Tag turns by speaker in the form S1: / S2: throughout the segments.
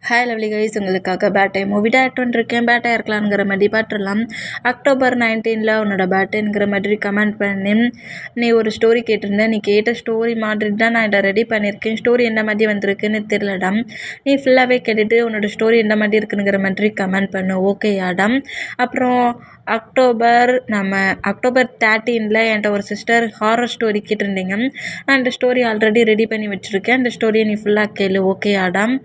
S1: Hi lovely guys, உங்களுக்காக பேட்டை movie direct பண்ணிருக்கேன். பேட்டாக இருக்கலாங்கிற மாதிரி பார்த்துடலாம். அக்டோபர் 19 உன்னோட பேட்டைங்கிற மாதிரி கமெண்ட் பண்ணி நீ ஒரு ஸ்டோரி கேட்டிருந்தேன். நீ கேட்ட ஸ்டோரி மாதிரி தான் நான் இதை ரெடி பண்ணியிருக்கேன். ஸ்டோரி எந்த மாதிரி வந்திருக்குன்னு தெரியலடாம். நீ ஃபுல்லாகவே கேட்டுட்டு உன்னோட ஸ்டோரி எந்த மாதிரி இருக்குங்கிற மாதிரி கமெண்ட் பண்ணு. ஓகேயாடாம். அப்புறம் அக்டோபர் 13 என்கிட்ட ஒரு சிஸ்டர் ஹாரர் ஸ்டோரி கேட்டிருந்தீங்க. நான் இந்த ஸ்டோரி ஆல்ரெடி ரெடி பண்ணி வச்சுருக்கேன். அந்த ஸ்டோரியை நீ ஃபுல்லாக கேளு. ஓகேயாடாம்.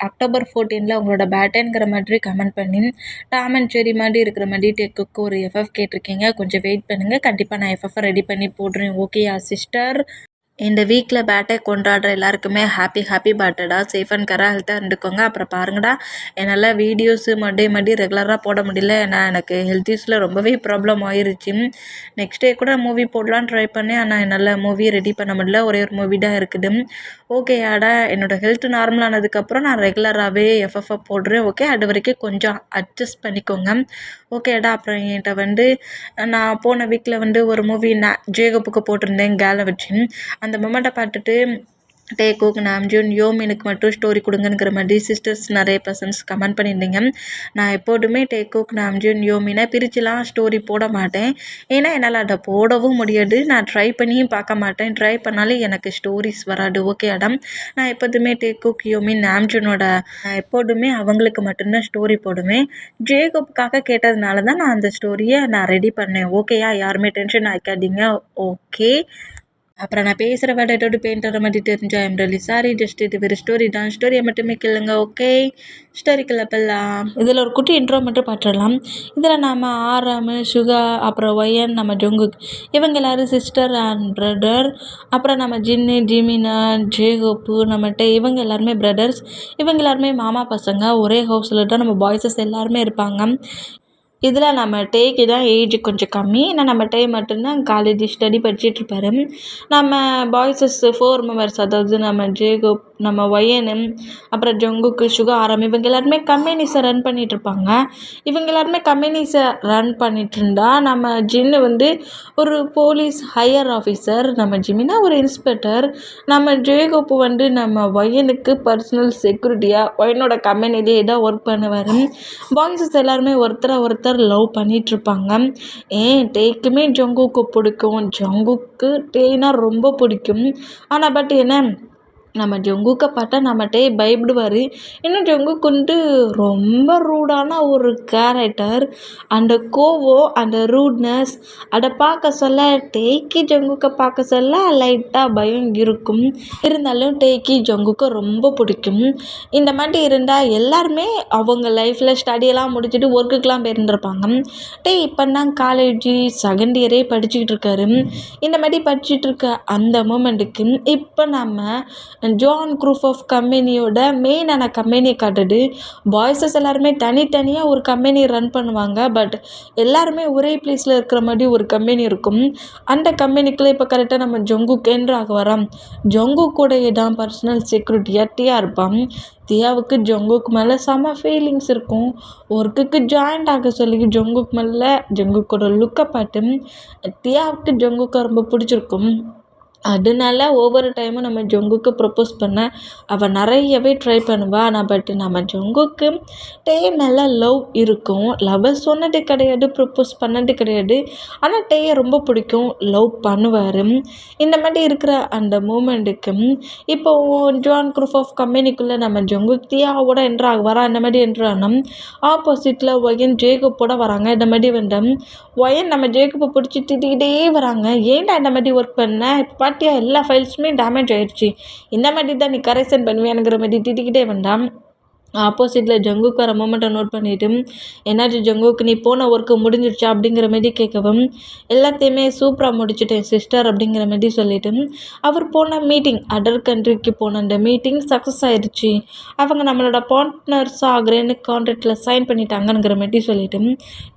S1: அக்டோபர் 14 உங்களோட பேட்டன்கிற மாதிரி கமெண்ட் பண்ணி டாம் அண்ட் ஜெர்ரி மாதிரி இருக்கிற மாதிரி டேக்குக்கு ஒரு எஃப்எஃப் கேட்டிருக்கீங்க. கொஞ்சம் வெயிட் பண்ணுங்கள், கண்டிப்பாக நான் எஃப்எஃப் ரெடி பண்ணி போடுறேன். ஓகேயா சிஸ்டர்? இந்த வீக்கில் பேட்டை கொண்டாடுற எல்லாருக்குமே ஹாப்பி பர்த்டேடா. சேஃப் அண்ட் ஹெல்த்தாக இருந்துக்கோங்க. அப்புறம் பாருங்கடா, என்னால் வீடியோஸு மறுபடி ரெகுலராக போட முடியல. ஏன்னா எனக்கு ஹெல்த் இஷ்யூஸில் ரொம்பவே ப்ராப்ளம் ஆயிருச்சு. நெக்ஸ்ட் டே கூட மூவி போடலான்னு ட்ரை பண்ணேன். ஆனால் என்னால் மூவி ரெடி பண்ண முடியல. ஒரே ஒரு மூவி தான் இருக்குது. ஓகேயாடா, என்னோடய ஹெல்த் நார்மலானதுக்கப்புறம் நான் ரெகுலராகவே எஃப்எஃப்ஐ போடுறேன். ஓகே, அது வரைக்கும் கொஞ்சம் அட்ஜஸ்ட் பண்ணிக்கோங்க. ஓகேடா. அப்புறம் என்கிட்ட நான் போன வீக்கில் ஒரு மூவி நான் ஜேகப்புக்கு போட்டிருந்தேன் கேலை வச்சு. அந்த மொமெண்ட்டை பார்த்துட்டு டேக்குக் நாம்ஜூன் யோமினுக்கு மட்டும் ஸ்டோரி கொடுங்கங்கிற மாதிரி சிஸ்டர்ஸ் நிறைய பர்சன்ஸ் கமெண்ட் பண்ணியிருந்தீங்க. நான் எப்போதுமே டேக்குக் நாம்ஜூன் யோமினை பிரிச்சுலாம் ஸ்டோரி போட மாட்டேன். ஏன்னா என்னால் அதை போடவும் முடியாது. நான் ட்ரை பண்ணியும் பார்க்க மாட்டேன். ட்ரை பண்ணாலும் எனக்கு ஸ்டோரிஸ் வராது. ஓகே அடம். நான் எப்போதுமே டேக்குக் யோமின் நாம்ஜூனோட நான் எப்போதுமே அவங்களுக்கு மட்டும்தான் ஸ்டோரி போடுவேன். ஜேகப்புக்காக கேட்டதுனால தான் நான் அந்த ஸ்டோரியை நான் ரெடி பண்ணேன். ஓகேயா? யாருமே டென்ஷன் ஆக்காதீங்க. ஓகே. அப்புறம் நான் பேசுகிற வேர்டு ஏதோடு பெயிண்டரை மாதிரி தெரிஞ்சா ஐம் ரியலி சாரி. ஜஸ்ட் இது ஒரு ஸ்டோரி தான். ஸ்டோரியை மட்டுமே கேளுங்க. ஓகே, ஸ்டோரிக்குள்ள போகலாம். இதில் ஒரு குட்டி இன்ட்ரோ மட்டும் பார்த்துடலாம். இதில் நம்ம ஆராம், சுகா, அப்புறம் ஒயன், நம்ம ஜொங்குக், இவங்க எல்லோரும் சிஸ்டர் அண்ட் பிரதர். அப்புறம் நம்ம ஜின்னு, ஜிமினா, ஜேகோப்பு, நம்மகிட்ட இவங்க எல்லாருமே பிரதர்ஸ். இவங்க எல்லாருமே மாமா பசங்க. ஒரே ஹவுஸில் தான் நம்ம பாய்ஸஸ் எல்லாருமே இருப்பாங்க. இதில் நம்ம டேக்கு தான் ஏஜ் கொஞ்சம் கம்மி. ஏன்னா நம்ம டே மட்டும்தான் காலேஜ் ஸ்டடி படிச்சிட்ருப்பாரு. நம்ம பாய்ஸஸ் 4 மெம்பர்ஸ், அதாவது நம்ம ஜேகோப், நம்ம ஒயனு, அப்புறம் ஜொங்குக்கு, சுகா, ஆரம், இவங்க எல்லாருமே கம்பெனிஸை ரன் பண்ணிகிட்ருப்பாங்க. இவங்க எல்லாருமே கம்பெனிஸை ரன் பண்ணிகிட்ருந்தா நம்ம ஜின்னு ஒரு போலீஸ் ஹையர் ஆஃபீஸர், நம்ம ஜிமினா ஒரு இன்ஸ்பெக்டர், நம்ம ஜேகோப்பு நம்ம ஒயனுக்கு பர்சனல் செக்யூரிட்டியாக ஒயனோட கம்பெனிலேயே தான் ஒர்க் பண்ணுவார். பாய்ஸஸ் எல்லாருமே ஒருத்தர் லவ் பண்ணிகிட்ருப்பாங்க. டேக்குமே ஜொங்குக்கு பிடிக்கும். ஜொங்குக்கு டேனா ரொம்ப பிடிக்கும். ஆனால் பட் என்ன, நம்ம ஜொங்குக்கை பார்த்தா நம்ம டே பயப்படுவார். இன்னும் ஜொங்குக்கு ரொம்ப ரூடான ஒரு கேரக்டர். அந்த கோவம், அந்த ரூட்னஸ், அதை பார்க்க சொல்ல டேக்கி ஜொங்குக்கை பார்க்க சொல்ல லைட்டாக பயம் இருக்கும். இருந்தாலும் டேக்கி ஜொங்குக்கை ரொம்ப பிடிக்கும். இந்த மாதிரி இருந்தால் எல்லாருமே அவங்க லைஃப்பில் ஸ்டடியெல்லாம் முடிச்சுட்டு ஒர்க்குக்கெலாம் போயிருந்துருப்பாங்க. டே இப்போ தான் காலேஜ் செகண்ட் இயரே படிச்சுக்கிட்டு இருக்காரு. இந்த மாதிரி படிச்சுட்ருக்க அந்த மூமெண்ட்டுக்கு இப்போ நம்ம ஜான் குரூப் ஆஃப் கம்பெனியோட மெயினான கம்பெனியை காட்டுது. பாய்ஸஸ் எல்லாருமே தனித்தனியாக ஒரு கம்பெனி ரன் பண்ணுவாங்க. பட் எல்லாருமே ஒரே பிளேஸில் இருக்கிற மாதிரி ஒரு கம்பெனி இருக்கும். அந்த கம்பெனிக்குள்ளே இப்போ கரெக்டாக நம்ம ஜொங்குக் என்ட்ராக வரோம். ஜொங்குக்கூடைய தான் பர்சனல் செக்யூரிட்டியாக டியா இருப்பான். தியாவுக்கு ஜொங்குக் மேலே செம ஃபீலிங்ஸ் இருக்கும். ஒர்க்குக்கு ஜாயின்ட் ஆக சொல்லி ஜொங்குக் மேலே ஜொங்குக்கோட லுக்கை பார்த்து தியாவுக்கு ஜொங்குக்கை ரொம்ப பிடிச்சிருக்கும். அதனால ஒவ்வொரு டைமும் நம்ம ஜொங்குக்கு ப்ரப்போஸ் பண்ண அவள் நிறையவே ட்ரை பண்ணுவாள். ஆனால் பட் நம்ம ஜொங்குக்கு டே மேலே லவ் இருக்கும். லவ்வை சொன்னது கிடையாது, ப்ரப்போஸ் பண்ணது கிடையாது. ஆனால் டேயை ரொம்ப பிடிக்கும், லவ் பண்ணுவார். இந்த மாதிரி இருக்கிற அந்த மூமெண்ட்டுக்கு இப்போது ஜான் குரூப் ஆஃப் கம்பெனிக்குள்ளே நம்ம ஜொங்குக் தியாவோட என்ட்ராக வரா. இந்த மாதிரி என்ட்ரானோம். ஆப்போசிட்டில் ஒயன் ஜேகப்போட வராங்க. இந்த மாதிரி ஒயன் நம்ம ஜேகப்பை பிடிச்சி திட்டிக்கிட்டே வராங்க. ஏன்டா இந்த மாதிரி ஒர்க் பண்ண, பாட்டியா எல்லா ஃபைல்ஸுமே டேமேஜ் ஆயிடுச்சு, இந்த மாதிரி தான் நீ கரெக்ஷன் பண்ணுவியானுங்கிற மாதிரி திட்டிக்கிட்டே வந்தான். ஆப்போசிட்டில் ஜொங்குக்கு வர மூமெண்ட்டை நோட் பண்ணிவிட்டு என்னாச்சு ஜொங்குக்கு, நீ போன ஒர்க்கு முடிஞ்சிடுச்சா அப்படிங்கிற மாதிரி கேட்கவும், எல்லாத்தையுமே சூப்பராக முடிச்சுட்டேன் சிஸ்டர் அப்படிங்கிற மாதிரி சொல்லிவிட்டு அவர் போன மீட்டிங், அதர் கண்ட்ரிக்கு போன அந்த மீட்டிங் சக்ஸஸ் ஆயிடுச்சு. அவங்க நம்மளோட பார்ட்னர்ஸ் ஆகிறேன்னு கான்ட்ராக்டில் சைன் பண்ணிட்டாங்கங்கிற மாதிரி சொல்லிவிட்டு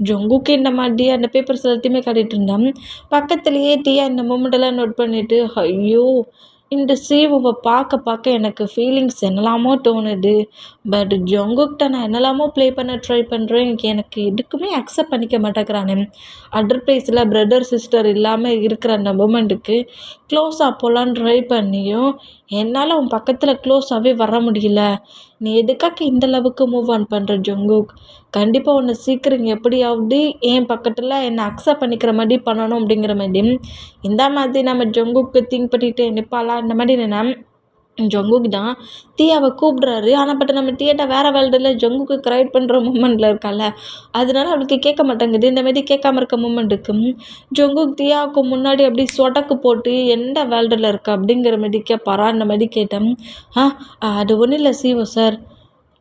S1: ஜொங்குக்கு இந்த மாதிரி அந்த பேப்பர்ஸ் எல்லாத்தையுமே காட்டிகிட்டு இருந்தான். பக்கத்துலேயே டியா இந்த மூமெண்ட்டெல்லாம் நோட் பண்ணிவிட்டு, ஐயோ இந்த சீவுவை பார்க்க எனக்கு ஃபீலிங்ஸ் என்னெல்லாமோ தோணுது. பட் ஜொங்குக்கிட்ட நான் என்னெல்லாமோ ப்ளே பண்ண ட்ரை பண்ணுறேன். எனக்கு எதுக்குமே அக்செப்ட் பண்ணிக்க மாட்டேங்கிறானே. அதர் பிளேஸில் பிரதர் சிஸ்டர் இல்லாமல் இருக்கிற அந்த மூமெண்ட்டுக்கு க்ளோஸாக போகலான்னு ட்ரை பண்ணியும் என்னால் உன் பக்கத்தில் க்ளோஸாகவே வர முடியல. நீ எதுக்காக இந்த அளவுக்கு மூவ் ஆன் பண்ணுற ஜங்குக்? கண்டிப்பாக உன்னை சீக்கிரம் எப்படியாவது என் பக்கத்தில் என்னை அக்செப்ட் பண்ணிக்கிற மாதிரி பண்ணணும் அப்படிங்கிற மாதிரி இந்த மாதிரி நம்ம ஜங்குக்கு திங்க் பண்ணிட்டு நிற்பாளா இந்த மாதிரி நான் ஜங்குக்கு தான் தியாவை கூப்பிடுறாரு. ஆனால் பட் நம்ம தியேட்டர் வேறு வேர்ல்டில் ஜங்குக்கு க்ரைட் பண்ணுற மூமெண்ட்டில் இருக்கால, அதனால அவளுக்கு கேட்க மாட்டேங்குது. இந்த மாதிரி கேட்காம இருக்க மூமெண்ட்டுக்கு ஜங்குக் தியாவுக்கு முன்னாடி அப்படி சொடக்கு போட்டு எந்த வேர்ல்டில் இருக்கா அப்படிங்கிற மாதிரி கேட்பாரா. அந்த மாதிரி கேட்டேன். அது ஒன்றும் இல்லை சிஓ சார்,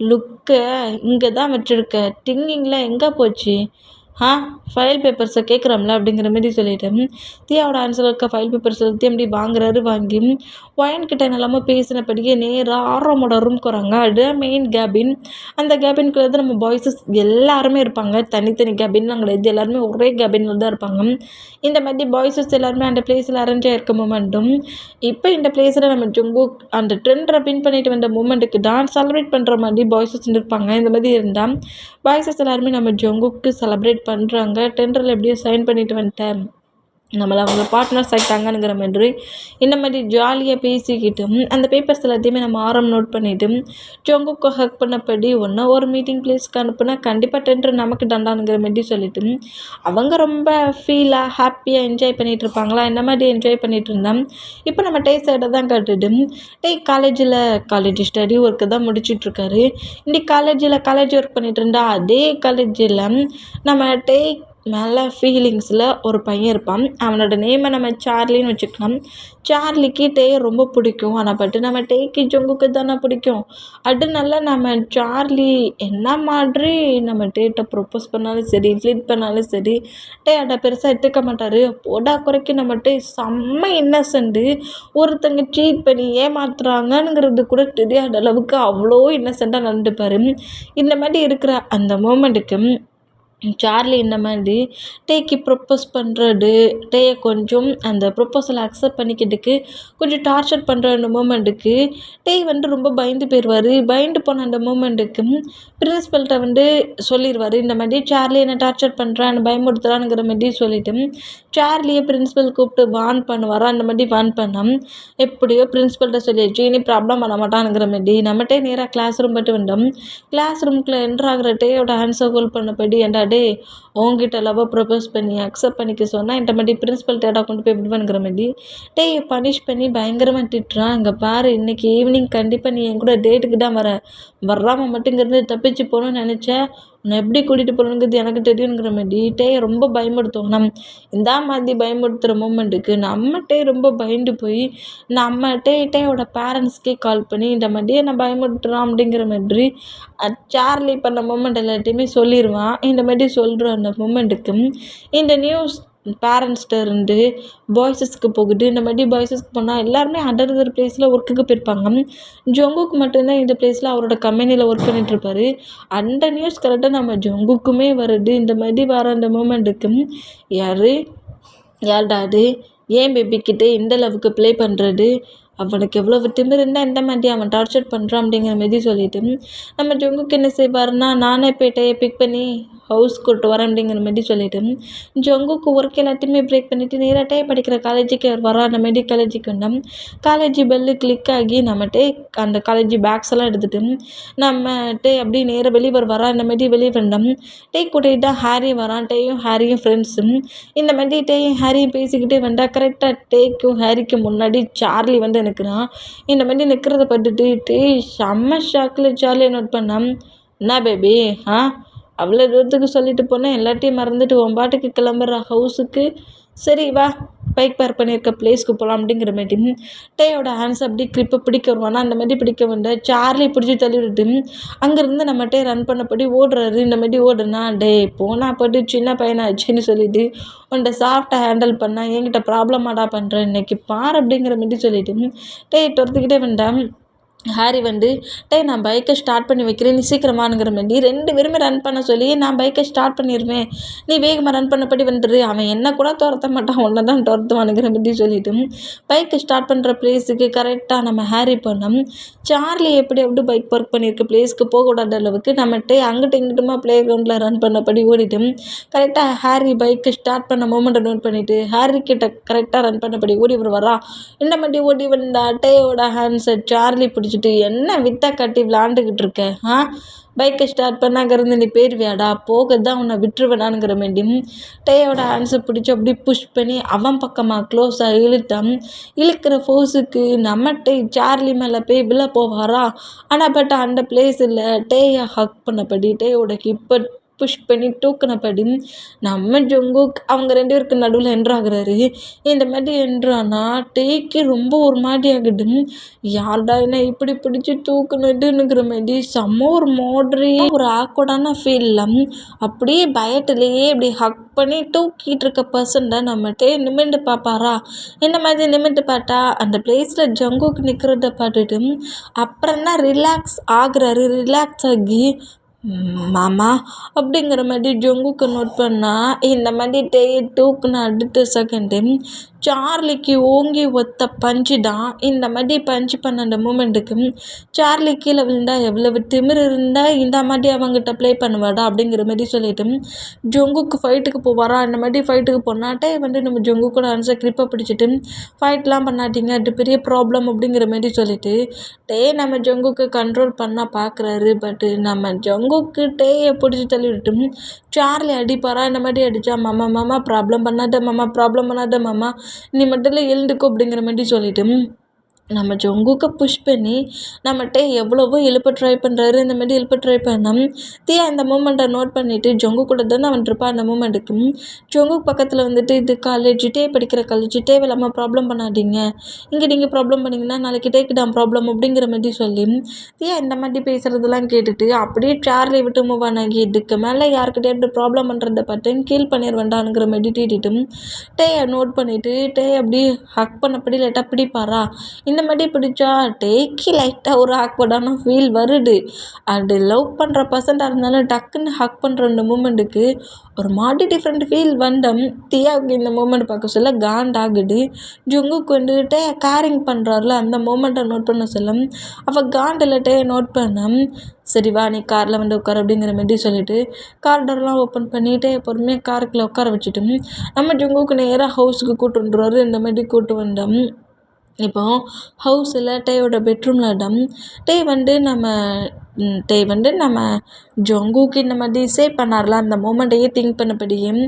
S1: லுக்கை இங்கே தான் வச்சுருக்க, திங்கிங்கில் எங்கே போச்சு? ஃபைல் பேப்பர்ஸை கேட்குறோம்ல அப்படிங்கிற மாதிரி சொல்லிட்டேன். தியாவோட ஆன்சர் இருக்க ஃபைல் பேப்பர்ஸ் எல்லாத்தையும் அப்படி வாங்குறாரு. வாங்கி ஒயன்கிட்ட நிலம பேசினபடியே நேராக ஆரோமோட ரூம்க்கு வராங்க. அது மெயின் கேபின். அந்த கேபின்குள்ளே தான் நம்ம பாய்ஸஸ் எல்லாருமே இருப்பாங்க. தனித்தனி கேபின்லாம் கிடையாது, எல்லாருமே ஒரே கேபினில் தான் இருப்பாங்க. இந்த மாதிரி பாய்ஸஸ் எல்லாருமே அந்த பிளேஸில் அரேஞ்ச் ஆகிருக்க மூமெண்ட்டும் இப்போ இந்த பிளேஸில் நம்ம ஜங்குக் அந்த ட்ரெண்டரை வின் பண்ணிட்டு வந்த மூமெண்ட்டுக்கு டான்ஸ் செலிப்ரேட் பண்ணுற மாதிரி பாய்ஸஸ் இருப்பாங்க. இந்த மாதிரி இருந்தால் பாய்ஸஸ் எல்லாருமே நம்ம ஜங்குக்கு செலிப்ரேட் பண்ணுறாங்க. டெண்டரில் எப்படியோ சைன் பண்ணிட்டு வந்துட்டேன், நம்மளை அவங்க பார்ட்னர்ஸ் ஆகிட்டாங்கங்கிற மாதிரி இந்த மாதிரி ஜாலியாக பேசிக்கிட்டு அந்த பேப்பர்ஸ் எல்லாத்தையுமே நம்ம நோட் பண்ணிவிட்டு ஜங்குக்கு ஹக் பண்ணப்படி ஒன்றா ஒரு மீட்டிங் பிளேஸ்க்கு அனுப்புனா கண்டிப்பாக டெண்டர் நமக்கு தண்டானுங்கிற மாதிரி சொல்லிட்டு அவங்க ரொம்ப ஃபீலாக ஹாப்பியாக என்ஜாய் பண்ணிகிட்டு இருப்பாங்களா. இந்த மாதிரி என்ஜாய் பண்ணிகிட்டு இருந்தேன். இப்போ நம்ம டே சைடை தான் காட்டுட்டு காலேஜ் ஸ்டடி ஒர்க்கு தான் முடிச்சிட்ருக்காரு. இன்றைக்கி காலேஜ் ஒர்க் பண்ணிகிட்டு இருந்தா அதே காலேஜில் நம்ம மேலே ஃபீலிங்ஸில் ஒரு பையன் இருப்பான். அவனோட நேமை நம்ம சார்லின்னு வச்சுக்கலாம். சார்லிக்கு ரொம்ப பிடிக்கும். ஆனால் பட்டு நம்ம ஜங்குக்கு தானே பிடிக்கும். அதனால நம்ம சார்லி என்ன மாதிரி நம்ம ப்ரொப்போஸ் பண்ணாலும் சரி, ஃப்ளிட் பண்ணாலும் சரி, அதை பெருசாக எடுத்துக்க மாட்டார். போடா குறைக்கு நம்ம செம்ம இன்னசென்ட்டு. ஒருத்தங்க சீட் பண்ணி ஏமாத்துறாங்கங்கிறது கூட தெரியாத அளவுக்கு அவ்வளோ இன்னசென்ட்டாக நடந்துப்பார். இந்த மாதிரி இருக்கிற அந்த மூமெண்ட்டுக்கு சார்லி இந்த மாதிரி டேக்கு ப்ரொப்போஸ் பண்ணுறது, கொஞ்சம் அந்த ப்ரொப்போசலை அக்செப்ட் பண்ணிக்கிறதுக்கு கொஞ்சம் டார்ச்சர் பண்ணுற அந்த மூமெண்ட்டுக்கு ரொம்ப பயந்து போயிடுவார். பயந்து போன அந்த மூமெண்ட்டுக்கு பிரின்ஸ்பல்கிட்ட சொல்லிடுவார். இந்த மாதிரி சார்லி என்னை டார்ச்சர் பண்ணுறான், என்னை பயமுறுத்துறானுங்கிற மாதிரி சொல்லிவிட்டு சார்லியை பிரின்ஸ்பல் கூப்பிட்டு வார்ன் பண்ணுவாரா. அந்த மாதிரி வார்ன் பண்ணால் எப்படியோ பிரின்ஸ்பல்கிட்ட சொல்லிடுச்சு, இனி ப்ராப்ளம் பண்ண மாட்டானுங்கிற மாதிரி நம்மகிட்டே நேராக கிளாஸ் ரூம் போய்ட்டு வந்தோம். கிளாஸ் ரூம்குள்ளே என்ட்ராகிற ஆன்சர் ஹோல்ட் பண்ணபடி ஏன்டா உங்ககிட்ட லவ்வை ப்ரப்போஸ் பண்ணி அக்செப்ட் பண்ணிக்க சொன்னால் இந்த மாதிரி பிரின்ஸ்பல் கொண்டு போய் விடுவானுங்கிற மாதிரி பனிஷ் பண்ணி பயங்கரமாக திட்டுறான். இங்கே பாரு, இன்றைக்கி ஈவினிங் கண்டிப்பாக நீ என் கூட டேட்டுக்கு தான் வராமல் மட்டுங்கிறது தப்பிச்சு போகணும்னு நினச்சேன். உன்னை எப்படி கூட்டிகிட்டு போகணுங்கிறது எனக்கு தெரியுங்கிற மாதிரி ரொம்ப பயமுறுத்துவோம். இந்த மாதிரி பயமுறுத்துகிற மூமெண்ட்டுக்கு நம்ம ரொம்ப பயந்து போய் நம்ம டேயோட பேரண்ட்ஸ்க்கே கால் பண்ணி இந்த மாதிரியே நான் பயமுறுத்துறான் அப்படிங்கிற மாதிரி சார்லி பண்ண மூமெண்ட் எல்லாத்தையுமே சொல்லிடுவான். இந்த மாதிரி சொல்கிற அந்த மூமெண்ட்டுக்கு இந்த நியூஸ் பேரண்ட்ஸ்கிட்ட இருந்து பாய்ஸஸ்க்கு போகுது. இந்த மாதிரி பாய்ஸஸ்க்கு போனால் எல்லாருமே அதர் பிளேஸில் ஒர்க்குக்கு போயிருப்பாங்க. ஜங்குக்கு மட்டும்தான் இந்த பிளேஸில் அவரோட கம்பெனியில் ஒர்க் பண்ணிகிட்ருப்பாரு. அந்த நியூஸ் கரெக்டாக நம்ம ஜங்குக்குமே வருது. இந்த மாதிரி வர அந்த மூமெண்ட்டுக்கு யார்டா அது ஏன் பேபிக்கிட்டே இந்த அளவுக்கு ப்ளே பண்ணுறது, அவனுக்கு எவ்வளோ திமிரு இருந்தால் இந்த மாதிரி அவன் டார்ச்சர் பண்ணுறான் அப்படிங்கிற மாதிரி சொல்லிவிட்டு நம்ம ஜங்குக்கு என்ன செய்வார்னா, நானே போய்ட்டு பிக் பண்ணி ஹவுஸ் கூப்பிட்டு வரேன் அப்படிங்கிற மாதிரி சொல்லிவிட்டு ஜங்குக்கு ஒர்க் எல்லாத்தையுமே பிரேக் பண்ணிவிட்டு நேராக படிக்கிற காலேஜுக்கு வரா. அந்த மாதிரி காலேஜுக்கு வந்தோம். காலேஜ் பெல்லு கிளிக் ஆகி நம்ம அந்த காலேஜ் பேக்ஸ் எல்லாம் எடுத்துகிட்டு நம்ம அப்படியே நேராக வெளியே வரா. இந்த மாதிரி வெளியே வந்தோம். கூட்டிகிட்டு தான் ஹாரி வரான். ஹாரியும் ஃப்ரெண்ட்ஸும் இந்த மாதிரி ஹாரியும் பேசிக்கிட்டே வந்தால் கரெக்டாக ஹாரிக்கும் முன்னாடி சார்லி நிற்கிறான். இந்த மாதிரி நிற்கிறத பார்த்துட்டு செம்ம ஷாக்கில் சார்லியை நோட் பண்ணான். என்ன பேபி, அவ்வளோ தூரத்துக்கு சொல்லிட்டு போனேன், எல்லாத்தையும் மறந்துட்டு உன் பாட்டுக்கு கிளம்புற ஹவுஸுக்கு. சரி வா, பைக் பார்க் பண்ணியிருக்க பிளேஸ்க்கு போகலாம் அப்படிங்கிற மாதிரி டேயோட ஹேண்ட்ஸ் அப்படி கிரிப்பை பிடிக்க வருவானா. அந்த மாதிரி பிடிக்க வந்த சார்லி பிடிச்சி தள்ளி விட்டு அங்கேருந்து நம்ம ரன் பண்ணப்படி ஓடுறாரு. இந்த மாதிரி ஓடுனா போனால் போட்டு சின்ன பையனாச்சுன்னு சொல்லிட்டு உன்ட்ட சாஃப்டாக ஹேண்டில் பண்ணால் என்கிட்ட ப்ராப்ளமாடா பண்ணுறேன் இன்னைக்கு பார் அப்படிங்கிற மாதிரி சொல்லிட்டு துரத்துக்கிட்டே வந்தான். ஹாரி வந்து டேய் நான் பைக்கை ஸ்டார்ட் பண்ணி வைக்கிறேன் நீ சீக்கிரமானுங்கிற மாதிரி 2 பேருமே ரன் பண்ண சொல்லி நான் பைக்கை ஸ்டார்ட் பண்ணிடுவேன் நீ வேகமாக ரன் பண்ணபடி வந்துடு அவன் என்ன கூட துரத்த மாட்டான் ஒன்றை தான் துரத்துவானுங்கிற மாதிரி சொல்லிட்டு பைக்கை ஸ்டார்ட் பண்ணுற பிளேஸுக்கு கரெக்டாக நம்ம ஹாரி பண்ணோம். சார்லி எப்படி பைக் ஒர்க் பண்ணியிருக்க பிளேஸ்க்கு போகக்கூடாத அளவுக்கு நம்மகிட்ட அங்கிட்ட இங்கிட்டுமா ப்ளே கிரவுண்டில் ரன் பண்ணபடி ஓடிட்டு கரெக்டாக ஹாரி பைக்கை ஸ்டார்ட் பண்ண மூமெண்ட்டை நோட் பண்ணிவிட்டு ஹாரி கிட்ட கரெக்டாக ரன் பண்ணபடி ஓடி வருவாரா. இந்த மாதிரி ஓடி வந்தா டேயோட ஹேண்ட்ஸை சார்லி பிடிச்சிட்டு என்ன வித்தை கட்டி விளாண்டுக்கிட்டு இருக்க பைக்கை ஸ்டார்ட் பண்ணாங்கிறது நீ போயிடுவியாடா போக தான் உன்னை விட்டுருவேனானுங்கிற மாரி டேயோட ஹேண்ட்ஸை பிடிச்சி அப்படி புஷ் பண்ணி அவன் பக்கமாக க்ளோஸாக இழுக்கிற ஃபோர்ஸுக்கு நம்ம சார்லி மேலே போய் விழ போவாரா. ஆனால் பட் அந்த பிளேஸில் டேயை ஹக் பண்ணபடி டேயோட ஹிப்பை புஷ் பண்ணி தூக்குனபடி நம்ம ஜங்குக் அவங்க 2 பேருக்கு நடுவில் என்ட்ராகிறாரு. இந்த மாதிரி என்ட்ரானா டேக்கு ரொம்ப ஒரு மாதிரி ஆகிடு. யார்டா என்ன இப்படி பிடிச்சி தூக்குனதுங்கிற மாதிரி செம்ம ஒரு ஒரு ஆக்வர்டான ஃபீலில் அப்படியே பயத்திலேயே இப்படி ஹக் பண்ணி தூக்கிட்டு இருக்க பர்சன்ட நம்மகிட்ட நிமிர்ந்து பார்ப்பாரா. இந்த மாதிரி நிமிர்ந்து பார்த்தா அந்த பிளேஸில் ஜங்குக் நிற்கிறத பார்த்துட்டு அப்புறம் தான் ரிலாக்ஸ் ரிலாக்ஸ் ஆகி மாமா அப்படிங்கிற மாதிரி ஜங்குக்கு நோட் பண்ணால் இந்த மாதிரி டேயை தூக்குன அடுத்த செகண்டு சார்லிக்கு ஓங்கி ஒத்த பஞ்சு தான். இந்த மாதிரி பஞ்சு பண்ண அந்த மூமெண்ட்டுக்கு சார்லி கீழே விழுந்தா எவ்வளவு திமிர் இருந்தால் இந்த மாதிரி அவங்ககிட்ட ப்ளே பண்ணுவாடா அப்படிங்கிற மாதிரி சொல்லிட்டு ஜங்குக்கு ஃபைட்டுக்கு போவாரா. அந்த மாதிரி ஃபைட்டுக்கு போனாட்டே நம்ம ஜங்குக்கோட ஆன்சர் கிரிப்பை பிடிச்சிட்டு ஃபைட்லாம் பண்ணாட்டிங்க அது பெரிய ப்ராப்ளம் அப்படிங்கிற மாதிரி சொல்லிட்டு நம்ம ஜங்குக்கு கண்ட்ரோல் பண்ண பார்க்குறாரு. பட்டு நம்ம ஜங்குக்கு டேயை பிடிச்சி தள்ளி விட்டு சார்லி அடிப்பாரா. இந்த மாதிரி அடித்தா மாமா ப்ராப்ளம் பண்ணாத மாமா நீ மட்டும் எழுந்துக்கோ அப்படிங்கிற மாதிரி சொல்லிட்டு நம்ம ஜங்குக்கை புஷ் பண்ணி நம்மகிட்ட எவ்வளவோ எழுப்ப ட்ரை பண்ணுறாரு. இந்த மாதிரி எழுப்ப ட்ரை பண்ணோம். இந்த மூமெண்ட்டை நோட் பண்ணிவிட்டு ஜங்கு கூட தானே அவன் இருப்பான். அந்த மூமெண்ட்டுக்கு ஜங்கு பக்கத்தில் இது காலேஜ் படிக்கிற காலேஜ் இல்லாமல் ப்ராப்ளம் பண்ணாதீங்க இங்கே நீங்கள் ப்ராப்ளம் பண்ணிங்கன்னா நாளைக்கு டேக்கு தான் ப்ராப்ளம் அப்படிங்கிற மாதிரி சொல்லி இந்த மாதிரி பேசுகிறதெல்லாம் கேட்டுட்டு அப்படியே சார்லி விட்டு மூவ் ஆனாகி இதுக்கு மேலே யாருக்கிட்டே ப்ராப்ளம் பண்ணுறதை பார்த்து கீல் பண்ணிடுவேண்டானுங்கிற மாதிரி தீட்டிட்டு டேயை நோட் பண்ணிவிட்டு அப்படி ஹக் பண்ணப்படி லைட்டாக பிடிப்பாரா. இந்த மாதிரி பிடிச்சா டேக்கி லைட்டாக ஒரு ஆக்வர்டான ஃபீல் வருது. அது லவ் பண்ணுற பர்சன்டாக இருந்தாலும் டக்குன்னு ஹக் பண்ணுற அந்த மூமெண்ட்டுக்கு ஒரு மாதிரி டிஃப்ரெண்ட் ஃபீல் வந்தோம். தியாவுக்கு இந்த மூமெண்ட் பார்க்க சொல்ல காண்டாகுது. ஜங்குக்கு கேரிங் பண்ணுறாருல அந்த மூமெண்ட்டை நோட் பண்ண சொல்ல அவள் காண்டில் நோட் பண்ண சரி வா நீ காரில் உட்கார அப்படிங்கிற மாதிரி சொல்லிவிட்டு கார் டோர்லாம் ஓப்பன் பண்ணிவிட்டு பொறுமையாக காருக்குள்ளே உட்கார வச்சுட்டு நம்ம ஜங்குக்கு நேராக ஹவுஸுக்கு கூட்டு வந்துடுவார். இந்த மாதிரி கூட்டு வந்தோம். இப்போ ஹவுஸில் டேயோட பெட்ரூமில் நம்ம ஜங்குக்கு இந்த மாதிரி சேவ் பண்ணார்ல அந்த மூமெண்ட்டையே திங்க் பண்ணபடியும்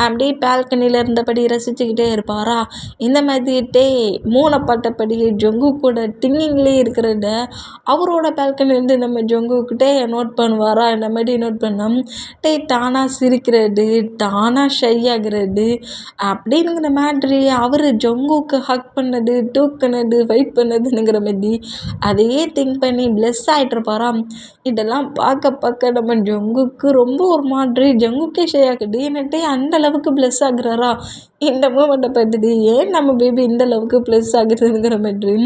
S1: அப்படியே பால்கனியில் இருந்தபடி ரசிச்சுக்கிட்டே இருப்பாரா. இந்த மாதிரி மூளைப்பட்டபடியே ஜங்கு கூட திங்கிங்லேயே இருக்கிறத அவரோட பால்கனிலேருந்து நம்ம ஜங்குக்கிட்டே நோட் பண்ணுவாரா. இந்த மாதிரி நோட் பண்ணோம். தானாக சிரிக்கிறது தானாக ஷை ஆகிறது அப்படிங்கிற மாதிரி அவர் ஜங்குக்கு ஹக் பண்ணது தூக்குனது ஃபைட் பண்ணதுங்கிற மாதிரி அதையே திங்க் பண்ணி ப்ளஸ் ஆகிட்ருப்பாரா. இதெல்லாம் பார்க்க நம்ம ஜங்குக்கு ரொம்ப ஒரு மாதிரி ஜங்குக்கே ஷை ஆகுது. என்னட்டே அந்த அளவுக்கு ப்ளஸ் ஆகுறாரா இந்த மூமெண்ட்டை பார்த்துட்டு ஏன் நம்ம பேபி இந்த அளவுக்கு ப்ளஸ் ஆகுதுங்கிற மாதிரி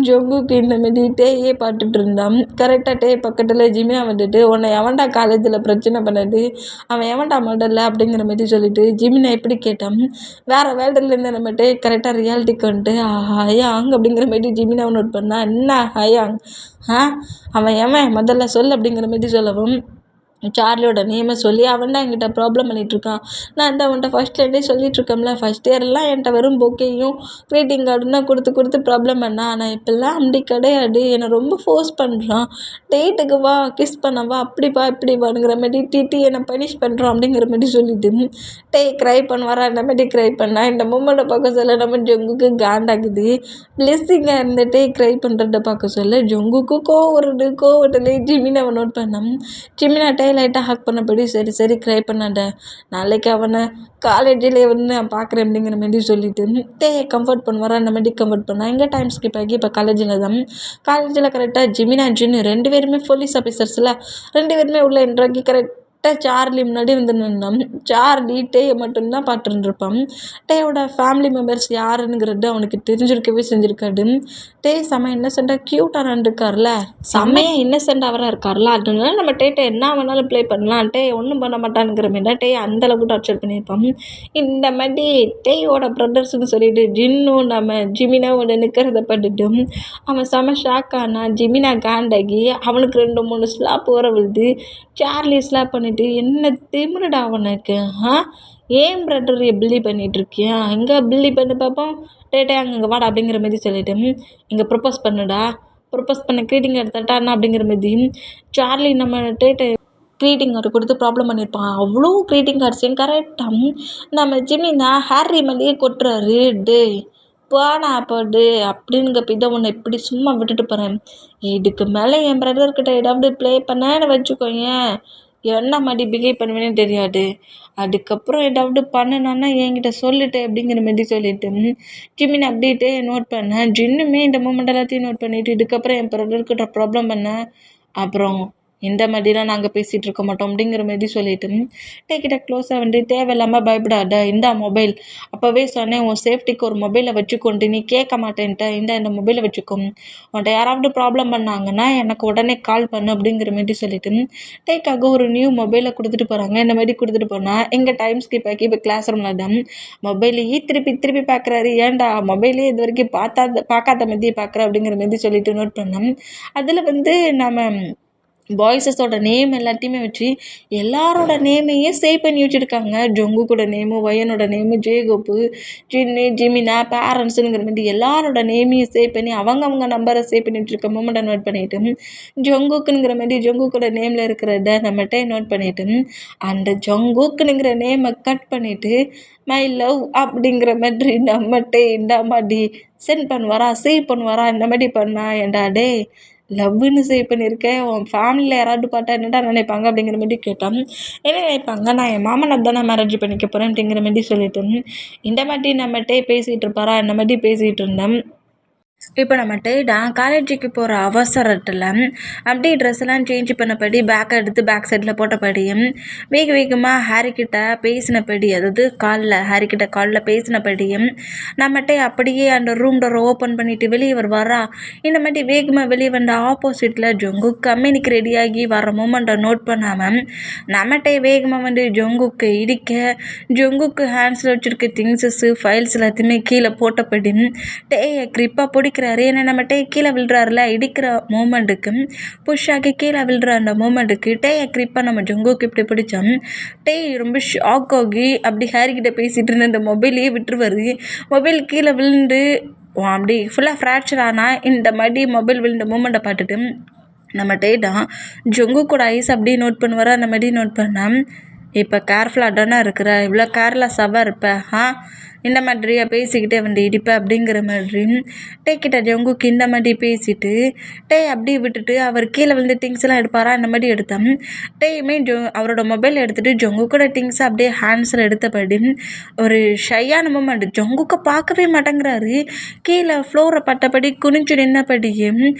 S1: ஜங்குக்கு இந்த மாதிரி டேயே பார்த்துட்டு இருந்தான். கரெக்டாக பக்கத்தில் ஜிமினா உன்னை எவன்டா காலேஜில் பிரச்சனை பண்ணது அவன் எவன்டா மாடல அப்படிங்கிற மாதிரி சொல்லிட்டு ஜிமினா எப்படி கேட்டான். வேறு வேல்டுலேருந்து நம்ம கரெக்டாக ரியாலிட்டிக்கு வந்துட்டு ஹயாங் அப்படிங்கிற மாதிரி ஜிமினாவை நோட் பண்ணா. என்ன ஹயாங் அவன் எவன் முதல்ல சொல் அப்படிங்கிற மாதிரி சொல்லவும் சார்லியோட நேமை சொல்லி அவன் தான் என்கிட்ட ப்ராப்ளம் பண்ணிகிட்ருக்கான். நான் தான் அவன்கிட்ட ஃபஸ்ட்லேருந்தே சொல்லிகிட்ருக்கேன்ல ஃபஸ்ட் இயர்லாம் என்கிட்ட வெறும் பொக்கையும் க்ரீட்டிங் கார்டும் தான் கொடுத்து ப்ராப்ளம் பண்ணான். ஆனால் இப்போல்லாம் அப்படி கிடையாது. என்னை ரொம்ப ஃபோர்ஸ் பண்ணுறான். டேட்டுக்கு வா கிஸ் பண்ணவா அப்படிப்பா இப்படி வானுங்கிற மாதிரி திட்டி என்னை பனிஷ் பண்ணுறான் அப்படிங்கிற மாதிரி சொல்லிட்டு க்ரை பண்ணுவாரா. அந்த மாதிரி க்ரை பண்ணால் இந்த மூமெண்ட்டை பார்க்க சொல்ல நம்ம ஜங்குக்கு காண்டாகுது. பிளெஸ்ஸிங்காக இருந்துகிட்டே க்ரை பண்ணுறத பார்க்க சொல்ல ஜங்குக்கு கோவட்டலே ஜிமினாவை நோட் பண்ணோம். ஜிமினாட்டே லைட்டாக ஹக் பண்ணபடி சரி க்ரை பண்ணாட நாளைக்கு அவனை காலேஜில் நான் பார்க்குறேன் அப்படிங்கிற மாதிரி சொல்லிட்டு கம்ஃபர்ட் பண்ணுவாரா. அந்த மாதிரி கம்ஃபர்ட் பண்ணால் எங்கே டைம் ஸ்கிப் ஆகி இப்போ காலேஜில் கரெக்டாக ஜிமினா ஜின்னு 2 பேருமே போலீஸ் ஆஃபீஸர்ஸில் 2 பேருமே உள்ள என்ட்ராகி கரெக்ட் சார்லி முன்னாடி வந்து நின்னான். சார்லி டேயை மட்டும்தான் பார்த்துருந்துருப்பான். டேயோட ஃபேமிலி மெம்பர்ஸ் யாருங்கிறது அவனுக்கு தெரிஞ்சிருக்கவே செஞ்சுருக்காது. டே செம்ம இன்னசென்ட்டாக க்யூட்டாக நடந்துருக்கார்ல, செம்மையாக இன்னசென்ட் அவராக இருக்கார்ல, அதனால நம்ம டேட்டை என்ன வேணாலும் ப்ளே பண்ணலாம், டே ஒன்றும் பண்ண மாட்டானுங்கிற மாரி டே அந்தளவுக்கு டார்ச்சர் பண்ணியிருப்பான். இந்த மாதிரி டேயோட ப்ரதர்ஸ்னு சொல்லிட்டு ஜின்னும் நம்ம ஜிமினாவோட நிற்கிறத பார்த்துட்டு அவன் செம ஷாக் ஆனான். ஜிமினா காண்டாகி அவனுக்கு 2-3 ஸ்லாப் வர விழுது. சார்லி ஸ்லாப் பண்ணிட்டு, என்ன திமிருடா அவனுக்கு, ஏன் பிரதர் பில்லி பண்ணிட்டு இருக்கியா, எங்கே பில்லி பண்ணி பார்ப்போம், டேட்டே அங்கே வாடா அப்படிங்கிற மாதிரி சொல்லிட்டு, இங்கே ப்ரொப்போஸ் பண்ணுடா, ப்ரொப்போஸ் பண்ண க்ரீட்டிங் கார்டு தட்டானா அப்படிங்கிற மாதிரி சார்லி நம்ம டேட்டை க்ரீட்டிங் கார்டு கொடுத்து ப்ராப்ளம் பண்ணியிருப்பான். அவ்வளோ க்ரீட்டிங் கார்ட்ஸையும் கரெக்டாக நம்ம ஜிமினா ஹாரி மேலேயே கொட்டுறாரு. டே போடா போடு அப்படிங்க இதை உன்னை இப்படி சும்மா விட்டுட்டு போகிறேன், இதுக்கு மேலே என் பிரதர்கிட்ட ஏதாவது ப்ளே பண்ணேன்னு வச்சுக்கோயேன், என்ன மாதிரி பிஹேவ் பண்ணுவேன்னு தெரியாது, அதுக்கப்புறம் ஏதாவது பண்ணணுன்னா என்கிட்ட சொல்லிட்டு அப்படிங்கிற மாதிரி சொல்லிட்டு ஜிமின் அப்படின்ட்டு நோட் பண்ணேன். ஜின்னுமே இந்த மூமெண்ட் எல்லாத்தையும் நோட் பண்ணிவிட்டு, இதுக்கப்புறம் என் பிரதர்கிட்ட ப்ராப்ளம் பண்ணேன், அப்புறம் இந்த மாதிரிலாம் நாங்கள் பேசிகிட்டு இருக்க மாட்டோம் அப்படிங்கிற மாதிரி சொல்லிட்டு டேக்கிட்ட க்ளோஸாக வந்து தேவையில்லாமல் பயப்படாத, இந்த மொபைல் அப்போவே சொன்னேன் உன் சேஃப்டிக்கு ஒரு மொபைலை வச்சுக்கொண்டு நீ கேட்க மாட்டேன்ட்ட, இந்த மொபைலை வச்சுக்கோ, உன்ட்ட யாராவது ப்ராப்ளம் பண்ணாங்கன்னா எனக்கு உடனே கால் பண்ணு அப்படிங்கிற மாதிரி சொல்லிட்டு டேக்காக ஒரு நியூ மொபைலை கொடுத்துட்டு போகிறாங்க. இந்த மாதிரி கொடுத்துட்டு போனால் எங்கள் டைம் ஸ்கிப் ஆக்கி இப்போ கிளாஸ் ரூமில் தான் மொபைலையே திருப்பி பார்க்குறாரு. ஏன்டா மொபைலே இது வரைக்கும் பார்க்காத மாதிரியே பார்க்குற அப்படிங்கிற மாதிரி சொல்லிட்டு நோட் பண்ணோம். அதில் வந்து நம்ம பாய்ஸஸோட நேம் எல்லாத்தையுமே வச்சு எல்லாரோட நேமையும் சேவ் பண்ணி வச்சுருக்காங்க. ஜொங்குக்கோட நேமு, வயனோட நேமு, ஜேகோப்பு, ஜின்னு, ஜிமினா, பேரண்ட்ஸுங்கிற மாதிரி எல்லாரோட நேமையும் சேவ் பண்ணி அவங்க நம்பரை சேவ் பண்ணி வச்சுருக்க மூமெண்ட்டை நோட் பண்ணிவிட்டு ஜொங்குக்குங்கிற மாதிரி ஜொங்குக்கோட நேமில் இருக்கிறத நம்மகிட்ட நோட் பண்ணிவிட்டு அந்த ஜொங்குக்குங்கிற நேமை கட் பண்ணிவிட்டு மை லவ் அப்படிங்கிற மாதிரி நம்மகிட்ட இந்த மாதிரி சென்ட் பண்ணுவாரா, சேவ் பண்ணுவாரா, இந்த மாதிரி பண்ணா ஏன்டா டே லவ்வுன்னு சேவ் பண்ணியிருக்கேன், உன் ஃபேமிலியில் யாராவது பார்த்தா என்னடா நினைப்பாங்க அப்படிங்கிற மாதிரி கேட்டான். என்ன நினைப்பாங்க, நான் என் மாமனை தானே மேரேஜ் பண்ணிக்க போகிறேன் அப்படிங்கிற மாதிரி சொல்லிட்டு இந்த மாதிரி நம்மகிட்டே பேசிகிட்டு இருப்பாரா, இந்த மாதிரி பேசிகிட்டு இருந்தேன். இப்போ நம்ம டேடாக காலேஜுக்கு போகிற அவசரத்தில் அப்படியே ட்ரெஸ்ஸெல்லாம் சேஞ்ச் பண்ணபடி பேக்கை எடுத்து பேக் சைடில் போட்டபடியும் வேகமாக ஹாரிக்கிட்ட பேசினபடி, அதாவது ஹாரிக்கிட்ட காலில் பேசினபடியும் நம்மகிட்ட அப்படியே அந்த ரூம் டோரை ஓப்பன் பண்ணிவிட்டு வெளியே வருவாரா. இந்த மாதிரி வேகமாக வெளியே வந்த ஆப்போசிட்டில் ஜொங்குக்கு அம்மினிக்கு ரெடியாகி வர மூமெண்ட்டை நோட் பண்ணாமல் நம்மகிட்ட வேகமாக வந்து ஜொங்குக்கு இடிக்க, ஜொங்குக்கு ஹேண்ட்ஸில் வச்சுருக்க திங்ஸஸ்ஸு ஃபைல்ஸ் எல்லாத்தையுமே கீழே போட்டபடி டேயை க்ரிப்பாக பிடிக்கிறாரு. ஏன்னா நம்மகிட்ட கீழே விழுறாருல, இடிக்கிற மூமெண்ட்டுக்கு புஷ் ஆகி கீழே விழுற அந்த மூமெண்ட்டுக்கு டேயை க்ரிப்பாக நம்ம ஜொங்குக்கு இப்படி பிடிச்சோம். டே ரொம்ப ஷாக் ஆகி அப்படி ஹாரிக்கிட்ட பேசிகிட்டு இருந்த இந்த மொபைலையே விட்டுருவார். மொபைல் கீழே விழுந்து அப்படி ஃபுல்லாக ஃப்ராக்சர் ஆனால் இந்த மாதிரி மொபைல் விழுந்த மூமெண்ட்டை பார்த்துட்டு நம்ம டேதான் ஜொங்குக்கோட ஐஸ் அப்படியே நோட் பண்ணுவாரா. அந்த மாதிரி நோட் பண்ணால் இப்போ கேர்ஃபுல்லாக தானே இருக்கிற, இவ்வளோ கேர்லெஸ்ஸாக இருப்பேன், இந்த மாதிரியா பேசிக்கிட்டே வந்து இடிப்பேன் அப்படிங்கிற மாதிரி டேக்கிட்ட ஜொங்குக்கு இந்த மாதிரி பேசிட்டு டே அப்படியே விட்டுட்டு அவர் கீழே வந்து திங்ஸ் எல்லாம் எடுப்பாரா. அந்த மாதிரி எடுத்தேன். டேயுமே அவரோட மொபைல் எடுத்துகிட்டு ஜொங்குக்கோட திங்ஸை அப்படியே ஹேண்ட்ஸில் எடுத்தபடி ஒரு ஷையான மூமெண்ட், ஜொங்குக்கை பார்க்கவே மாட்டேங்கிறாரு, கீழே ஃப்ளோரை பட்டபடி குனிஞ்சு நின்னபடியே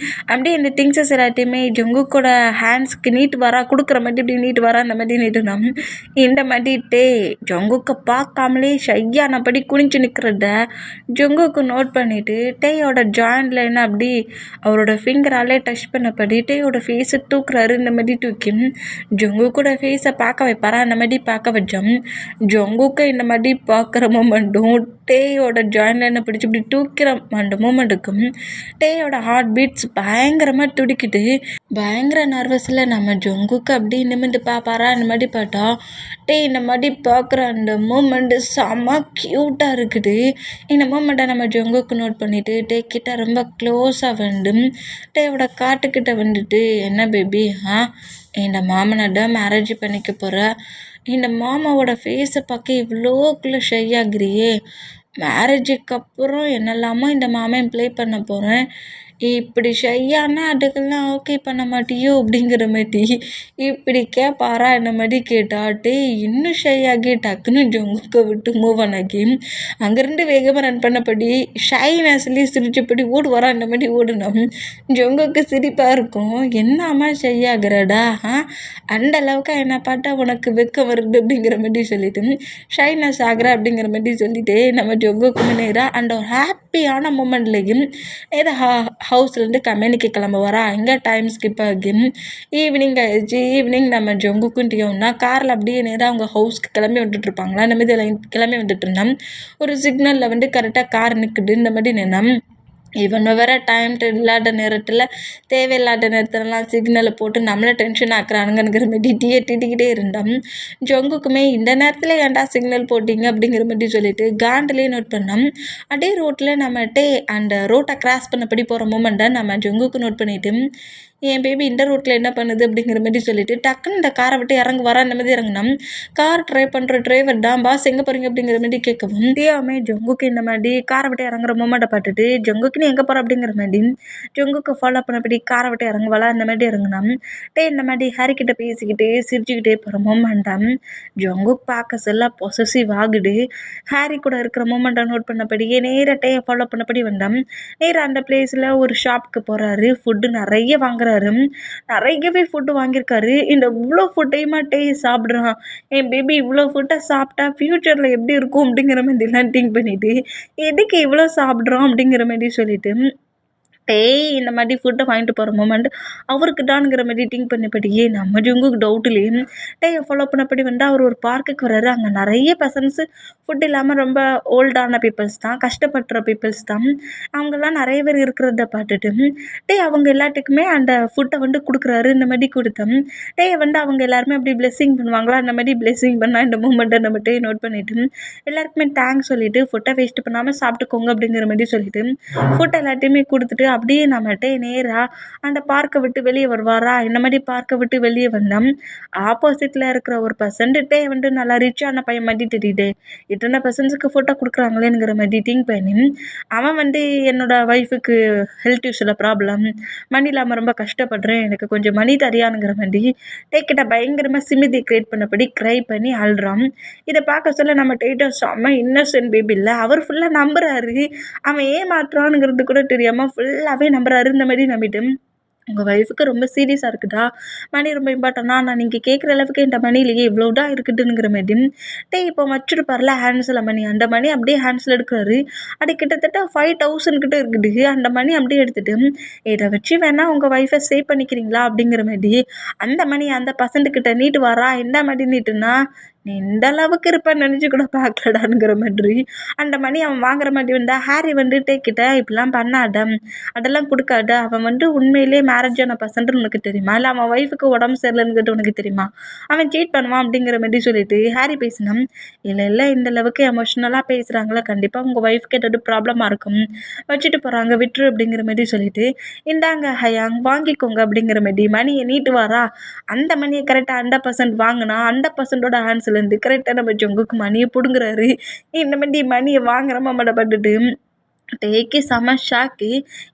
S1: அப்படியே இந்த திங்ஸஸ் எல்லாத்தையுமே ஜொங்குக்கோட ஹேண்ட்ஸ்க்கு நீட்டு வரா கொடுக்குற மாதிரி இப்படி நீட்டு வரா. அந்த மாதிரி நீட்டுனா இந்த மாதிரி டே ஜொங்குக்கை பார்க்காமலே ஷையானபடி குனிஞ்சு நிற்கிறத ஜொங்குக்கு நோட் பண்ணிவிட்டு டேயோட ஜாயிண்ட் லைன் அப்படி அவரோட ஃபிங்கராலே டச் பண்ணபடி டேயோட ஃபேஸை தூக்குறாரு. இந்த மாதிரி தூக்கி ஜொங்குக்கோட ஃபேஸை பார்க்க வைப்பாரா. அந்த மாதிரி பார்க்க வச்சோம். ஜொங்குக்கு இந்த மாதிரி பார்க்குற மூமெண்ட்டும் டேயோட ஜாயிண்ட் லைனை பிடிச்சி இப்படி தூக்கிற அந்த மூமெண்ட்டுக்கும் டேயோட ஹார்ட் பீட்ஸ் பயங்கரமாக துடிக்கிட்டு பயங்கர நர்வஸில் நம்ம ஜொங்குக்கு அப்படி நிமிந்து பார்ப்பாரா. இந்த மாதிரி பார்த்தா டே இந்த மாதிரி பார்க்குற அந்த மூமெண்ட்டு செம்ம க்யூட்டாக இருக்குது. இந்த மூமெண்ட்டை நம்ம ஜொங்குக்கு நோட் பண்ணிவிட்டு டே கிட்ட ரொம்ப க்ளோஸாக வந்து டேயோட காட்டுக்கிட்ட வந்துட்டு என்ன பேபி, இந்த மாமனை தான் மேரேஜ் பண்ணிக்க போகிற, இந்த மாமாவோட ஃபேஸை பார்க்க இவ்வளோக்குள்ளே ஷை ஆகிறியே, மேரேஜுக்கு அப்புறம் என்னெல்லாமோ இந்த மாமன் ப்ளே பண்ண போகிறேன், இப்படி ஷையான ஆட்டுக்கெல்லாம் ஓகே பண்ண மாட்டியோ அப்படிங்கிற மாட்டி இப்படி கேட்பாரா என்ன மாதிரி கேட்டா இன்னும் ஷை ஆகி டக்குன்னு ஜொங்குக்க விட்டு மூவ் ஆனாக்கி அங்கேருந்து வேகமாக ரன் பண்ணபடி ஷைனஸ்லி சிரிச்சபடி ஓடுவாரா இந்த மாதிரி ஓடுனோம். ஜொங்குக்கு சிரிப்பாக இருக்கும். என்னம்மா ஷை ஆகுறடா அந்த அளவுக்கு என்னை பார்த்தா உனக்கு வெக்கம் வருது அப்படிங்கிற மாதிரி சொல்லிட்டு ஷைனஸ் ஆகுற அப்படிங்கிற மாதிரி சொல்லிட்டு நம்ம ஜொங்குக்குமே நேராக அந்த ஒரு ஹாப்பியான மூமெண்ட்லேயும் நேராக ஹவுஸ்லேருந்து கம்பெனிக்கு கிளம்ப வரா. அங்கே டைம் ஸ்கிப் ஆகி ஈவினிங் ஆயிடுச்சு. ஈவினிங் நம்ம ஜொங்குக்கும் டியோன்னா காரில் அப்படியே நேராக அவங்க ஹவுஸ்க்கு கிளம்பி வந்துட்டு இருப்பாங்களா. இந்த மாதிரி கிளம்பி வந்துட்டு இருந்தோம். ஒரு சிக்னலில் வந்து கரெக்டாக கார் நிற்குது. இந்த மாதிரி நின்னோம். இவன் வேற டைம் இல்லாத நேரத்தில் தேவையில்லாத நேரத்துலலாம் சிக்னலை போட்டு நம்மளை டென்ஷன் ஆக்குறானுங்கிற மாதிரி திட்டிக்கிட்டே இருந்தோம். ஜொங்குக்குமே இந்த நேரத்தில் ஏன்டா சிக்னல் போட்டிங்க அப்படிங்கிற மாதிரி சொல்லிட்டு காண்டிலே நோட் பண்ணோம். அதே ரோட்டில் நம்மகிட்ட அந்த ரோட்டை கிராஸ் பண்ணபடி போகிற மூமெண்ட்டை நம்ம ஜொங்குக்கு நோட் பண்ணிட்டு என் பேபி இந்த ரோட்டில் என்ன பண்ணுது அப்படிங்கிற மாதிரி சொல்லிட்டு டக்குன்னு இந்த காரை விட்டு இறங்க வர அந்த மாதிரி இறங்கினோம். கார் ட்ரைவ் பண்ணுற டிரைவர் தான் பாஸ் எங்கே போகிறீங்க அப்படிங்கிற மாதிரி கேட்கவும் முடியாமே ஜொங்குக்கு இந்த மாதிரி காரை விட்டு இறங்குற மூமெண்ட்டை பார்த்துட்டு ஜொங்குக்குன்னு எங்கே போகிற அப்படிங்கிற மாதிரி ஜொங்குக்கு ஃபாலோ பண்ணபடி காரை விட்டு இறங்குவாளா அந்த மாதிரி இறங்கினோம். இந்த மாதிரி ஹரிக்கிட்ட பேசிக்கிட்டே சிரிச்சுக்கிட்டே போகிற மூமெண்டம் ஜொங்குக்கு பார்க்க செல்ல பொசசிவ் ஆகுது. ஹாரி கூட இருக்கிற மூமெண்ட்டை நோட் பண்ணபடியே நேராக டேயை ஃபாலோ பண்ணபடி வந்தோம். நேராக அந்த பிளேஸில் ஒரு ஷாப்புக்கு போகிறாரு. ஃபுட்டு நிறைய வாங்குறாரு. நிறையவே ஃபுட்டு வாங்கியிருக்காரு. இந்த இவ்வளோ ஃபுட்டையுமா சாப்பிட்றான். என் பேபி இவ்வளோ ஃபுட்டை சாப்பிட்டா ஃப்யூச்சரில் எப்படி இருக்கும் அப்படிங்கிற மாதிரிலாம் திங்க் பண்ணிவிட்டு எதுக்கு இவ்வளோ சாப்பிட்றோம் அப்படிங்கிற மாதிரி சொல்லிட்டு இந்த மாதிரி ஃபுட்டை வாங்கிட்டு போகிற மூமெண்ட் அவருக்கு தான்ங்கிற மாதிரி திங்க் பண்ணபடியே நம்ம ஜொங்குக்கு டவுட்லேயும் ஃபாலோ பண்ணபடி வந்து அவர் ஒரு பார்க்குக்கு வர்றாரு. அங்கே நிறைய பர்சன்ஸு ஃபுட் இல்லாமல் ரொம்ப ஓல்டான பீப்புள்ஸ் தான், கஷ்டப்படுற பீப்புள்ஸ் தான். அவங்கெல்லாம் நிறைய பேர் இருக்கிறத பார்த்துட்டு அவங்க எல்லாத்துக்குமே அந்த ஃபுட்டை வந்து கொடுக்குறாரு. இந்த மாதிரி கொடுத்தோம் வந்து அவங்க எல்லாருமே அப்படி பிளெஸ்ஸிங் பண்ணுவாங்களா. அந்த மாதிரி பிளெஸ்ஸிங் பண்ணால் இந்த மூமெண்ட்டை நம்ம நோட் பண்ணிவிட்டு எல்லாருக்குமே தேங்க்ஸ் சொல்லிவிட்டு ஃபுட்டை வேஸ்ட் பண்ணாமல் சாப்பிட்டுக்கோங்க அப்படிங்கிற மாதிரி சொல்லிவிட்டு ஃபுட் எல்லாத்தையுமே கொடுத்துட்டு அப்படியே நம்மகிட்ட நேராக அந்த பார்க்கை விட்டு வெளியே வருவாரா. இந்த மாதிரி பார்க்கை விட்டு வெளியே வந்தோம். ஆப்போசிட்டில் இருக்கிற ஒரு பர்சன்ட்டே வந்து நல்லா ரிச்சான பையன் மாதிரி தெரியுது. இத்தனை பர்சன்ஸுக்கு ஃபோட்டோ கொடுக்குறாங்களேங்கிற மாதிரி திங்க் பண்ணி அவன் வந்து என்னோடய ஒய்ஃபுக்கு ஹெல்த் இஷ்யூவில் ப்ராப்ளம், மணி இல்லாமல் ரொம்ப கஷ்டப்படுறேன், எனக்கு கொஞ்சம் மணி தரியானுங்கிற மாதிரி கிட்ட பயங்கரமாக சிமிதி கிரியேட் பண்ணபடி க்ரை பண்ணி அழுறான். இதை பார்க்க சொல்ல நம்ம டேட்டோ செம்ம இன்னசென்ட் பேபி இல்லை, அவர் ஃபுல்லாக நம்புறாரு. அவன் ஏமாற்றுறானுங்கிறது கூட தெரியாமல் ஃபுல்லாகவே நம்புறாரு. இந்த மாதிரி நம்பிட்டு உங்கள் ஒய்ஃபுக்கு ரொம்ப சீரியஸாக இருக்குதா, மணி ரொம்ப இம்பார்ட்டன்னா, நான் நீங்கள் கேட்குற அளவுக்கு இந்த மணிலேயே இவ்வளோடா இருக்குதுங்கிற மாதிரி இப்போ வச்சுருப்பார்ல ஹேண்ட்ஸில் மணி, அந்த மணி அப்படியே ஹேண்ட்ஸில் எடுக்கிறாரு. அது கிட்டத்தட்ட 5000 கிட்ட இருக்குது. அந்த மணி அப்படியே எடுத்துகிட்டு இதை வச்சு வேணால் உங்கள் ஒய்ஃபை சேவ் பண்ணிக்கிறீங்களா அப்படிங்கிற மாதிரி அந்த மணி அந்த பசண்ட்டுக்கிட்ட நீட்டு வரா. இந்த மாதிரி நீட்டுன்னா நீ இந்த அளவுக்கு இருப்பேன்னு நினச்சி கூட பார்க்கலடானுங்கிற மாதிரி அந்த மணி அவன் வாங்குற மாதிரி வந்தால் ஹாரி வந்து கிட்ட இப்படிலாம் பண்ணாத, அதெல்லாம் கொடுக்காத, அவன் வந்து உண்மையிலே மேரேஜ் ஆன பர்சன்ட்டு உனக்கு தெரியுமா, இல்லை அவன் ஒய்ஃபுக்கு உடம்பு சரியில்லைன்னு உனக்கு தெரியுமா, அவன் சீட் பண்ணுவான் அப்படிங்கிற மாதிரி சொல்லிட்டு ஹாரி பேசினான். இல்லை இந்த அளவுக்கு எமோஷ்னலாக பேசுகிறாங்களா, கண்டிப்பாக உங்கள் ஒய்ஃப்க்கு ஏதாவது ப்ராப்ளமாக இருக்கும், வச்சுட்டு போகிறாங்க விட்டுரு அப்படிங்கிற மாதிரி சொல்லிட்டு இந்தாங்க ஹயாங் வாங்கிக்கோங்க அப்படிங்கிற மாதிரி மணியை நீட்டு வாரா. அந்த மணியை கரெக்டாக 100% வாங்கினா 100%ஓட ஹேண்ட்ஸ்லேருந்து கரெக்டாக நம்ம ஜொங்குக்கு மணியை பிடுங்குறாரு. இந்த மாதிரி மணியை வாங்குற மாமடப்பட்டுட்டு டேக்கு செம ஷாக்கு.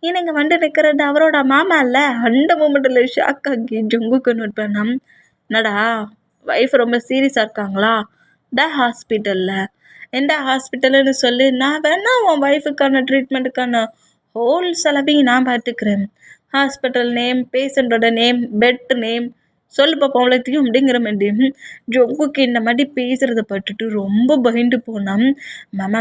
S1: எனக்கு வந்து நிற்கிறது அவரோட மாமா இல்லை. அந்த மூமெண்ட்டில் ஷாக் ஆகி ஜொங்குக்கு நோட் பண்ணான். என்னடா ஒய்ஃப் ரொம்ப சீரியஸாக இருக்காங்களா, ஹாஸ்பிட்டலில் எந்த ஹாஸ்பிட்டலுன்னு சொல்லி நான் வேணா உன் ஒய்ஃபுக்கான ட்ரீட்மெண்ட்டுக்கான ஹோல் செலவையும் நான் பார்த்துக்கிறேன். ஹாஸ்பிட்டல் நேம், பேஷண்ட்டோட நேம், பெட் நேம் சொல்லு பாப்போம் அவ்வளோத்தையும் அப்படிங்கிற மாதிரி ஜொங்குக்கு இந்த மாதிரி பேசுகிறத பட்டுட்டு ரொம்ப பயந்து போனான்.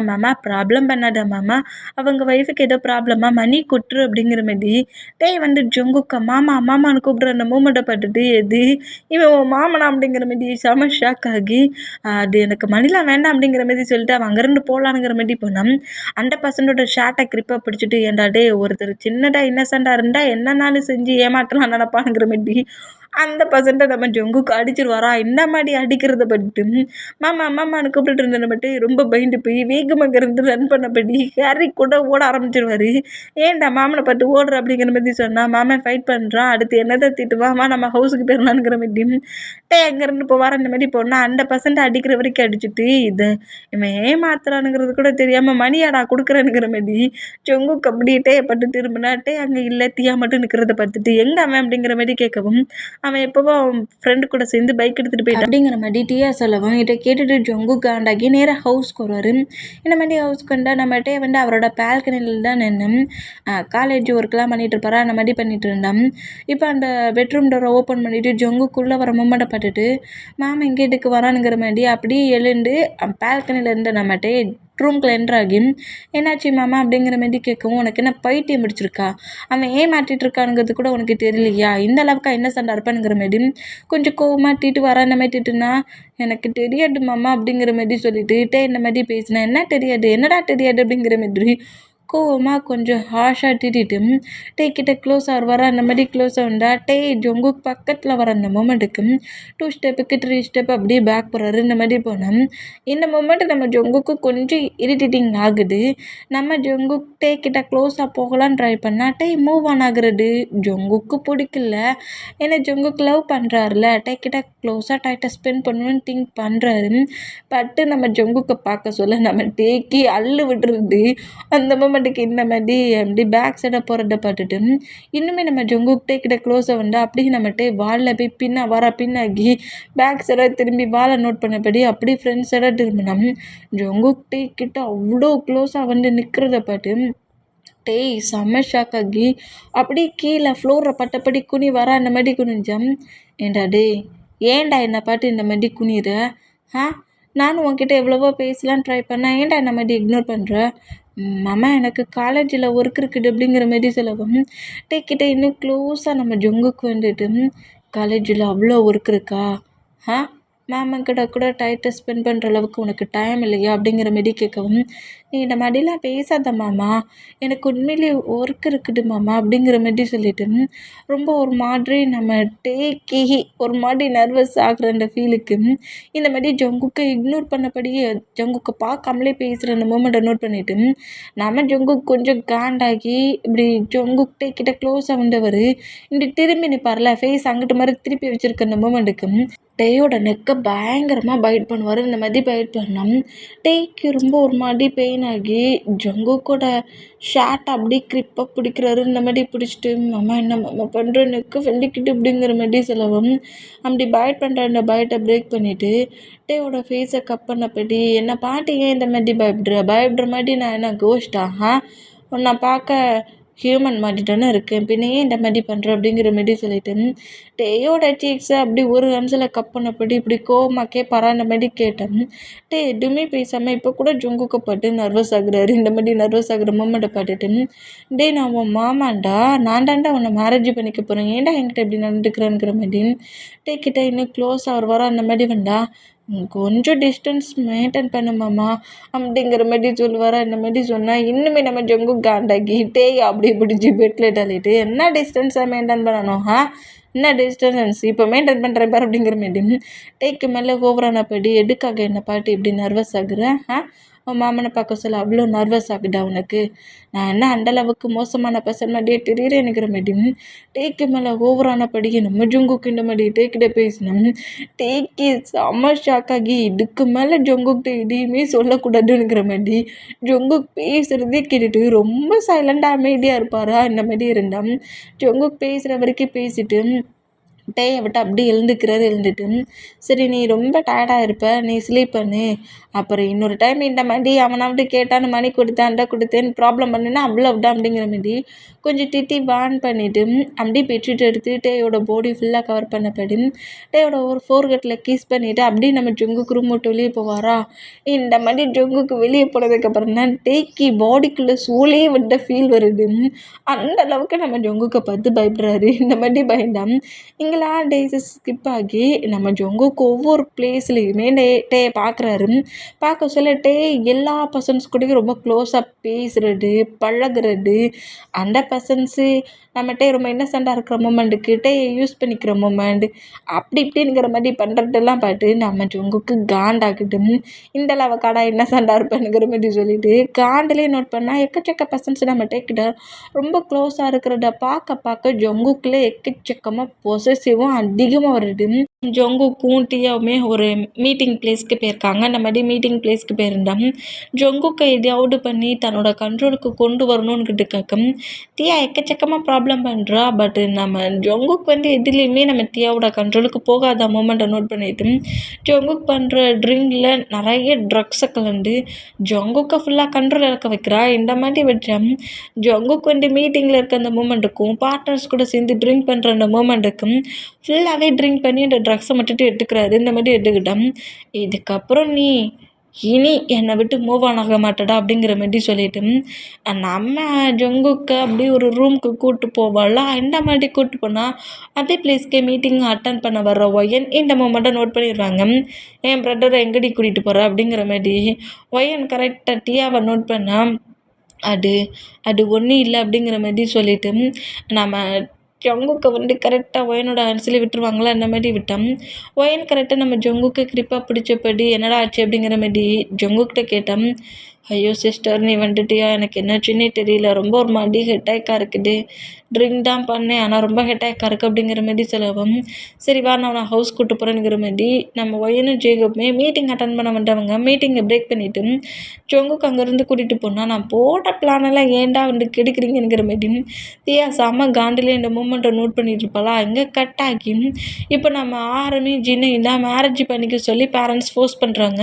S1: மாமா ப்ராப்ளம் பண்ணாத மாமா, அவங்க ஒய்ஃபுக்கு ஏதோ ப்ராப்ளமா, மணி கொட்டுரு அப்படிங்கிற மாதிரி வந்து ஜொங்குக்கா மாமான்னு கூப்பிட்ற அந்த மூமெண்ட்டை பட்டுட்டு எது இவன் மாமனா அப்படிங்கிற மாதிரி செம ஷாக் ஆகி அது எனக்கு மணிலாம் வேண்டாம் அப்படிங்கிற மாதிரி சொல்லிட்டு அவன் அங்கேருந்து போகலானுங்கிற மாதிரி போனான். அந்த பர்சனோட ஷார்ட்டை கிரிப்பாக பிடிச்சிட்டு ஒருத்தர் சின்னதாக இன்னசென்ட்டாக இருந்தால் என்னன்னாலும் செஞ்சு ஏமாற்றலாம் நினப்பானுங்கிற மாதிரி அந்த பர்சன்ட்டை நம்ம ஜங்குக்கு அடிச்சிருவாரா இந்த மாதிரி அடிக்கிறத பட்டு மாமா மாமான்னு கூப்பிட்டு இருந்ததை பட்டு ரொம்ப பயந்து போய் வேகமாக இருந்து ரன் பண்ணபடி ஹாரி கூட ஓட ஆரம்பிச்சிருவாரு. ஏன்டா மாமனை பட்டு ஓடுற அப்படிங்கிற மாதிரி சொன்னா மாமன் ஃபைட் பண்ணுறான், அடுத்து என்னதை திட்டுவாமா நம்ம ஹவுஸுக்கு போயிடலான்ங்கிற மாதிரி அங்கேருந்து போவார். அந்த மாதிரி போனால் அந்த பர்சன்ட் அடிக்கிற வரைக்கும் அடிச்சுட்டு இது இவன் ஏமாத்துறானுங்கிறது கூட தெரியாமல் மணியாடா கொடுக்குறேனுங்கிற மாதிரி ஜங்குக்கு அப்படியே பட்டு திரும்பினாட்டே அங்கே இல்லை தீயா மட்டும் நிற்கிறத பார்த்துட்டு எங்கே அவன் அப்படிங்கிற மாதிரி கேட்கவும் அவன் எப்போவோ அவன் ஃப்ரெண்டு கூட சேர்ந்து பைக் எடுத்துகிட்டு போயிட்டான் அப்படிங்கிற மாதிரி டீயா சொல்லவும் இதை கேட்டுட்டு ஜங்கு காண்டாகி நேராக ஹவுஸ்க்கு வருவார். இந்த மாதிரி ஹவுஸ்க்கு வந்தால் நம்மகிட்டே வந்து அவரோட பால்கனியில் தான் நின்று காலேஜ் ஒர்க்லாம் பண்ணிட்டு இருப்பாரா அந்த மாதிரி பண்ணிட்டு இருந்தான். இப்போ அந்த பெட்ரூம் டோரை ஓப்பன் பண்ணிவிட்டு ஜங்குக்குள்ளே வர மூமெண்ட்டை பார்த்துட்டு மாமா இங்கே இதுக்கு வரானுங்கிற மாதிரி அப்படியே எழுந்து பால்கனியில் இருந்த நம்மகிட்டே ரூம்குள்ள என்ட்ராகி என்னாச்சு மாமா அப்படிங்கிற மாதிரி கேட்கவும் உனக்கு என்ன பைத்தியம் பிடிச்சிருக்கா, அவன் ஏன் மாட்டிட்டு இருக்கானுங்கிறது கூட உனக்கு தெரியலையா, இந்த அளவுக்கா என்ன சண்டை இருப்பானுங்கிற மாதிரி கொஞ்சம் கோவமாட்டிட்டு வர அந்த மாதிரி திட்டுனா எனக்கு தெரியாது மாமா அப்படிங்கிற மாதிரி சொல்லிட்டு இந்த மாதிரி பேசினேன். என்ன தெரியாது, என்னடா தெரியாது அப்படிங்கிற மாதிரி கோவமாக கொஞ்சம் ஹாஷாக திட்டிட்டு கிட்ட க்ளோஸ் வர அந்த மாதிரி க்ளோஸ் ஆகுண்டா ஜொங்குக்கு பக்கத்தில் வர அந்த மூமெண்ட்டுக்கு 2 ஸ்டெப்புக்கு 3 ஸ்டெப் அப்படியே பேக் போகிறாரு. இந்த மாதிரி போனோம். இந்த மூமெண்ட்டு நம்ம ஜொங்குக்கு கொஞ்சம் இரிட்டேட்டிங் ஆகுது. நம்ம ஜொங்குக்கு கிட்ட க்ளோஸாக போகலான்னு ட்ரை பண்ணால் மூவ் ஆன் ஆகுறது ஜொங்குக்கு பிடிக்கல. ஏன்னா ஜொங்குக்கு லவ் பண்ணுறாருல கிட்ட க்ளோஸாக டைட்டாக ஸ்பெண்ட் பண்ணணும்னு திங்க் பண்ணுறாரு. பட்டு நம்ம ஜொங்குக்கு பார்க்க சொல்ல நம்ம டேக்கி அள்ளு விட்டுருது. அந்த மூமெண்ட்டுக்கு இந்த மாதிரி அப்படி பேக் சைடாக போகிறத பார்த்துட்டு இன்னுமே நம்ம ஜொங்குக்கிட்டே கிட்ட க்ளோஸாக வந்தா அப்படியே நம்மகிட்ட வாலில் போய் பின்னாகி பேக் சைடாக திரும்பி வாலை நோட் பண்ணபடி அப்படியே ஃப்ரெண்ட்ஸ் சைடாக திரும்பினோம். ஜொங்குக்கிட்டே கிட்ட அவ்வளோ க்ளோஸாக வந்து நிற்கிறத பார்த்து செம்ம ஷாக் ஆகி அப்படியே கீழே ஃப்ளோரில் பட்டப்படி குனி வர அந்த மாதிரி குனிஞ்சோம். ஏண்டா ஏன்டா என்னை பாட்டு இந்த மாதிரி குனிற? நானும் உன்கிட்ட எவ்வளவோ பேசலான்னு ட்ரை பண்ணேன், ஏன்டா இந்த மாதிரி இக்னோர் பண்ணுற? மாமா எனக்கு காலேஜில் ஒர்க் இருக்குது அப்படிங்கிற மாதிரி சொல்லவும் கிட்ட இன்னும் க்ளோஸாக நம்ம ஜொங்குக்கு வந்துட்டு காலேஜில் அவ்வளோ ஒர்க் இருக்கா? மாமன்கிட்ட கூட டைட்டை ஸ்பெண்ட் பண்ணுற அளவுக்கு உனக்கு டைம் இல்லையா அப்படிங்கிற மாரி கேட்கவும் நீ இந்த மாதிரிலாம் பேசாத மாமா, எனக்கு உண்மையிலே ஒர்க் இருக்குது மாமா அப்படிங்கிற மாதிரி சொல்லிட்டு ரொம்ப ஒரு மாதிரி நம்ம ஒரு மாதிரி நர்வஸ் ஆகுற அந்த ஃபீலுக்கு இந்த மாதிரி ஜங்குக்கை இக்னோர் பண்ணபடியே ஜங்குக்கை பார்க்காமலே பேசுகிற அந்த மூமெண்ட்டை நோட் பண்ணிவிட்டு நம்ம ஜங்குக்கு கொஞ்சம் காண்டாகி இப்படி ஜங்குக்கிட்டே கிட்ட க்ளோஸாக வந்தவர் இப்படி திரும்பி நிற்பார்ல ஃபேஸ் அங்கிட்டு மாதிரி திருப்பி வச்சுருக்க அந்த மூமெண்ட்டுக்கு டேயோட நெக்கை பயங்கரமாக பைட் பண்ணுவார். இந்த மாதிரி பைட் பண்ணோம் டேக்கு ரொம்ப ஒரு மாதிரி பெயின் ஆகி ஜங்குக்கோட ஷார்ட் அப்படியே கிரிப்பாக பிடிக்கிறாரு. இந்த மாதிரி பிடிச்சிட்டு மாமா என்ன மாமா பண்ணுற நெக்கு வெள்ளிக்கிட்டு அப்படிங்கிற மாதிரி சொல்லவும் அப்படி பைட் பண்ணுற அந்த பைட்டை பிரேக் பண்ணிவிட்டு டேயோட ஃபேஸை கப் பண்ணப்படி என்னை பாட்டு ஏன் இந்த மாதிரி பயப்படுற மாதிரி நான் என்ன கோஸ்டா? நான் பார்க்க ஹியூமன் மாதிரி தானே இருக்கேன், பின்ன ஏன் இந்த மாதிரி பண்ணுறேன் அப்படிங்கிற மாதிரி சொல்லிட்டு டேயோட சீக்ஸை அப்படி ஒரு அன்சில் கப் பண்ணப்படி இப்படி கோவமாக கேட்பாரா அந்த மாதிரி கேட்டேன். எதுவுமே பேசாமல் இப்போ கூட ஜங்குக்கு பட்டு நர்வஸ் ஆகுறாரு. இந்த மாதிரி நர்வஸ் ஆகுற மூமெண்ட்டை பார்த்துட்டு நான் உன் மாமாண்டா, நான் தாண்டா உன்னை மேரேஜ் பண்ணிக்க போகிறேன், ஏன்டா என்கிட்ட இப்படி நடந்துக்கிறேங்கிற மாதிரி கிட்ட இன்னும் க்ளோஸ் வர அந்த மாதிரி வந்தா கொஞ்சம் டிஸ்டன்ஸ் மெயின்டைன் பண்ணுமாம்மா அப்படிங்கிற மாதிரி சொல்லுவாரா. இந்த மாதிரி சொன்னால் இன்னுமே நம்ம ஜங்கு காண்டாகி அப்படி பிடிச்சி பெட்டில் தள்ளிட்டு என்ன டிஸ்டன்ஸாக மெயின்டைன் பண்ணணும்? என்ன டிஸ்டன்ஸ் இப்போ மெயின்டைன் பண்ணுறேன் பாரு அப்படிங்கிற மாதிரி டேக்கு மேலே ஓவரானபடி எதுக்காக என்னை பாட்டு இப்படி நர்வஸ் ஆகுறேன்? உன் மாமனை பார்க்க சொல்ல அவ்வளோ நர்வஸ் ஆகுதா உனக்கு? நான் என்ன அந்தளவுக்கு மோசமான பர்சன் மாதிரியே தெரியுறேன்னுங்கிற மாதிரி டேக்கு மேலே ஓவரானபடி நம்ம ஜங்குக்கு இந்த மாதிரி டேக்கிட்ட பேசினோம். டேக்கி செம்ம ஷாக் ஆகி இதுக்கு மேலே ஜங்குக்கிட்ட எதையுமே சொல்லக்கூடாதுங்கிற மாதிரி ஜங்குக்கு பேசுகிறதே கேட்டுட்டு ரொம்ப சைலண்டாக அமைதியாக இருப்பாரா. இந்த மாதிரி இருந்தால் ஜங்குக்கு பேசுகிற வரைக்கும் பேசிட்டு டேயை விட்டு அப்படியே எழுந்துட்டு சரி நீ ரொம்ப டயர்டாக இருப்ப, நீ ஸ்லீப் பண்ணு, அப்புறம் இன்னொரு டைம் இந்த மாதிரி அவனாவிட்டு கேட்டான்னு மணி கொடுத்தேன்னு ப்ராப்ளம் பண்ணுன்னா அவ்வளோதான் அப்படிங்கிற மாதிரி கொஞ்சம் திட்டி வான் பண்ணிவிட்டு அப்படியே பெட்ஷீட் எடுத்து டேயோட பாடி ஃபுல்லாக கவர் பண்ணப்படி டேயோட ஒரு ஃபோர்கட்டில் கிஸ் பண்ணிவிட்டு அப்படியே நம்ம ஜங்குக்கு ரூம் விட்டு வெளியே போவாரா. இந்த மாதிரி ஜங்குக்கு வெளியே போனதுக்கப்புறம் தான் டேக்கி பாடிக்குள்ளே சூழே விட்ட ஃபீல் வருது. அந்த அளவுக்கு நம்ம ஜங்குக்கை பார்த்து பயப்படுறாரு. இந்த மாதிரி பயந்தான் இங்கே இங்கெல்லாம் டேஸு ஸ்கிப் ஆகி நம்ம ஜங்குக்கு ஒவ்வொரு பிளேஸ்லேயுமே டே பார்க்குறாரு. பார்க்க சொல்ல டே எல்லா பர்சன்ஸ் கூடயும் ரொம்ப க்ளோஸாக பேசுகிறது, பழகுறது, அந்த பர்சன்ஸு நம்மகிட்ட ரொம்ப இன்னசென்ட்டாக இருக்கிற மூமெண்ட்டுக்கு டேயை யூஸ் பண்ணிக்கிற மூமெண்ட் அப்படி இப்படிங்கிற மாதிரி பண்ணுறதெல்லாம் பார்த்து நம்ம ஜங்குக்கு காண்டாகிட்டு இந்த லவக்காடா இன்னசென்ட்டாக இருப்பேனுங்கிற மாதிரி சொல்லிட்டு காண்டிலே நோட் பண்ணால் எக்கச்சக்க பர்சன்ஸ் நம்ம டேக்கிட்ட ரொம்ப க்ளோஸாக இருக்கிறத பார்க்க ஜங்குக்குள்ளே எக்கச்சக்கமாக பொசசிவும் அதிகமாக வருது. ஜங்குக்கும் டியாவுமே ஒரு மீட்டிங் பிளேஸ்க்கு போயிருக்காங்க. அந்த மாதிரி மீட்டிங் பிளேஸ்க்கு போயிருந்தோம். ஜங்குக்கை எதையாவது பண்ணி தன்னோட கண்ட்ரோலுக்கு கொண்டு வரணும்னுக்கிட்டு கேட்கும். டியா எக்கச்சக்கமாக ப்ராப்ளம் பண்ணுறா. பட் நம்ம ஜங்குக்கு எதுலேயுமே நம்ம டியாவோட கண்ட்ரோலுக்கு போகாத மூமெண்ட்டை நோட் பண்ணிட்டு ஜங்குக் பண்ணுற ட்ரிங்கில் நிறைய ட்ரக்ஸை கலந்து ஜங்குக்கை ஃபுல்லாக கண்ட்ரோல் இழக்க வைக்கிறா. இந்த மாதிரி வச்சேன் ஜங்குக் மீட்டிங்கில் இருக்க அந்த மூமெண்ட்டுக்கும் பார்ட்னர்ஸ் கூட சேர்ந்து ட்ரிங்க் பண்ணுற அந்த மூமெண்ட்டுக்கும் ஃபுல்லாகவே ட்ரிங்க் பண்ணி அந்த ட்ரக்ஸை மட்டும் எடுத்துக்கிறாரு. இந்த மாதிரி எடுத்துக்கிட்டோம். இதுக்கப்புறம் நீ இனி என்னை விட்டு மூவ் ஆன் ஆக மாட்டடா அப்படிங்கிற மாதிரி சொல்லிட்டு நம்ம ஜங்குக்கை அப்படியே ஒரு ரூமுக்கு கூப்பிட்டு போவாளா. இந்த மாதிரி கூப்பிட்டு போனால் அதே பிளேஸ்க்கே மீட்டிங் அட்டன் பண்ண வர்ற ஒயன் இந்த மூமெண்ட்டை நோட் பண்ணிடுவாங்க. என் பிரதரை எங்கடி கூட்டிகிட்டு போகிற அப்படிங்கிற மாதிரி ஒயன் கரெக்டாக டியாவை நோட் பண்ணால் அது ஒன்றும் இல்லை அப்படிங்கிற மாதிரி சொல்லிட்டு நம்ம ஜங்குக்கை கரெக்டாக ஒயனோட ஆன்சரில் விட்டுருவாங்களா. அந்த மாதிரி விட்டோம். ஒயன் கரெக்டாக நம்ம ஜங்குக்கு கிரிப்பாக பிடிச்சபடி என்னடா ஆச்சு அப்படிங்கிற மாதிரி ஜங்குக்கிட்ட கேட்டோம். ஐயோ சிஸ்டர் நீ வந்துட்டியா, எனக்கு என்னாச்சுன்னே தெரியல, ரொம்ப ஒரு மாதிரி ஹெட்டாக்காக இருக்குது, ட்ரிங்க் தான் பண்ணேன் ஆனால் ரொம்ப ஹெட்டாக்காக இருக்குது அப்படிங்கிற மாதிரி சொல்லவும் சரி வா நான் ஹவுஸ் கூப்பிட்டு போகிறேங்கிற மாதிரி நம்ம ஒயனும் ஜேகப்புமே மீட்டிங் அட்டன் பண்ண வந்தவங்க மீட்டிங்கை பிரேக் பண்ணிவிட்டு ஜங்குக்கு அங்கேருந்து கூட்டிகிட்டு போனால் நான் போட்ட பிளானெல்லாம் ஏன்டா கெடுக்குறீங்கிற மாதிரி தியா செம்ம காண்டிலே இந்த மூமெண்ட்டை நோட் பண்ணிட்டு இருப்பாளா. இங்கே கட் ஆகி இப்போ நம்ம ஆரம்பி ஜின்னு தான் மேரேஜ் பண்ணிக்க சொல்லி பேரண்ட்ஸ் ஃபோர்ஸ் பண்ணுறாங்க.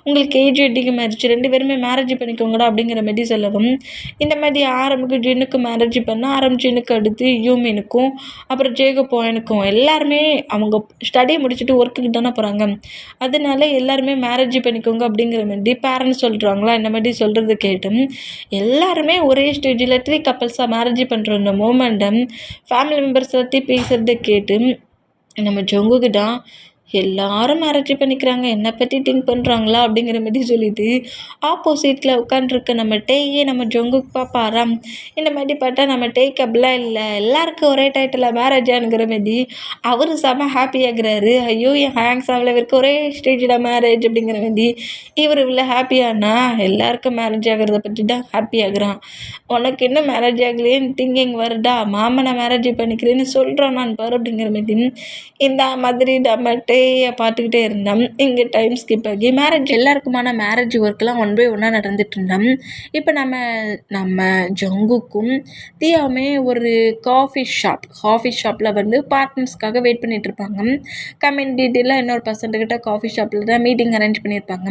S1: உங்களுக்கு ஏஜ் வெட்டிங் மேரேஜ் 2 பேருமே மேரேஜ் பண்ணிக்கோங்கடா அப்படிங்கிற மாதிரி சொல்லவும் இந்த மாதிரி ஆரம்புக்கு ஜின்னுக்கு மேரேஜ் பண்ண ஜின்னுக்கு அடுத்து யூமினுக்கும் அப்புறம் ஜேகப் ஒயனுக்கும் எல்லாருமே அவங்க ஸ்டடி முடிச்சுட்டு ஒர்க்குக்கு தானே போகிறாங்க. அதனால எல்லாருமே மேரேஜ் பண்ணிக்கோங்க அப்படிங்கிற மாதிரி பேரண்ட்ஸ் சொல்கிறாங்களா. இந்த மாதிரி சொல்கிறது கேட்டும் எல்லாருமே ஒரே ஸ்டேஜில் 3 கப்பல்ஸாக மேரேஜ் பண்ணுற இந்த மூமெண்ட்டை ஃபேமிலி மெம்பர்ஸ் பற்றி பேசுகிறத கேட்டு நம்ம ஜங்குக்கு தான் எல்லாரும் மேரேஜ் பண்ணிக்கிறாங்க, என்னை பற்றி திங்க் பண்ணுறாங்களா அப்படிங்கிற மாதிரி சொல்லிட்டு ஆப்போசிட்டில் உட்காண்ட்ருக்க நம்ம டேயே நம்ம ஜங்குக்கு பார்ப்பாராம். இந்த மாதிரி பார்த்தா நம்ம டேக்கு அப்படிலாம் இல்லை, எல்லாருக்கும் ஒரே டைட்டில் மேரேஜ் ஆனுங்கிற மாதிரி அவர் செம ஹாப்பியாகிறாரு. ஐயோ என் ஹேங்ஸ் அவ்வளோ இவருக்கு ஒரே ஸ்டேஜில் மேரேஜ் அப்படிங்கிற மாதிரி இவர் இவ்வளோ ஹாப்பியானா எல்லாருக்கும் மேரேஜ் ஆகிறத பற்றி தான் ஹாப்பி ஆகுறான். உனக்கு என்ன மேரேஜ் ஆகலேன்னு திங்கிங் வருதா, மாமனை மேரேஜ் பண்ணிக்கிறேன்னு சொல்கிறான் நான் பாரு அப்படிங்கிற மாதிரி இந்த மாதிரி நம்ம பார்த்துக்கிட்டே இருந்தோம். இங்கே டைம் ஸ்கிப் ஆகி மேரேஜ் எல்லாருக்குமான மேரேஜ் ஒர்க்லாம் 1 by 1 நடந்துட்டு இருந்தோம். இப்போ நம்ம ஜங்குக்கும் தியாவுமே ஒரு காஃபி ஷாப்பில் பார்ட்னர்ஸ்க்காக வெயிட் பண்ணிட்டு இருப்பாங்க. கம்யூனிட்டியில் இன்னொரு பர்சன்ட்டுக்கிட்ட காஃபி ஷாப்பில் தான் மீட்டிங் அரேஞ்ச் பண்ணியிருப்பாங்க.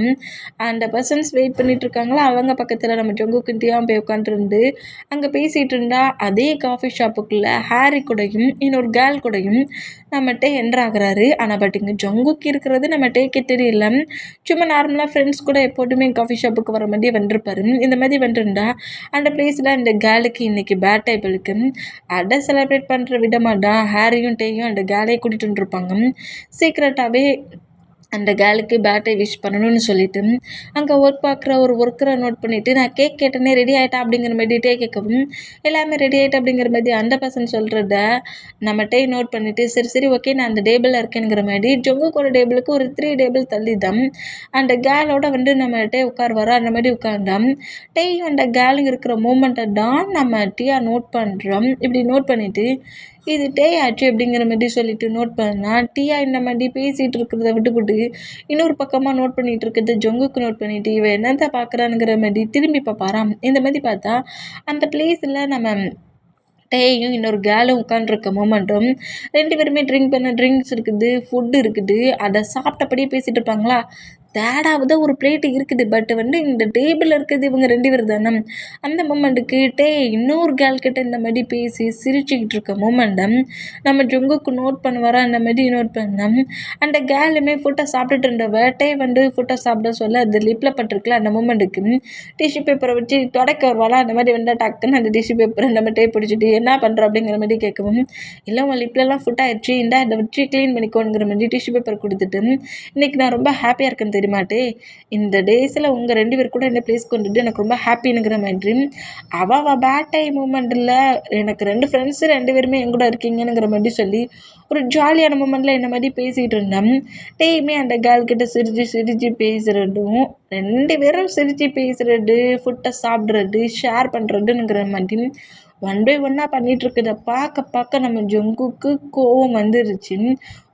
S1: அந்த பர்சன்ஸ் வெயிட் பண்ணிட்டு இருக்காங்களா. அவங்க பக்கத்தில் நம்ம ஜங்குக்கும் தியாவும் போய் உட்காந்துருந்து அங்கே பேசிகிட்டு இருந்தா அதே காஃபி ஷாப்புக்குள்ளே ஹாரி கூடயும் இன்னொரு கேர்ள் கூடயும் நம்மகிட்ட என்ட்ராகிறாரு. ஆனால் பட் இங்கே ஜங்குக்கு இருக்கிறது நம்ம டேக்கே தெரியல. சும்மா நார்மலாக ஃப்ரெண்ட்ஸ் கூட எப்போதுமே காஃபி ஷாப்புக்கு வர மாதிரி வந்துருப்பாரு. இந்த மாதிரி வந்துருந்தா அந்த பிளேஸில் அந்த கேர்ளுக்கு இன்றைக்கி பேட் டைபிளுக்கு அதை செலிப்ரேட் பண்ணுற விதமாக தான் ஹாரியும் டேயும் அந்த கேர்ளையை கூட்டிகிட்டு வந்துருப்பாங்க. சீக்ரெட்டாகவே அந்த கேர்ளுக்கு பேட்டை விஷ் பண்ணணும்னு சொல்லிட்டு அங்கே ஒர்க் பார்க்குற ஒரு ஒர்க்கரை நோட் பண்ணிவிட்டு நான் கேக் கேட்டேனே ரெடி ஆகிட்டா அப்படிங்கிற மாதிரி டே கேட்கவும் எல்லாமே ரெடி ஆகிட்டா அப்படிங்கிற மாதிரி அந்த பர்சன் சொல்கிறத நம்ம டே நோட் பண்ணிவிட்டு சரி ஓகே நான் அந்த டேபிளில் இருக்கேங்கிற மாதிரி ஜங்குக்கோட டேபிளுக்கு ஒரு 3 டேபிள் தள்ளி தான் அந்த கேர்ளோட நம்ம டே உட்காருவாரோ அந்த மாதிரி உட்கார்ந்தான். டேயும் அந்த கேர்ளுங்க இருக்கிற மூமெண்ட்டை தான் நம்ம டீயா நோட் பண்ணுறோம். இப்படி நோட் பண்ணிவிட்டு இது டே ஆச்சு அப்படிங்கிற மாதிரி சொல்லிட்டு நோட் பண்ணால் டீயா இந்த மாதிரி பேசிகிட்டு இருக்கிறத விட்டுவிட்டு இன்னொரு பக்கமாக நோட் பண்ணிகிட்டு இருக்கிறது ஜங்குக்கு நோட் பண்ணிவிட்டு இவன் என்னத்தை பார்க்குறானுங்கிற மாதிரி திரும்பி பார்ப்பாராம். இந்த மாதிரி பார்த்தா அந்த பிளேஸில் நம்ம டேயும் இன்னொரு கேர்ளும் உட்காந்துருக்க மூமெண்ட்டும் 2 பேருமே ட்ரிங்க் பண்ண ட்ரிங்க்ஸ் இருக்குது, ஃபுட்டு இருக்குது, அதை சாப்பிட்டபடியே பேசிகிட்டு இருப்பாங்களா. தேடாவது ஒரு பிளேட்டு இருக்குது. பட் இந்த டேபிளில் இருக்கிறது இவங்க 2 பேர் தானே. அந்த மொமெண்ட்டுக்கு இன்னொரு கேர்ள் கிட்ட இந்த மாதிரி பேசி சிரிச்சுக்கிட்டு இருக்க மொமெண்ட்டை நம்ம ஜங்குக்கு நோட் பண்ணுவாரா அந்த மாதிரி நோட் பண்ணோம். அந்த கேர்ளுமே ஃபுட்டை சாப்பிட்டுட்டு இருந்தவ ஃபுட்டை சாப்பிட சொல்ல அது லிப்பில் பட்டிருக்குல அந்த மொமெண்ட்டுக்கு டிஷ்யூ பேப்பரை வச்சு தொடக்க வருவாளா அந்த மாதிரி டக்குன்னு அந்த டிஷ்யூ பேப்பரை நம்ம பிடிச்சிட்டு என்ன பண்ணுறோம் அப்படிங்கிற மாதிரி கேட்கவும், இல்லை உங்கள் லிப்லலாம் ஃபுட் ஆயிடுச்சு இதை வச்சு க்ளீன் பண்ணிக்கோங்கிற மாதிரி டிஷ்யூ பேப்பர் கொடுத்துட்டு, இன்றைக்கி நான் ரொம்ப ஹாப்பியாக இருக்கேன்னு தெரியுமாட்டே, இந்த டேஸில் உங்கள் 2 பேர் கூட என்ன ப்ளேஸ் கொண்டுட்டு எனக்கு ரொம்ப ஹாப்பினுங்கிற மாதிரி அவள் பேட் டை மூமெண்ட்டில் எனக்கு 2 ஃப்ரெண்ட்ஸு 2 பேருமே என் கூட இருக்கீங்கங்கிற மாதிரி சொல்லி ஒரு ஜாலியான மூமெண்ட்டில் என்ன மாதிரி பேசிகிட்டு இருந்தேன். டேயுமே அந்த கேர்ள்கிட்ட சிரித்து பேசுகிறதும் 2 பேரும் சிரித்து பேசுகிறது, ஃபுட்டை சாப்பிட்றது, ஷேர் பண்ணுறதுங்கிற மாதிரி ஒன் பை ஒன்னாக பண்ணிகிட்ருக்குறத பார்க்க நம்ம ஜங்குக்கு கோவம் வந்துருச்சு.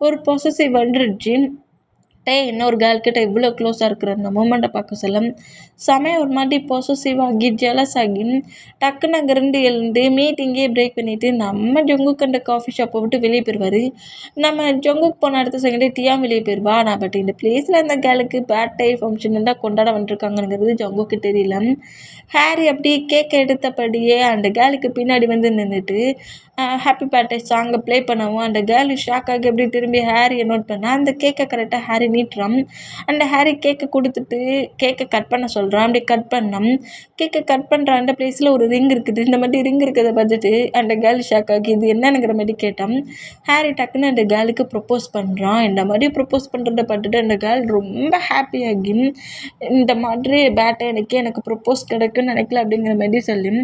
S1: ஒரு பொசசிவ் வந்துருச்சு. இன்னொரு கேர்ள் கிட்ட இவ்வளோ க்ளோஸாக இருக்கிற அந்த மூமெண்ட்டை பார்க்க சொல்ல செமையாக ஒரு மாதிரி பொசசிவ் ஆகி ஜெலஸ் ஆகி டக்குன்னு அங்கேருந்து எழுந்து மீட்டிங்கே பிரேக் பண்ணிவிட்டு நம்ம ஜங்குக்கு அந்த காஃபி ஷாப்பை விட்டு வெளியே போயிடுவார். நம்ம ஜங்குக்கு போன அடுத்த செகண்டே டியாவும் வெளியே போயிடுவா. நான் பட் இந்த பிளேஸில் அந்த கேர்ளுக்கு பேட் டை ஃபங்க்ஷன் தான் கொண்டாட வந்துருக்காங்கிறது ஜங்குக்கு தெரியல. ஹாரி அப்படியே கேக்கை எடுத்தபடியே அந்த கேர்ளுக்கு பின்னாடி நின்றுட்டு ஹாப்பி பர்த்டே சாங்கை ப்ளே பண்ணவும் அந்த கேர்ள் ஷாக் ஆகி எப்படி திரும்பி ஹாரியை நோட் பண்ணால் அந்த கேக்கை கரெக்டாக ஹாரி நீட்டுறான். அந்த ஹாரி கேக்கை கொடுத்துட்டு கேக்கை கட் பண்ண சொல்கிறான். அப்படி கட் பண்ணோம். கேக்கை கட் பண்ணுற அந்த பிளேஸில் ஒரு ரிங் இருக்குது. இந்த மாதிரி ரிங் இருக்கிறத பார்த்துட்டு அந்த கேர்ள் ஷாக் ஆகி இது என்னங்கிற மாதிரி கேட்டான். ஹாரி டக்குன்னு அந்த கேர்ளுக்கு ப்ரப்போஸ் பண்ணுறான். இந்த மாதிரி ப்ரப்போஸ் பண்ணுறத பார்த்துட்டு அந்த கேர்ள் ரொம்ப ஹாப்பியாகி இந்த மாதிரி பேட்டை எனக்கு ப்ரப்போஸ் கிடைக்குன்னு நினைக்கல அப்படிங்கிற மாதிரி சொல்லி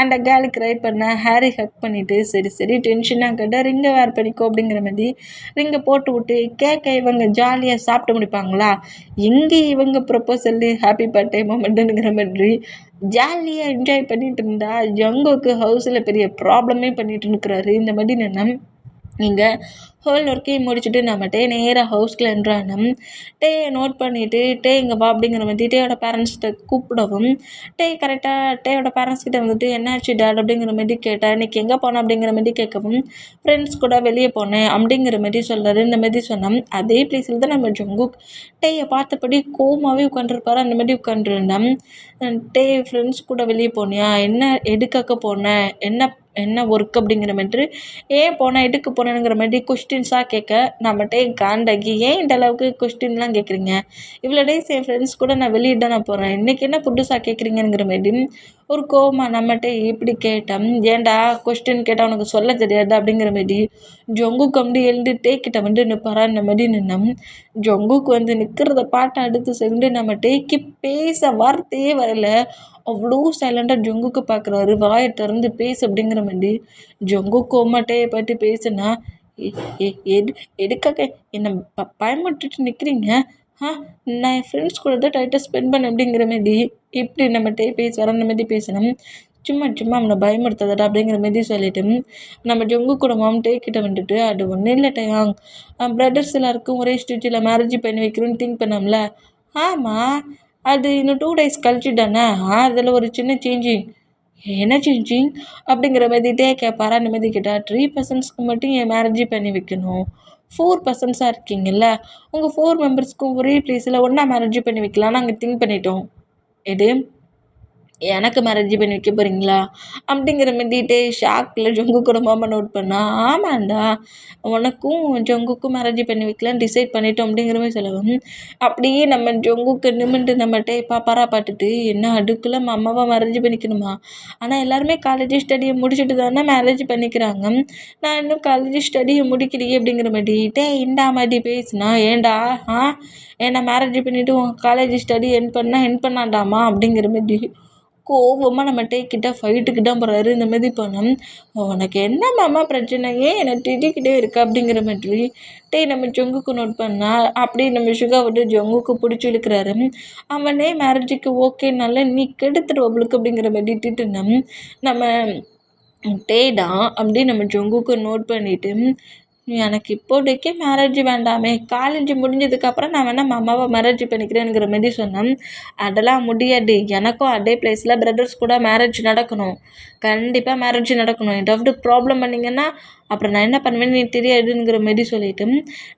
S1: அந்த கேர்ளுக்கு ரைட் பண்ண ஹாரி ஹக் பண்ணிவிட்டு சரி டென்ஷனாக கேட்டால் ரிங்கை வேர் பண்ணிக்கோ அப்படிங்கிற மாதிரி ரிங்கை போட்டு விட்டு கேட்க இவங்க ஜாலியாக சாப்பிட்டு முடிப்பாங்களா, எங்கே இவங்க ப்ரொப்போசல் ஹாப்பி பர்த்டே மொமெண்ட்டுங்கிற மாதிரி ஜாலியாக என்ஜாய் பண்ணிட்டு இருந்தா ஜங்குக்கு ஹவுஸில் பெரிய ப்ராப்ளமே பண்ணிட்டு இருக்கிறாரு. இந்த மாதிரி நான் இங்கே ஹோல் ஒர்க்கையும் முடிச்சுட்டு நம்ம நேராக ஹவுஸ்க்குள்ள என்றானம் நோட் பண்ணிவிட்டு இங்கே வா அப்படிங்கிற மாதிரி டேயோட பேரண்ட்ஸ்கிட்ட கூப்பிடவும் கரெக்டாக டேயோட பேரண்ட்ஸ்கிட்ட என்னாச்சு டேட் அப்படிங்கிற மாதிரி கேட்டேன். இன்றைக்கி எங்கே போனேன் அப்படிங்கிற மாதிரி கேட்கவும் ஃப்ரெண்ட்ஸ் கூட வெளியே போனேன் அப்படிங்கிற மாதிரி சொல்கிறாரு. இந்த மாதிரி சொன்னோம். அதே பிளேஸில் தான் நம்ம ஜங்குக் டேயை பார்த்தபடி கோமாவே உட்காந்துருப்பாரு. அந்த மாதிரி உட்காந்துருந்தேன். ஃப்ரெண்ட்ஸ் கூட வெளியே போனியா, என்ன எடுக்க போனேன், என்ன ஒர்க் அப்படிங்கிற மாதிரி ஏன் போனேன் எதுக்கு போனேங்கிற மாதிரி கொஸ்டின்ஸாக கேட்க நம்மகிட்ட காண்டாகி ஏன் இந்த அளவுக்கு கொஸ்டின்லாம் கேட்குறீங்க, இவ்வளோ டேஸ் என் ஃப்ரெண்ட்ஸ் கூட நான் வெளியே தான் நான் போகிறேன், இன்றைக்கி என்ன புதுசாக கேட்குறீங்கிற மாதிரி ஒரு கோவமா நம்மகிட்ட இப்படி கேட்டேன். ஏன்டா கொஸ்டின் கேட்டால் உனக்கு சொல்ல தெரியாது அப்படிங்கிற மாதிரி ஜங்குக்கு எழுந்து கிட்ட நிற்பாரா இந்த மாதிரி நின்னோம். ஜங்குக்கு நிற்கிறத பாட்டை அடுத்து சென்று நம்ம பேச வார்த்தையே வரலை. அவ்வளோ சைலண்டாக ஜங்குக்கு பார்க்குறாரு. வாயை திறந்து பேசு அப்படிங்கிற மாதிரி ஜங்குக்கு கோமாட்டையை பற்றி பேசுனா எதுக்காக என்னை பயமுட்டுட்டு நிற்கிறீங்க, நான் என் ஃப்ரெண்ட்ஸ் கூட தான் டைட்டாக ஸ்பெண்ட் பண்ணேன் அப்படிங்கிற மாதிரி இப்படி நம்மகிட்டே பேசுவார். அந்த மாதிரி பேசணும். சும்மா அவனை பயமுடுத்தாதடா அப்படிங்கிற மாதிரி சொல்லிட்டு நம்ம ஜங்கு கூட கிட்ட அது ஒன்றும் இல்லை டயாங், பிரதர்ஸ் எல்லாருக்கும் ஒரே ஸ்டிச்சில் மேரேஜ் பண்ணி வைக்கிறோன்னு திங்க் பண்ணோம்ல, ஆமாம் அது இன்னும் 2 days கழிச்சு தானே, அதில் ஒரு சின்ன சேஞ்சிங், என்ன சேஞ்சிங் அப்படிங்கிற மாதிரி கேட்பாரா. அந்த மாதிரி கேட்டால் 3 personsக்கு மட்டும் என் மேரேஜ் பண்ணி வைக்கணும், 4 personsஆக இருக்கீங்கல்ல, உங்கள் 4 மெம்பர்ஸ்க்கும் ஒரே பிளேஸில் ஒன்றா மேரேஜ் பண்ணி வைக்கலான்னு நாங்கள் திங்க் பண்ணிட்டோம். எது எனக்கு மேரேஜ் பண்ணி வைக்க போகிறீங்களா அப்படிங்கிற மாதிரிட்டே ஷாக்கில் ஜங்கு கூட மாமா நோட் பண்ணா. ஆமாண்டா உனக்கும் ஜங்குக்கும் மேரேஜ் பண்ணி வைக்கலான்னு டிசைட் பண்ணிட்டோம் அப்படிங்கிற மாதிரி சொல்லவும் அப்படியே நம்ம ஜங்குக்கு நிமிண்டு நம்மகிட்ட பாப்பாரா பார்த்துட்டு என்ன அடுக்குள்ள அம்மாவை மேரேஜ் பண்ணிக்கணுமா, ஆனால் எல்லாருமே காலேஜ் ஸ்டடியை முடிச்சுட்டு தானே மேரேஜ் பண்ணிக்கிறாங்க, நான் இன்னும் காலேஜ் ஸ்டடியை முடிக்கலையே அப்படிங்கிற மாதிரி இந்த மாதிரி பேசுனா, ஏண்டா ஏன்னா மேரேஜ் பண்ணிவிட்டு உன் காலேஜ் ஸ்டடி என் பண்ணாண்டாமா அப்படிங்கிற மாதிரி கோவமாக நம்ம கிட்ட ஃபைட்டுக்கு தான் போகிறாரு. இந்த மாதிரி போனோம். உனக்கு என்ன மாமா பிரச்சனை, ஏன் என்னை திட்டிக்கிட்டே இருக்கா அப்படிங்கிற மாதிரி நம்ம ஜங்குக்கு நோட் பண்ணால் அப்படியே நம்ம சுகா ஜங்குக்கு பிடிச்சி இழுக்கிறாரு. அவனே மேரேஜுக்கு ஓகேனால நீ கெடுத்துட்டு அவளுக்கு அப்படிங்கிற மாதிரி திட்டுனோம். நம்ம தான் அப்படியே நம்ம ஜங்குக்கு நோட் பண்ணிவிட்டு எனக்கு இப்போதைக்கு மேரேஜ் வேண்டாமே, காலேஜ் முடிஞ்சதுக்கப்புறம் நான் வேணால் அம்மாவை மேரேஜ் பண்ணிக்கிறேங்கிற மாதிரி சொன்னேன். அதெல்லாம் முடியாது, எனக்கும் அதே பிளேஸில் பிரதர்ஸ் கூட மேரேஜ் நடக்கணும், கண்டிப்பாக மேரேஜ் நடக்கணும், ஏதாவது ப்ராப்ளம் பண்ணிங்கன்னா அப்புறம் நான் என்ன பண்ணுவேன்னு நீ தெரியாதுங்கிற மாதிரி சொல்லிட்டு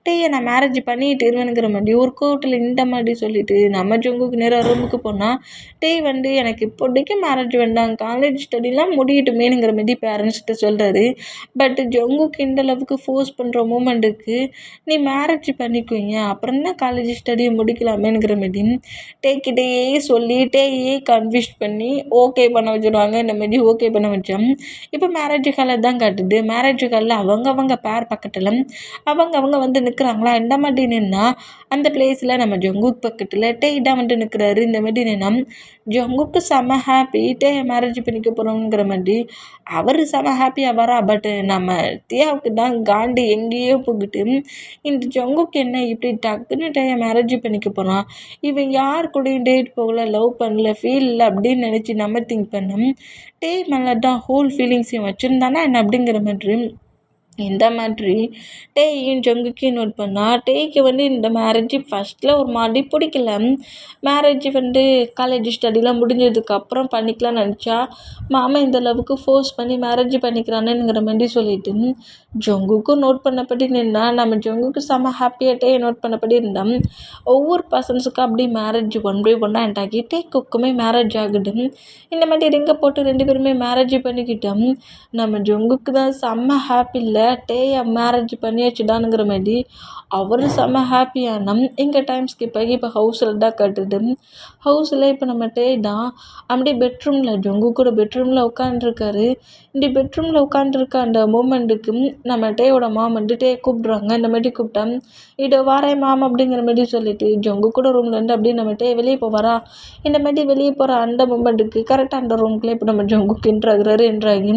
S1: டேய் நான் மேரேஜ் பண்ணிட்டு இருவேனுங்கிற மாதிரி ஒரு கோர்ட்டில் இந்த மாதிரி சொல்லிட்டு நம்ம ஜங்குக்கு நேராக ரூமுக்கு போனால் டேய் எனக்கு இப்போதைக்கு மேரேஜ் வேண்டாம், காலேஜ் ஸ்டடிலாம் முடியட்டுமேனுங்கிற மாதிரி பேரண்ட்ஸ்கிட்ட சொல்கிறாரு. பட் ஜங்குக்கு இந்த அளவுக்கு ஃபோர்ஸ் பண்ணுற மூமெண்ட்டுக்கு நீ மேரேஜ் பண்ணிக்குவீங்க, அப்புறம் தான் காலேஜ் ஸ்டடியை முடிக்கலாமேங்கிற மாதிரி டேக்கிட்டேயே சொல்லி டேயே கன்வின்ஸ் பண்ணி ஓகே பண்ண வச்சுருவாங்க. இந்த மாதிரி ஓகே பண்ண வச்சோம். இப்போ மேரேஜ் காலில் தான் காட்டுது. மேரேஜ் காலில் அவங்க பேர் பக்கத்தில் அவங்க வந்து நிற்கிறாங்களா, இந்த மாதிரி நின்னா அந்த பிளேஸில் நம்ம ஜங்குக் பக்கத்தில் டேய் தான் நிற்கிறாரு. இந்த மாதிரி நின்னா ஜங்குக்கு செம ஹாப்பி, மேரேஜ் பண்ணிக்க போகிறோங்கிற மாதிரி அவர் செம ஹாப்பியாக வரா. பட் நம்ம தியாவுக்கு தான் காண்டி எங்கேயோ போகிட்டு இந்த ஜங்குக்கு என்ன இப்படி டக்குன்னு மேரேஜ் பண்ணிக்க போகிறான், இவன் யார் கூடயும் டேட் போகல, லவ் பண்ணல, ஃபீல் இல்லை அப்படின்னு நினச்சி நம்ம திங்க் பண்ணோம். மேலே தான் ஹோல் ஃபீலிங்ஸையும் வச்சுருந்தானா என்ன அப்படிங்கிற மாதிரி இந்த மாதிரி டேயும் ஜங்குக்கையும் நோட் பண்ணால் டேக்கு இந்த மேரேஜ் ஃபஸ்ட்டில் ஒரு மாதிரி பிடிக்கல. மேரேஜ் காலேஜ் ஸ்டடிலாம் முடிஞ்சதுக்கப்புறம் பண்ணிக்கலாம்னு நினச்சா மாமா இந்த அளவுக்கு ஃபோர்ஸ் பண்ணி மேரேஜ் பண்ணிக்கிறானுங்கிற மாதிரி சொல்லிட்டு ஜங்குக்கும் நோட் பண்ணபடி நின்னா நம்ம ஜங்குக்கு செம்ம ஹாப்பியாக நோட் பண்ணபடி இருந்தோம். ஒவ்வொரு பர்சன்ஸுக்கும் அப்படி மேரேஜ் ஒன் பை ஒன்னாக என்டாகி டேக்குமே மேரேஜ் ஆகுது. இந்த மாதிரி ரிங்கை போட்டு 2 பேருமே மேரேஜ் பண்ணிக்கிட்டோம். நம்ம ஜங்குக்கு தான் செம்ம ஹாப்பி இல்லை, மேரேஜ் பண்ணியாச்சுடானுங்கிற மாதிரி அவர் செம்ம ஹாப்பியான இங்கே டைம் ஸ்கிப் ஆகி இப்போ ஹவுஸில் தான் கட்டுது. ஹவுஸில் இப்போ நம்ம தான் அப்படியே பெட்ரூமில் ஜங்கு கூட பெட்ரூமில் உட்காந்துருக்காரு. இப்படி பெட்ரூமில் உட்காந்துருக்க அந்த மூமெண்ட்டுக்கு நம்ம டேயோட மாம் கூப்பிட்றாங்க. இந்த மாதிரி கூப்பிட்டா இதோ வாரேன் மாம் அப்படிங்கிற மாதிரி சொல்லிட்டு ஜங்கு கூட ரூம்லேருந்து அப்படியே நம்ம வெளியே போவாரா. இந்த மாதிரி வெளியே போகிற அந்த மூமெண்ட்டுக்கு கரெக்டாக அந்த ரூம்குள்ளே இப்போ நம்ம ஜங்குக்கு என்ட்ராகிறாரு. என்ட்ராகி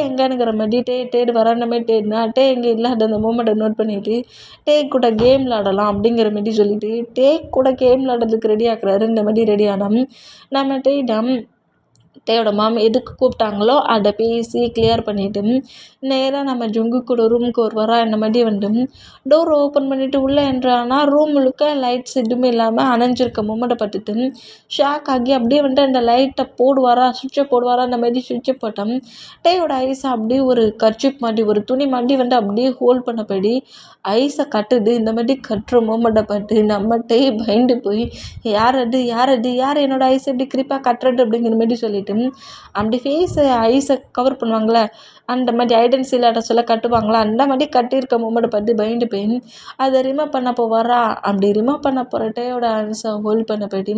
S1: எங்கேனுங்கிற மாதிரி தேடு வரான மாதிரி தேடினா எங்கே இல்லாத அந்த மூமெண்ட்டை நோட் பண்ணிவிட்டு கூட கேம் விளாடலாம் அப்படிங்கிற மாதிரி சொல்லிட்டு கூட கேம் விளாடுறதுக்கு ரெடி ஆக்குறாரு. இந்த மாதிரி ரெடி ஆனால் நம்ம டேயோட மாமா எதுக்கு கூப்பிட்டாங்களோ அதை பேசி கிளியர் பண்ணிவிட்டு நேராக நம்ம ஜங்கு கூட ரூமுக்கு வருவாரா. இந்த மாதிரி டோர் ஓப்பன் பண்ணிவிட்டு உள்ளே என்றானா ரூம் முழுக்க லைட்ஸ் எதுவுமே இல்லாமல் அணைஞ்சிருக்க மூமெண்ட்டை பார்த்துட்டு ஷாக் ஆகி அப்படியே அந்த லைட்டை போடுவாரா, சுவிட்சை போடுவாரா. அந்த மாதிரி சுவிட்சை போட்டோம். டேயோட ஐஸை அப்படியே ஒரு கர்ச்சிப் மாட்டி ஒரு துணி மாட்டி அப்படியே ஹோல்ட் பண்ணபடி ஐஸை கட்டுது. இந்த மாதிரி கட்டுற மூமெண்ட்டை பார்த்து நம்ம பயந்து போய் யார் என்னோட ஐஸை எப்படி கிரிப்பாக கட்டுறது அப்படிங்கிற மாதிரி சொல்லிட்டு அப்படி ஃபேஸை ஐஸை கவர் பண்ணுவாங்களே, அந்த மாதிரி ஐடென்சி இல்லாட்ட சொல்ல கட்டுவாங்களா, அந்த மாதிரி கட்டியிருக்க மூமெண்ட்டை பார்த்து பயந்து போய் அதை ரிமூவ் பண்ண போவாரா. அப்படி ரிமூவ் பண்ண போகிற டேயோட ஆன்ஸை ஹோல்ட் பண்ண போயிட்டு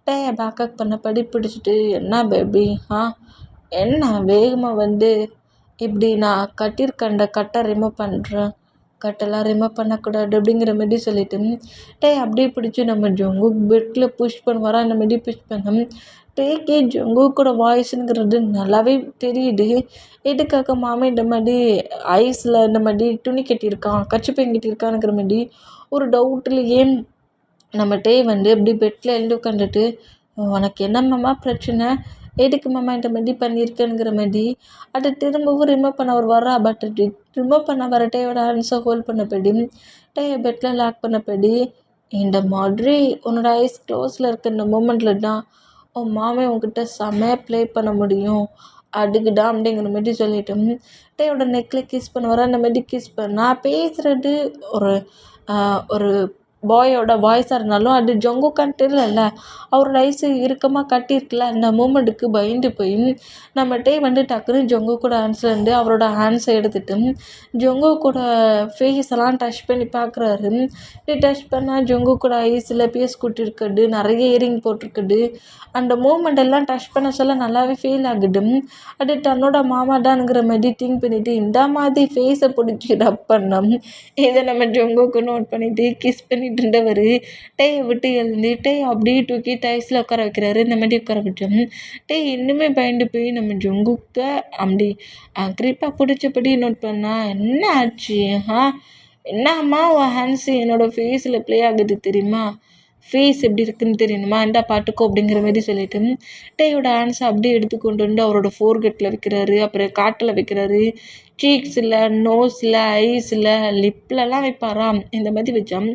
S1: டேயை பேக்கப் பண்ண பிடிச்சிட்டு என்ன பேபி என்ன வேகமாக இப்படி நான் கட்டியிருக்க அந்த கட்டை ரிமூவ் பண்ணுறேன், கட்டெல்லாம் ரிமூவ் பண்ணக்கூடாது அப்படிங்கிற மாதிரி சொல்லிட்டு அப்படியே பிடிச்சி நம்ம ஜங்கு பெட்டில் புஷ் பண்ணுவாரா. அந்த மாதிரி புஷ் பண்ணோம். ஜங்கு கூட வாய்ஸுங்கிறது நல்லாவே தெரியுது. எதுக்காக மாமா இந்த மாதிரி ஐஸில் இந்த மாதிரி துணி கட்டியிருக்கான், கர்ச்சிப்பையும் கட்டியிருக்கானுங்கிற மாதிரி ஒரு டவுட்லேயே நம்ம அப்படி பெட்டில் எழுந்து உட்காந்துட்டு உனக்கு என்ன மாமா பிரச்சனை, எதுக்கு மாமா இந்த மாதிரி பண்ணியிருக்கேனுங்கிற மாதிரி அதை திரும்பவும் ரிமூவ் பண்ண அவர் வரா. பட் ரிமூவ் பண்ண வர டேயோட ஆன்ஸை ஹோல்ட் பண்ணபடி பெட்டில் லாக் பண்ணபடி இந்த மாதிரி உன்னோட ஐஸ் க்ளோஸில் இருக்க இந்த மூமெண்ட்டில் தான் உன் மாமே உன்கிட்ட செம்மையாக ப்ளே பண்ண முடியும், அதுக்குடா அப்படிங்கிற மாதிரி சொல்லிட்டு டேயோட நெக்கில் கிஸ் பண்ணுவார். அந்த மாதிரி கிஸ் பண்ணால் பேசுகிறது ஒரு பாயோட வாய்ஸாக இருந்தாலும் அது ஜங்குக்கான்னு தெரியல, அவரோட ஐஸு இறுக்கமாக கட்டியிருக்குல்ல. அந்த மூமெண்ட்டுக்கு பயந்து போய் நம்ம டக்குன்னு ஜங்கு கூட ஹேண்ட்ஸ்லேருந்து அவரோட ஹேண்ட்ஸை எடுத்துட்டு ஜங்கு கூட ஃபேஸ் எல்லாம் டச் பண்ணி பார்க்குறாரு. டச் பண்ணால் ஜங்கு கூட ஐஸில் பேஸ் கூட்டிருக்குது, நிறைய இயரிங் போட்டிருக்குது. அந்த மூமெண்ட் எல்லாம் டச் பண்ண சொல்ல நல்லாவே ஃபீல் ஆகுது. அது தன்னோட மாமா தானுங்கிற மாதிரி திங்க் பண்ணிவிட்டு இந்த மாதிரி ஃபேஸை பிடிச்சி ரப் பண்ணோம். இதை நம்ம ஜங்குக்கு நோட் பண்ணிவிட்டு கிஸ் பண்ணிட்டு இருந்தவர் டேயை விட்டு எழுந்து அப்படியே தூக்கி டைஸில் உட்கார வைக்கிறாரு. இந்த மாதிரி உட்கார வச்சோம். இன்னுமே பயந்து போய் நம்ம ஜங்குக்க அப்படி கிரிப்பாக பிடிச்சபடி நோட் பண்ணா என்ன ஆச்சு, என்னம்மா உன் ஹேண்ட்ஸு என்னோடய ஃபேஸில் ப்ளே ஆகுது தெரியுமா, ஃபேஸ் எப்படி இருக்குதுன்னு தெரியணுமா, இந்தா பாட்டுக்கோ அப்படிங்கிற மாதிரி சொல்லிட்டு டேயோட ஹேண்ட்ஸை அப்படியே எடுத்து கொண்டு அவரோட ஃபோர்கெட்டில் வைக்கிறாரு. அப்புறம் காட்டில் வைக்கிறாரு, சீக்ஸில், நோஸில், ஐஸில், லிப்லலாம் வைப்பாராம். இந்த மாதிரி வச்சான்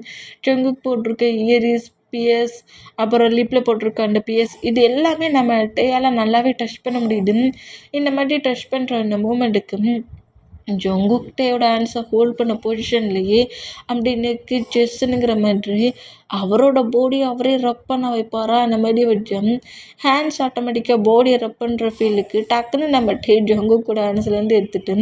S1: ஜங்குக்கு போட்டிருக்க இயரிஸ், பியர்ஸ், அப்புறம் லிப்பில் போட்டிருக்க அந்த பியர்ஸ், இது எல்லாமே நம்ம டேயால் நல்லாவே டச் பண்ண முடியுது. இந்த மாதிரி டச் பண்ணுற அந்த மூமெண்ட்டுக்கு ஜொங்குக்கிட்டேயோட ஹேண்ட்ஸை ஹோல்ட் பண்ண பொசிஷன்லேயே அப்படி நெக்கு செஸ்ஸுங்கிற மாதிரி அவரோட பாடியை அவரே ரப் பண்ண வைப்பாரா அந்த மாதிரி வச்சோம் ஹேண்ட்ஸ் ஆட்டோமேட்டிக்காக பாடியை ரப் பண்ணுற ஃபீலுக்கு டக்குன்னு நம்ம ஜொங்குக்கூட ஹேண்ட்ஸ்லேருந்து எடுத்துட்டு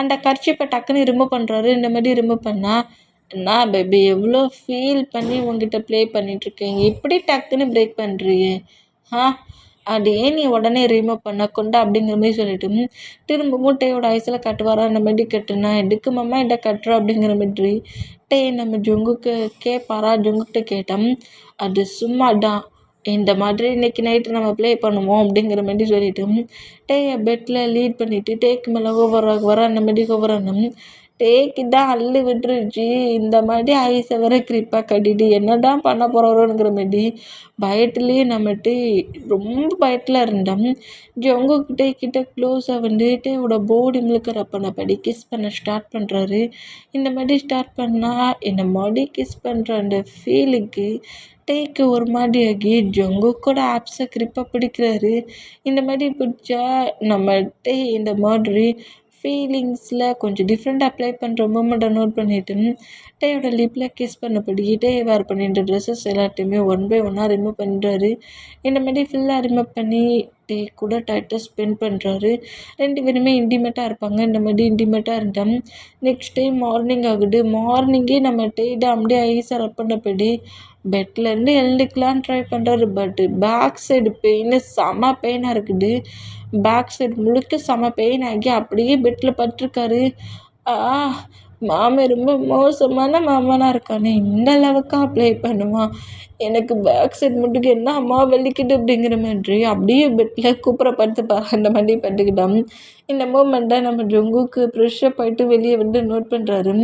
S1: அந்த கர்ச்சிப்பை டக்குன்னு ரிமூவ் பண்ணுறாரு. இந்த மாதிரி ரிமூவ் பண்ணால் நான் பேபி எவ்வளோ ஃபீல் பண்ணி உங்ககிட்ட ப்ளே பண்ணிகிட்ருக்கேன், எப்படி டக்குன்னு பிரேக் பண்ணுறியே ஆ அது ஏன் நீ உடனே ரிமூவ் பண்ண கொண்டா அப்படிங்கிற மாதிரி சொல்லிட்டு திரும்பவும் டேயோட ஐஸில் கட்டுவாரா அந்த மாதிரி கட்டுனா எதுக்கு மாமா இதை கட்டுறா அப்படிங்கிற மாதிரி டே நம்ம ஜொங்குக்கு கேட்பாரா. ஜொங்குக்கிட்ட கேட்டோம் அது சும்மாதான் இந்த மாதிரி இன்னைக்கு நைட்டு நம்ம ப்ளே பண்ணுவோம் அப்படிங்கிற மாதிரி சொல்லிட்டு டேயை பெட்டில் லீட் பண்ணிவிட்டு டேக்கு மேலே ஓவராக அந்த மாதிரி ஓவரானும் டேக்கு தான் அள்ளு விட்டுருச்சு. இந்த மாதிரி ஐஸை வேற கிரிப்பாக கட்டிட்டு என்ன தான் பண்ண போகிறோங்கிற மாதிரி பயத்துலேயே நம்மட்டு ரொம்ப பயத்தில் இருந்தோம். ஜொங்குக்கிட்டே கிட்ட க்ளோஸாக வந்து டேவோட பாடி முழுக்க ரப் பண்ணபடி கிஸ் பண்ண ஸ்டார்ட் பண்ணுறாரு. இந்த மாதிரி ஸ்டார்ட் பண்ணால் இந்த மாதிரி கிஸ் பண்ணுற அந்த ஃபீலுக்கு டேக்கு ஒரு மாதிரி ஆகி ஜொங்குக்கோட ஆப்ஸை கிரிப்பாக பிடிக்கிறாரு. இந்த மாதிரி பிடிச்சா நம்ம டே இந்த மாதிரி ஃபீலிங்ஸில் கொஞ்சம் டிஃப்ரெண்ட்டாக அப்ளை பண்ணுற மூமெண்ட்டை நோட் பண்ணிவிட்டு டேயோட லிப்பில் கிஸ் பண்ணபடி டே வேர் பண்ணிட்டு ட்ரெஸ்ஸஸ் எல்லாத்தையுமே ஒன் பை ஒன்னாக ரிமூவ் பண்ணுறாரு. இந்த மாதிரி ஃபுல்லாக ரிமூவ் பண்ணி டே கூட டைட்டாக ஸ்பெண்ட் பண்ணுறாரு. 2 பேருமே இன்டிமேட்டாக இருப்பாங்க. இந்த மாதிரி இன்டிமேட்டாக இருந்தோம். நெக்ஸ்ட் டைம் மார்னிங் ஆகுது. மார்னிங்கே நம்ம டேட்டை அப்படியே ஐஸை ரப் பண்ணபடி பெட்லேருந்து எழுந்துக்கலான்னு ட்ரை பண்ணுறாரு. பட்டு பேக் சைடு பெயின் செம பெயினாக இருக்குது. பேக் சைடு முழுக்க செம பெயின் ஆகி அப்படியே பெட்டில் படுத்துருக்காரு. மாமி ரொம்ப மோசமான மாமனாக இருக்கானே, இந்த அளவுக்கு அப்ளை பண்ணுவான், எனக்கு பேக் சைடு முட்டுக்கு என்ன அம்மா வலிக்குது அப்படிங்கிற மாதிரி அப்படியே பெட்டில் கூப்பிடப்படுத்துப்பாரு. அந்த மாதிரி பட்டுக்கிட்டான். இந்த மூமெண்ட்டை நம்ம ஜொங்குக்கு ப்ரெஷ்ஷப் ஆகிட்டு வெளியே வந்து நோட் பண்ணுறாரு.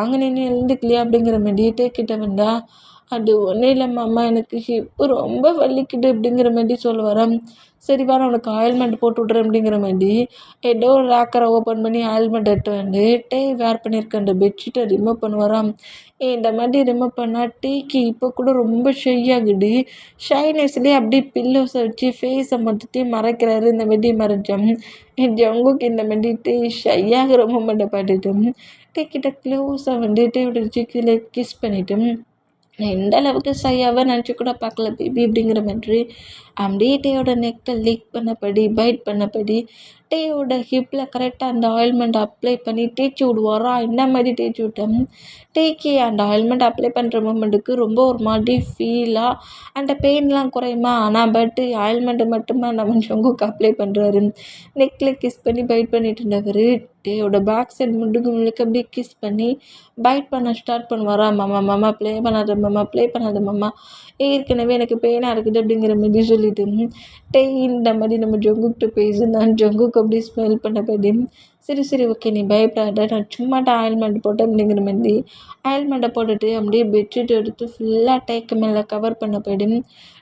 S1: அங்கே நின்று எழுந்துக்கலையா அப்படிங்கிற மாதிரி டேக்கிட்ட வந்தா அது ஒன்றும் இல்லை மாமா எனக்கு ஹிப்பு ரொம்ப வலிக்குது அப்படிங்கிற மாதிரி சொல்லுவாராம். சரி வர உனக்கு ஆயில்மெண்ட் போட்டு விட்றேன் அப்படிங்கிற மாதிரி ஏதோ ஒரு ரேக்கரை ஓப்பன் பண்ணி ஆயில்மெண்ட் எடுத்து வந்து டே வேர் பண்ணியிருக்க அந்த பெட்ஷீட்டை ரிமூவ் பண்ணுவாராம். இந்த மாதிரி ரிமூவ் பண்ணால் டீக்கு இப்போ கூட ரொம்ப ஷை ஆகுது. ஷைனஸ்லேயே அப்படியே பில்லோஸை வச்சு ஃபேஸை மொத்தத்தையும் மறைக்கிறாரு. இந்த மாதிரி மறைச்சோம் ஜங்குக்கு இந்த மாதிரி டீ ஷை ஆகிற மூமெண்ட்டை பார்த்துட்டு டீ கிட்ட க்ளோஸாக வந்து டீயோட சிக்கில் கிஸ் பண்ணிவிட்டு நான் எந்த அளவுக்கு ஷையாவே நினச்சி கூட பார்க்கல பேபி அப்படிங்கிற மாதிரி அப்படியே டேயோட நெக்கை லீக் பண்ணபடி பைட் பண்ணபடி டேயோட ஹிப்பில் கரெக்டாக அந்த ஆயில்மெண்ட் அப்ளை பண்ணி தேய்ச்சி விடுவாரா. இந்த மாதிரி தேய்ச்சி விட்டோம். டேக்கு அந்த ஆயில்மெண்ட் அப்ளை பண்ணுற மூமெண்ட்டுக்கு ரொம்ப ஒரு மாதிரி ஃபீலாக அந்த பெயின்லாம் குறையுமா. ஆனால் பட்டு ஆயில்மெண்ட்டை மட்டுமா நம்ம ஜங்குக்கு அப்ளை பண்ணுறாரு. நெக்கில் கிஸ் பண்ணி பைட் பண்ணிட்டு இருந்தவர் டேயோட பேக் சைடு முழுக்க அப்படியே கிஸ் பண்ணி பைட் பண்ண ஸ்டார்ட் பண்ணுவாரா. மாமா மாமா ப்ளே பண்ணாத மாமா ப்ளே பண்ணாத மாமா ஏற்கனவே எனக்கு பெயினாக இருக்குது அப்படிங்கிற மாதிரி சொல்லிட்டு டே இந்த மாதிரி நம்ம ஜங்குக்கிட்ட பேசுனான். ஜங்குக்கு அப்படியே ஸ்மெல் பண்ணபடி சரி சரி ஓகே நீ பயப்படாத நான் சும்மாட்ட ஆயில்மெண்ட் போட்டேன் அப்படிங்கிற மாதிரி ஆயில்மெண்ட்டை போட்டுட்டு அப்படியே பெட்ஷீட் எடுத்து ஃபுல்லாக டேக்கு மேலே கவர் பண்ணபடி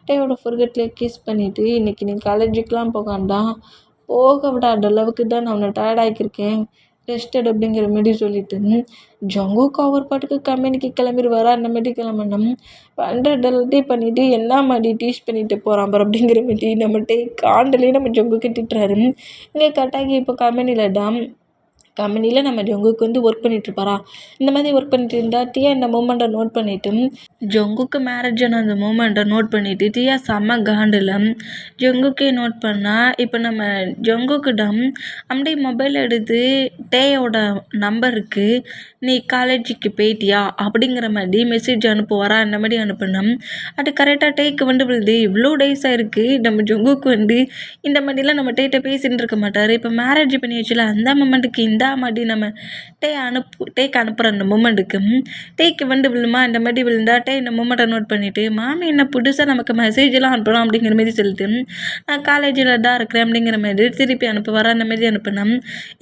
S1: டேயோட ஃபுர்கட்லேயே கிஸ் பண்ணிவிட்டு இன்றைக்கி நீ காலேஜுக்கெலாம் போகாண்டாம் போக விடாத அளவுக்கு தான் நான் உன்னை டயர்டாகியிருக்கேன் ரெஸ்டட் அப்படிங்கிற மாதிரி சொல்லிட்டு ஜங்குக்கு அவர் பாட்டுக்கு கம்பெனிக்கு கிளம்பிடுவாரா. அந்த மாதிரி கிளம்பணும் பண்ணுறதெல்லாத்தையும் பண்ணிவிட்டு என்ன மாதிரி டீச் பண்ணிட்டு போகிறான் அப்புறம் அப்படிங்கிற மாதிரி நம்மகிட்ட காண்டலேயே நம்ம ஜங்குக்கு திட்டுறாரு. இங்கே கட்டாகி இப்போ கம்பெனியில் நம்ம ஜங்குக்கு வந்து ஒர்க் பண்ணிகிட்ருப்பாரா. இந்த மாதிரி ஒர்க் பண்ணிட்டு இருந்தால் டியா இந்த மூமெண்ட்டை நோட் பண்ணிவிட்டு ஜங்குக்கு மேரேஜ் ஆன அந்த மூமெண்ட்டை நோட் பண்ணிவிட்டு டியா செம்ம காண்டில் ஜங்குக்கே நோட் பண்ணால் இப்போ நம்ம ஜங்குக்கிடம் அப்படியே மொபைல் எடுத்து டேயோட நம்பருக்கு நீ காலேஜுக்கு போயிட்டியா அப்படிங்கிற மாதிரி மெசேஜ் அனுப்புவாரா. அந்த மாதிரி அனுப்பினோம். அது கரெக்டாக டேக்கு வந்து விழுது. இவ்வளோ டேஸ் ஆகிருக்கு நம்ம ஜங்குக்கு வந்து இந்த மாதிரிலாம் நம்ம டேட்டை பேசிகிட்டு இருக்க மாட்டார். இப்போ மேரேஜ் பண்ணி வச்சுல அந்த மூமெண்ட்டுக்கு இந்த மாதிரி நம்ம டேக்கு அனுப்புகிற அந்த மூமெண்ட்டுக்கு டேக்கு வந்து விழுமா. இந்த மாதிரி விழுந்தா டே இந்த மூமெண்ட்டை நோட் பண்ணிவிட்டு மாமி என்ன புதுசாக நமக்கு மெசேஜெல்லாம் அனுப்பலாம் அப்படிங்கிற மாதிரி சொல்லிட்டு நான் காலேஜில் தான் இருக்கிறேன் அப்படிங்கிற மாதிரி திருப்பி அனுப்புவாரா. அந்த மாதிரி அனுப்பினோம்.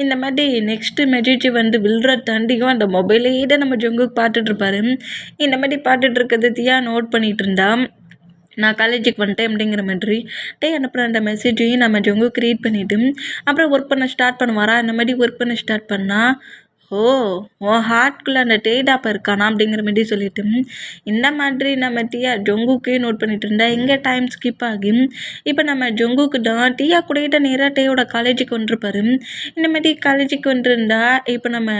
S1: இந்த மாதிரி நெக்ஸ்ட்டு மெசேஜ் வந்து விழுற தாண்டியும் அந்த மொபைலையே தான் நம்ம ஜங்குக்கு பார்த்துட்ருப்பாரு. இந்த மாதிரி பார்த்துட்டு இருக்கிறது தியா நோட் பண்ணிகிட்டு இருந்தா நான் காலேஜுக்கு வந்துட்டேன் அப்படிங்கிற மாதிரி டே அனுப்புகிற அந்த மெசேஜையும் நம்ம ஜங்குக்கு ரீட் பண்ணிவிட்டு அப்புறம் ஒர்க் பண்ண ஸ்டார்ட் பண்ணுவாரா. அந்த மாதிரி ஒர்க் பண்ண ஸ்டார்ட் பண்ணால் ஓ! உன் ஹார்ட்குள்ள அந்த டேடாப்ப இருக்கானா? அப்படிங்கிற மாரி சொல்லிட்டு, இந்த மாதிரி நம்ம டியா ஜொங்குக்கே நோட் பண்ணிட்டு இருந்தா, எங்க டைம் ஸ்கிப் ஆகி, இப்ப நம்ம ஜொங்குக்கு தான் டியா கூடகிட்ட நேரா டேயோட காலேஜுக்கு வந்துருப்பாரு. இந்த மாரி காலேஜுக்கு வந்துருந்தா, இப்ப நம்ம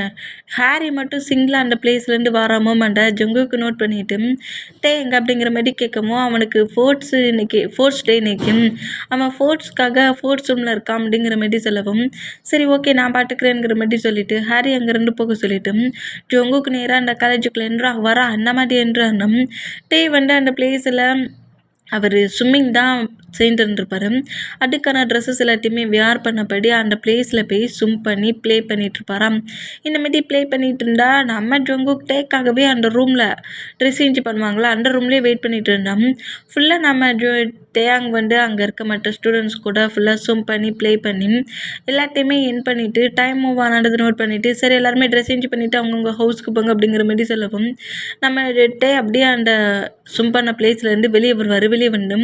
S1: ஹாரி மட்டும் சிங்கிளா அந்த பிளேஸ்லேருந்து வர மொமெண்ட்ட ஜொங்குக்கு நோட் பண்ணிட்டு, டே எங்க? அப்படிங்கிற மாரி கேட்கவும், அவனுக்கு ஸ்போர்ட்ஸ் டே இன்னைக்கு. அவன் ஸ்போர்ட்ஸ் ரூம்ல இருக்கான் அப்படிங்கிற மாரி சொல்லவும், சரி ஓகே நான் பார்த்துக்கிறேங்கிற மாரி சொல்லிட்டு, ஹாரி அங்கேருந்து போக சொல்லிட்டு, ஜொங்குக்கு நேராக அந்த காலேஜுக்குள்ள வரா அந்த மாதிரி என்றாலும் டே வந்து அந்த பிளேஸில் அவர் ஸ்விம்மிங் தான் சேர்ந்துருந்துருப்பாரு. அதுக்கான ட்ரெஸ்ஸஸ் எல்லாத்தையுமே வியர் பண்ணபடி அந்த பிளேஸில் போய் ஸ்விம் பண்ணி ப்ளே பண்ணிகிட்ருப்பாராம். இந்த மாதிரி ப்ளே பண்ணிகிட்டு இருந்தால் நம்ம ஜொங்குக் டேக்காகவே அந்த ரூமில் ட்ரெஸ் சேஞ்ச் பண்ணுவாங்களா அந்த ரூம்லேயே வெயிட் பண்ணிகிட்டு இருந்தோம். ஃபுல்லாக நம்ம டேயாங் வந்து அங்கே இருக்க மற்ற ஸ்டூடெண்ட்ஸ் கூட ஃபுல்லாக ஸ்விம் பண்ணி ப்ளே பண்ணி எல்லாத்தையுமே என் பண்ணிவிட்டு டைம் மூவ் ஆனது நோட் பண்ணிவிட்டு சரி எல்லாருமே ட்ரெஸ் சேஞ்ச் பண்ணிவிட்டு அவங்கவுங்க ஹவுஸ்க்கு போங்க அப்படிங்கிற மாதிரி சொல்லவும் நம்ம டே அப்படியே அந்த ஸ்விம் பண்ண பிளேஸ்லேருந்து வெளியே வருவார். வெளியே வந்து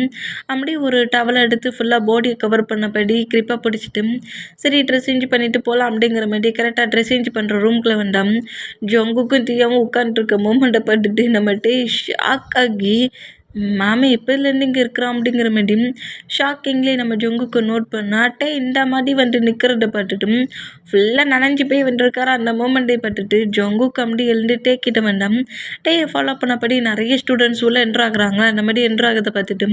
S1: அப்படியே ஒரு டவலை எடுத்து ஃபுல்லாக பாடியை கவர் பண்ணபடி கிரிப்பாக பிடிச்சிட்டு சரி ட்ரெஸ் சேஞ்ச் பண்ணிவிட்டு போகலாம் அப்படிங்கிற மாதிரி கரெக்டாக ட்ரெஸ் சேஞ்ச் பண்ணுற ரூம்குள்ளே வந்தோம். ஜொங்குக்கும் தீயாவும் உட்காந்துருக்க மூமெண்ட்டை பட்டுட்டு நம்ம டே ஷாக் ஆகி மாமி எப்போதுலேருந்து இங்கே இருக்கிறோம் அப்படிங்கிற மாதிரி ஷாக்கிங்லேயே நம்ம ஜொங்குக்கு நோட் பண்ணாட்டே இந்த மாதிரி வந்து நிற்கிறத பார்த்துட்டும் ஃபுல்லாக நனைஞ்சு போய் வந்துருக்காரு. அந்த மூமெண்ட்டை பார்த்துட்டு ஜொங்குக்கு அப்படி எழுந்து டே கிட்ட வந்தோம். டேயை ஃபாலோ பண்ணபடி நிறைய ஸ்டூடெண்ட்ஸ் உள்ள என்ட்ராகிறாங்க. அந்த மாதிரி என்ட்ராகிறத பார்த்துட்டு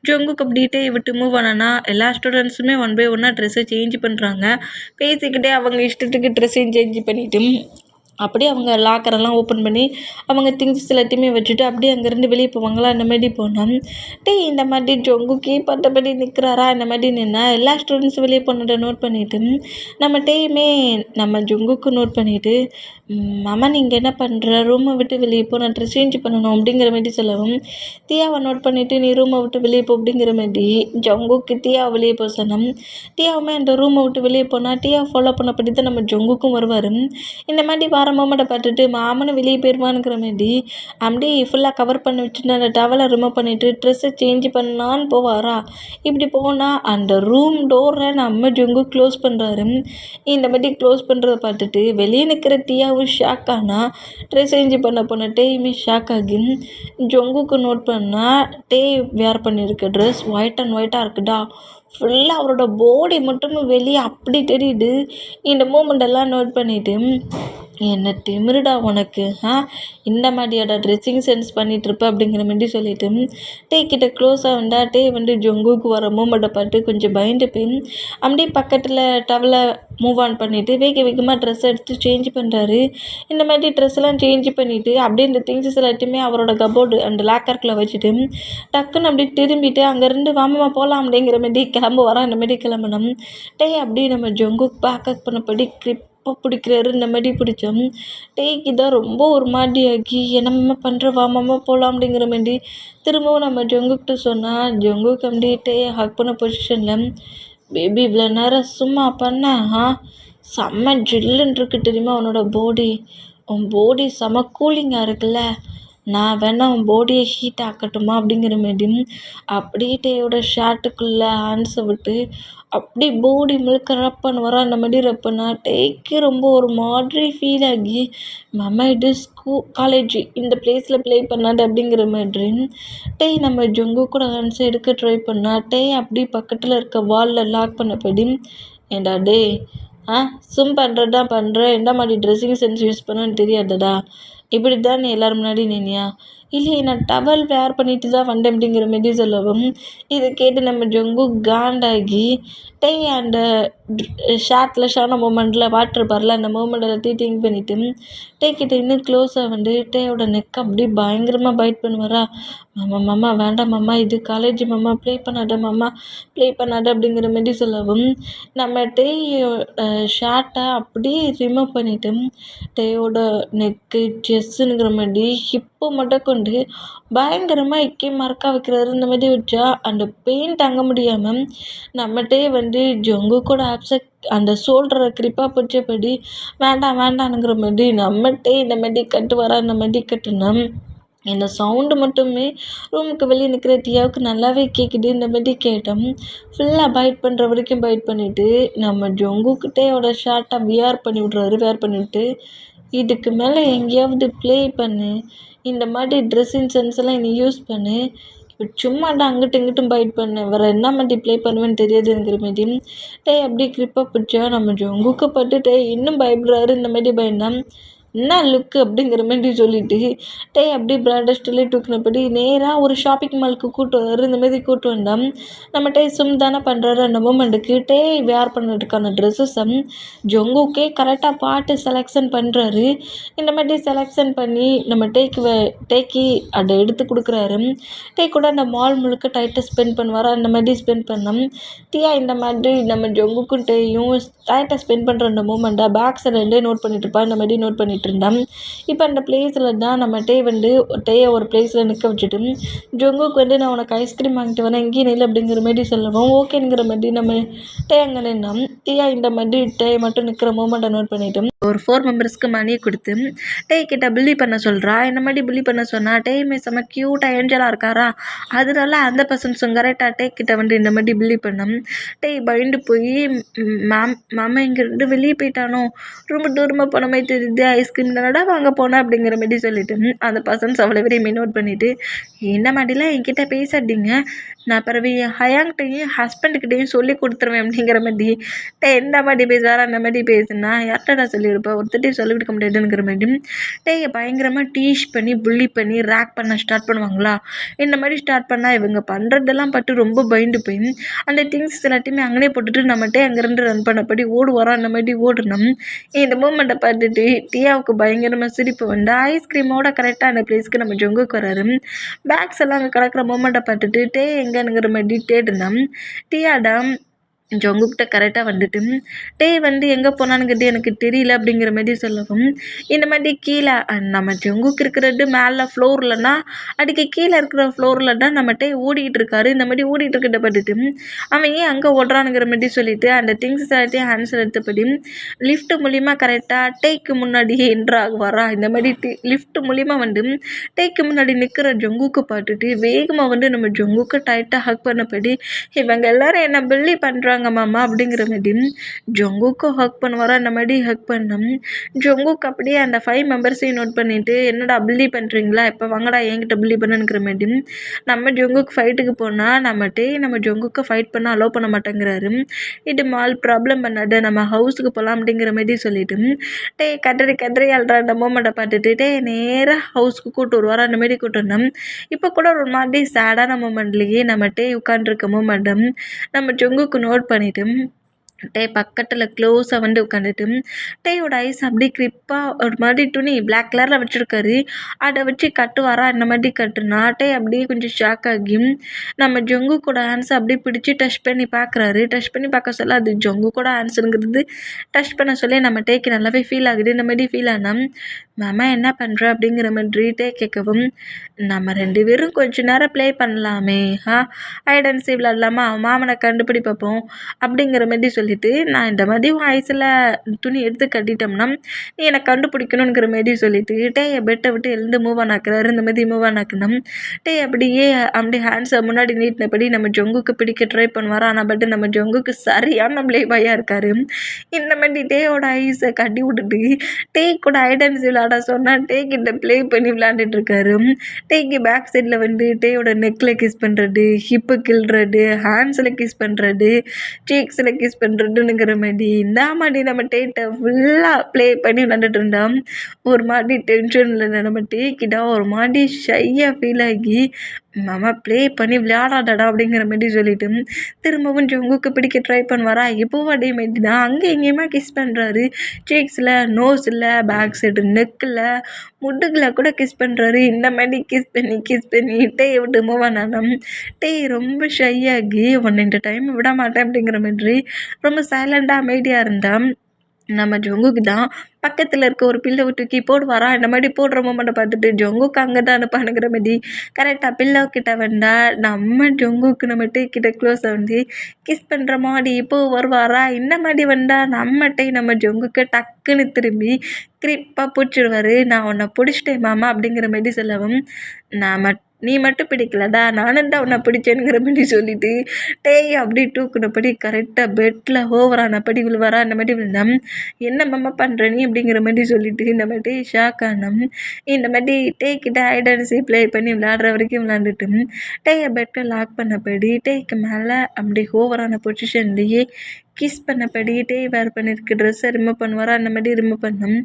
S1: ஜொங்குக்கு அப்படி டே விட்டு மூவ் ஆனா எல்லா ஸ்டூடெண்ட்ஸுமே ஒன் பை ஒன்னாக ட்ரெஸ்ஸை சேஞ்ச் பண்ணுறாங்க. பேசிக்கிட்டே அவங்க இஷ்டத்துக்கு ட்ரெஸ்ஸையும் சேஞ்ச் பண்ணிவிட்டு அப்படியே அவங்க லாக்கரெல்லாம் ஓப்பன் பண்ணி அவங்க திங்ஸ் எல்லாத்தையுமே வச்சுட்டு அப்படியே அங்கேருந்து வெளியே போவாங்களா அந்த மாதிரி போனோம். டே இந்த மாதிரி ஜொங்குக்கே பார்த்தபடி நிற்கிறாரா இந்த மாதிரி நின்னா எல்லா ஸ்டூடெண்ட்ஸும் வெளியே போனதை நோட் பண்ணிவிட்டு நம்ம டேயுமே நம்ம ஜொங்குக்கு நோட் பண்ணிவிட்டு மாமா நீங்கள் என்ன பண்ணுற ரூமை விட்டு வெளியே போ நான் ட்ரெஸ் சேஞ்ச் பண்ணணும் அப்படிங்கிற மாதிரி சொல்லவும் தியாவை நோட் பண்ணிவிட்டு நீ ரூமை விட்டு வெளியே போ அப்படிங்கிற மாதிரி ஜொங்குக்கு தியாவை வெளியே போக சொன்னோம். தியாவுமே அந்த ரூமை விட்டு வெளியே போனால் தியா ஃபாலோ பண்ணப்படி தான் நம்ம ஜொங்குக்கும் வருவார். இந்த மாதிரி வர மொமெண்ட்டை பார்த்துட்டு மாமனும் வெளியே போயிடுவானுங்கிற மாதிரி அப்படி ஃபுல்லாக கவர் பண்ணி வச்சுட்டு அந்த டவலை ரிமூவ் பண்ணிவிட்டு ட்ரெஸ்ஸை சேஞ்ச் பண்ணலான்னு போவாரா. இப்படி போனால் அந்த ரூம் டோரை நம்ம ஜொங்கு க்ளோஸ் பண்ணுறாரு. இந்த மாதிரி க்ளோஸ் பண்ணுறத பார்த்துட்டு வெளியே நிற்கிற தியாவும் ஷாக் ஆனால் ட்ரெஸ் சேஞ்ச் பண்ண போன டேயுமே ஷாக் ஆகி ஜொங்குக்கு நோட் பண்ணால் டே வேர் பண்ணியிருக்க ட்ரெஸ் ஒயிட் அண்ட் ஒயிட்டாக இருக்குடா. ஃபுல்லாக அவரோட பாடி மட்டும் வெளியே அப்படி தெரியுது. இந்த மூமெண்டெல்லாம் நோட் பண்ணிவிட்டு என்ன திமிருடா உனக்கு இந்த மாதிரியாடா ட்ரெஸ்ஸிங் சென்ஸ் பண்ணிகிட்ருப்ப அப்படிங்கிற மாதிரி சொல்லிவிட்டு டே கிட்ட க்ளோஸாக வந்தா டே வந்து ஜொங்குக்கு வர மூமெண்ட்டை பார்த்து கொஞ்சம் பயந்து போய் அப்படியே பக்கத்தில் டவலை மூவ் ஆன் பண்ணிவிட்டு வேகமாக ட்ரெஸ் எடுத்து சேஞ்ச் பண்ணுறாரு. இந்த மாதிரி ட்ரெஸ்ஸெல்லாம் சேஞ்ச் பண்ணிவிட்டு அப்படியே இந்த திங்ஸஸ் எல்லாத்தையுமே அவரோட கபோர்டு அந்த லாக்கருக்குள்ளே வச்சுட்டு டக்குன்னு அப்படி திரும்பிட்டு அங்கேருந்து வாமமா போகலாம் அப்படிங்கிற மாதிரி கிளம்புவாரான். அந்த மாதிரி கிளம்பணும். டே அப்படியே நம்ம ஜொங்குக்கு பேக்கப் பண்ணபடி பிடிக்கிறாரு. இந்த மாதிரி பிடிச்சோம். டேக்கு தான் ரொம்ப ஒரு மாதிரி ஆகி என்னம்மா பண்ணுற வாமாம்மா போகலாம் அப்படிங்கிற மாதிரி திரும்பவும் நம்ம ஜொங்குக்கிட்ட சொன்னால் ஜொங்குக்கு அப்படி டேயை ஹக் பண்ண பொசிஷனில் பேபி இவ்வளோ நேரம் சும்மா பண்ண செம்ம ஜில்லுன்னு இருக்கு தெரியுமா உன்னோட பாடி. உன் பாடி செம்ம கூலிங்காக இருக்குல்ல. நான் வேணா உன் பாடியை ஹீட் ஆக்கட்டுமா அப்படிங்கிற மாதிரி அப்படியே டேயோட ஷர்ட்டுக்குள்ளே ஹேண்ட்ஸை விட்டு அப்படி பாடி முழுக்க ரப் பண்ணுவாரா. அந்த மாதிரி ரப் பண்ணா டேக்கு ரொம்ப ஒரு மாதிரி ஃபீல் ஆகி மாமா இது காலேஜ் இந்த பிளேஸில் ப்ளே பண்ணாது அப்படிங்கிற மாதிரி டே நம்ம ஜொங்கு கூட ஹேண்ட்ஸை எடுக்க ட்ரை பண்ணா டே அப்படி பக்கத்தில் இருக்க வாலில் லாக் பண்ணபடி ஏண்டா டே ஸ்விம் பண்ணுறது தான் பண்ணுறேன் எந்த மாதிரி ட்ரெஸ்ஸிங் சென்ஸ் யூஸ் பண்ணணும்னு தெரியாதடா இப்படி தான் நீ எல்லோரும் முன்னாடி நினியா இல்லையே நான் டவல் வேர் பண்ணிட்டு தான் வந்தேன் அப்படிங்கிற மாரி சொல்லவும் இதை கேட்டு நம்ம ஜொங்கு காண்டாகி டே அந்த ஷார்ட்லெஸ்ஸான மூமெண்ட்டில் வாட்டர் பாரில் அந்த மூமெண்ட் எல்லாத்தையும் திங்க் பண்ணிவிட்டு டே கிட்ட இன்னும் க்ளோஸாக வந்து டேயோட நெக் அப்படி பயங்கரமாக பைட் பண்ணுவாரா. மாமா வேண்டாம் மாமா இது காலேஜ் மாமா ப்ளே பண்ணாத அப்படிங்கிற மாரி சொல்லவும் நம்ம டேயோட ஷார்ட்டை அப்படியே ரிமூவ் பண்ணிவிட்டு டேயோட நெக்கு செஸ்ஸுங்கிற மாதிரி ஹிப்பு மட்டும் கொண்டு பயங்கரமாக இக்கே மறக்க வைக்கிறாரு. இந்த மாதிரி வச்சா அந்த பெயின் தாங்க முடியாமல் நம்ம டே வந்து ஜொங்கு கூட அந்த ஷோல்டரை கிரிப்பாக பிடிச்சபடி வேண்டாம் வேண்டானுங்கிற மாதிரி நம்ம டே இந்த மாதிரி கட்டு வர அந்த மாதிரி கட்டுனா இந்த சவுண்டு மட்டுமே ரூமுக்கு வெளியே நிற்கிற தியாவுக்கு நல்லாவே கேட்குது. இந்த மாதிரி கேட்டோம். ஃபுல்லாக பைட் பண்ணுற வரைக்கும் பைட் பண்ணிவிட்டு நம்ம ஜொங்குக்கிட்டேயோட ஷார்ட்டை வேர் பண்ணிவிட்டு இதுக்கு மேலே எங்கேயாவது ப்ளே பண்ணு, இந்த மாதிரி ட்ரெஸ்ஸிங் சென்ஸ் எல்லாம் நீ யூஸ் பண்ணு, இப்போ சும்மாடா அங்கிட்டும் இங்கிட்டும் பைட் பண்ணு, வேறு என்ன மாதிரி ப்ளே பண்ணுவேன்னு தெரியாதுங்கிற மாதிரி அப்படியே கிரிப்பாக பிடிச்சா நம்ம ஜொங்குக்கு பட்டுட்டு இன்னும் பயப்படுறாரு. இந்த மாதிரி பயந்தான் என்ன லுக்கு அப்படிங்கிற மாதிரி சொல்லிட்டு அப்படியே பிராண்டஸ்டிலே தூக்கினபடி நேராக ஒரு ஷாப்பிங் மாலுக்கு கூட்டு வர்றாரு. இந்த மாதிரி கூட்டு வந்தோம். நம்ம சும் தானே பண்ணுறாரு. அந்த மூமெண்ட்டுக்கு வேர் பண்ணுறதுக்கான ட்ரெஸ்ஸஸை ஜொங்குக்கே கரெக்டாக பார்த்து செலெக்ஷன் பண்ணுறாரு. இந்த மாதிரி செலெக்ஷன் பண்ணி நம்ம டேக்கி அதை எடுத்து கொடுக்குறாரு. கூட அந்த மால் முழுக்க டைட்டாக ஸ்பெண்ட் பண்ணுவார். அந்த மாதிரி ஸ்பெண்ட் பண்ணோம். இந்த மாதிரி நம்ம ஜொங்குக்கும் டைட்டாக ஸ்பெண்ட் பண்ணுற அந்த மூமெண்ட்டை பேக் சைட்லேருந்தே நோட் பண்ணிட்டு இருப்பா. இந்த மாதிரி நோட் பண்ணிட்டு இருந்தான். இப்போ அந்த பிளேஸில் தான் நம்ம டேயை ஒரு பிளேஸில் நிற்க வச்சுட்டு ஜொங்குக்கு நான் உனக்கு ஐஸ்கிரீம் வாங்கிட்டு வரேன், எங்கேயும் இல்லை அப்படிங்கிற மாதிரி சொல்லவும் ஓகேங்கிற மாதிரி நம்ம அங்கே நின்னோம். இந்த மாதிரி மட்டும் நிற்கிற மூமெண்ட்டை நோட் பண்ணிவிட்டு ஒரு 4 மெம்பர்ஸ்க்கு மணி கொடுத்து கிட்ட பில்லி பண்ண சொல்கிறா. இந்த மாதிரி பில்லி பண்ண சொன்னால் செம்ம க்யூட்டாக ஏஞ்சலாக இருக்காரா, அதனால அந்த பர்சன்ஸும் கரெக்டாக கிட்ட இந்த மாதிரி பில்லி பண்ணோம். பயந்து போய் மாமா இங்கேருந்து வெளியே போயிட்டானோ, ரொம்ப தூரமாக போன மாதிரி தெரியுது, ஐஸ்கிரீம் தானடா வாங்க போனேன் அப்படிங்கிற மாதிரி சொல்லிட்டு அந்த பர்சன்ஸ் அவ்வளோ வரையுமே நோட் பண்ணிவிட்டு இந்த மாதிரிலாம் என்கிட்ட பேசாதீங்க, நான் பிறகு என் ஹயாங்கிட்டையும் ஹஸ்பண்டுக்கிட்டையும் சொல்லி கொடுத்துருவேன் அப்படிங்கிற மாதிரி எந்த மாதிரி பேசுவாரா அந்த மாதிரி பேசுனா யார்கிட்டடா சொல்லியிருப்பா, ஒருத்தட்டையும் சொல்லி கொடுக்க முடியாதுங்கிற மாதிரி பயங்கரமாக டீஷ் பண்ணி புள்ளி பண்ணி ரேக் பண்ண ஸ்டார்ட் பண்ணுவாங்களா. இந்த மாதிரி ஸ்டார்ட் பண்ணால் இவங்க பண்ணுறதெல்லாம் பட்டு ரொம்ப பயந்து போய் அந்த திங்ஸ் எல்லாத்தையுமே அங்கனே போட்டுட்டு நம்மகிட்டே அங்கேருந்து ரன் பண்ணபடி ஓடுவாரோ. அந்த மாதிரி ஓடணும். இந்த மூமெண்ட்டை பார்த்துட்டு டியாவுக்கு பயங்கரமாக சிரிப்பு வந்து ஐஸ்கிரீமோட கரெக்டாக அந்த பிளேஸ்க்கு நம்ம ஜொங்குக்கு வராரு. பேக்ஸ் எல்லாம் அங்கே கிடக்கிற மூமெண்ட்டை பார்த்துட்டு எங்கேங்கிற மாதிரி தேடினோம். டியாடா ஜொங்குக்கிட்ட கரெக்டாக வந்துட்டு எங்கே போனானுங்கிறது எனக்கு தெரியல அப்படிங்கிற மாதிரி சொல்லவும் இந்த மாதிரி கீழே நம்ம ஜொங்குக்கு இருக்கிறது மேலே ஃப்ளோர்லன்னா அதுக்கு கீழே இருக்கிற ஃப்ளோரில் தான் நம்ம ஓடிக்கிட்டு இருக்காரு. இந்த மாதிரி ஓடிட்டு இருக்கிட்ட பார்த்துட்டு அவன் ஏன் அங்கே ஓடுறானுங்கிற மாதிரி சொல்லிட்டு அந்த திங்ஸ் எல்லாத்தையும் ஹேண்ட்ஸில் எடுத்தபடி லிஃப்ட் மூலிமா கரெக்டாக டேக்கு முன்னாடி என்ட்ராகுவாரா. இந்த மாதிரி லிஃப்ட் மூலிமா டேக்கு முன்னாடி நிற்கிற ஜொங்குக்கு பார்த்துட்டு வேகமாக நம்ம ஜொங்குக்கு டைட்டாக ஹக் பண்ணபடி இவங்க எல்லாரும் என்ன பில்லி பண்ணுறாங்க மாமா அப்படிங்கிற மாதிரி ஜொங்குக்கும் ஹக் பண்ணுவாரா. அந்த மாதிரி ஹக் பண்ணோம். ஜொங்குக்கு அப்படியே அந்த 5 மெம்பர்ஸையும் நோட் பண்ணிவிட்டு என்னடா பில்லி பண்ணுறீங்களா, இப்போ வாங்கடா என்கிட்ட பில்லி பண்ணுங்கிற மாதிரி நம்ம ஜொங்குக்கு ஃபைட்டுக்கு போனால் நம்ம ஜொங்குக்கு ஃபைட் பண்ண அலோவ் பண்ண மாட்டேங்கிறாரு. இது மால் ப்ராப்ளம் பண்ணாது, நம்ம ஹவுஸுக்கு போகலாம் அப்படிங்கிற மாதிரி சொல்லிட்டு கதறி அழுற அந்த மூமெண்ட்டை பார்த்துட்டு நேராக ஹவுஸ்க்கு கூட்டு வருவார். அந்த மாதிரி கூட்டு வந்தோம். இப்போ கூட ஒரு மாதிரி சேடான மூமெண்ட்லேயே நம்ம உட்காந்துருக்க மூமெண்ட்டும் நம்ம ஜொங்குக்கு நோட் பண்ணிவிட்டு பக்கத்தில் க்ளோஸாக உட்காந்துட்டு டேயோட ஐஸ் அப்படியே கிரிப்பாக ஒரு மாதிரி துணி பிளாக் கலரில் வச்சுருக்காரு, அதை வச்சு கட்டுவாரா. இந்த மாதிரி கட்டுனா அப்படியே கொஞ்சம் ஷாக் ஆகி நம்ம ஜொங்கு கூட ஹேண்ட்ஸை அப்படியே பிடிச்சி டச் பண்ணி பார்க்குறாரு. டச் பண்ணி பார்க்க சொல்ல அது ஜொங்கு கூட ஹேண்ட்ஸுங்கிறது டச் பண்ண சொல்லி நம்ம டேக்கு நல்லாவே ஃபீல் ஆகுது. இந்த மாதிரி ஃபீல் ஆனால் மாமா என்ன பண்ணுற அப்படிங்கிற மாதிரி கேட்கவும் நம்ம 2 பேரும் கொஞ்ச நேரம் ப்ளே பண்ணலாமே, ஹைட் அண்ட் சீக் விளாட்லாமா, மாமனை கண்டுபிடி பார்ப்போம் அப்படிங்கிற மாதிரி சொல்லிவிட்டு நான் இந்த மாதிரி ஐஸில் துணி எடுத்து கட்டிட்டோம்னா நீ என்னை கண்டுபிடிக்கணுங்கிற மாதிரி சொல்லிட்டு பெட்டை விட்டு எழுந்து மூவ் ஆன் ஆக்குறாரு. இந்த மாதிரி மூவ் ஆன் ஆக்கணும். அப்படியே ஹேண்ட்ஸை முன்னாடி நீட்டினபடி நம்ம ஜொங்குக்கு பிடிக்க ட்ரை பண்ணுவார். ஆனால் பட் நம்ம ஜொங்குக்கு சரியான ப்ளேபாயாக இருக்கார். இந்த மாதிரி டேயோட ஐஸை கட்டி விட்டுட்டு கூட ஹைட் அண்ட் சீக் விளாட சொன்னால் கிட்ட ப்ளே பண்ணி விளாண்டுட்டு இருக்காரு. பேக் சைடில் டேயோட நெக்கில் கிஸ் பண்ணுறது, ஹிப்பு கிள்றது, ஹேண்ட்ஸில் கிஸ் பண்ணுறது, சீக்ஸில் கிஸ் பண்ணுறதுங்கிற மாதிரி இந்த மாதிரி நம்ம டேட்டை ஃபுல்லாக ப்ளே பண்ணி விளாண்டுட்டு இருந்தோம். ஒரு மாதிரி டென்ஷனில் நம்ம கிட்ட ஒரு மாதிரி ஷையாக ஃபீல் ஆகி மாமா ப்ளே பண்ணி விளையாடாதடா அப்படிங்கிற மாதிரி சொல்லிட்டு திரும்பவும் ஜொங்குக்கு பிடிக்க ட்ரை பண்ணுவாரா. இப்போவும் அதே மாதிரி தான் அங்கே எங்கேயுமா கிஸ் பண்ணுறாரு. சீக்ஸில், நோஸில், பேக் சைடு நெக்கில், முட்டுக்கில் கூட கிஸ் பண்ணுறாரு. இந்த மாதிரி கிஸ் பண்ணி விட்டு மூவ் ஆனாலும் ரொம்ப ஷையாகி உன்னை இந்த டைம் விட மாட்டேன் அப்படிங்கிற மாதிரி ரொம்ப சைலண்டாக அமைதியாக இருந்தான். நம்ம ஜொங்குக்கு தான் பக்கத்தில் இருக்க ஒரு பில்லை தூக்கி போடுவாரா இந்த மாதிரி போடுற மொமெண்ட்டை பார்த்துட்டு ஜொங்குக்கு அங்கே தான் அனுப்பானுங்கிற மாதிரி கரெக்டாக பில்லோ கிட்ட வந்தா நம்ம ஜொங்குக்கு நம்ம கிட்ட க்ளோஸை வந்து கிஸ் பண்ணுற மாதிரி இப்போ வருவாரா இந்த மாதிரி வந்தா நம்ம ஜொங்குக்கு டக்குன்னு திரும்பி கிரிப்பாக பிடிச்சிடுவார். நான் உன்னை பிடிச்சிட்டேன் மாமா அப்படிங்கிற மாதிரி சொல்லவும் நீ மட்டும் பிடிக்கலடா நானும் தான் உன்னை பிடிச்சேனுங்கிற மாதிரி சொல்லிட்டு டேய் அப்படி தூக்குனபடி கரெக்டாக பெட்டில் ஓவரானபடி விழுவாரா அந்த மாதிரி விழுந்தான். என்ன மாமா பண்ணுற நீ அப்படிங்கிற மாதிரி சொல்லிட்டு இந்த மாதிரி ஷாக் ஆனோம். இந்த மாதிரி டேக்கிட்ட ஐடன்சி ப்ளே பண்ணி விளையாடுற வரைக்கும் விளையாண்டுட்டு டேயை பெட்டை லாக் பண்ணபடி டேக்கு மேலே அப்படி ஓவரான பொசிஷன்லேயே கிஸ் பண்ணபடி டே வேர் பண்ணியிருக்கு ட்ரெஸ்ஸை ரிமூவ் பண்ணுவாரா அந்த மாதிரி ரிமூவ் பண்ணோம்.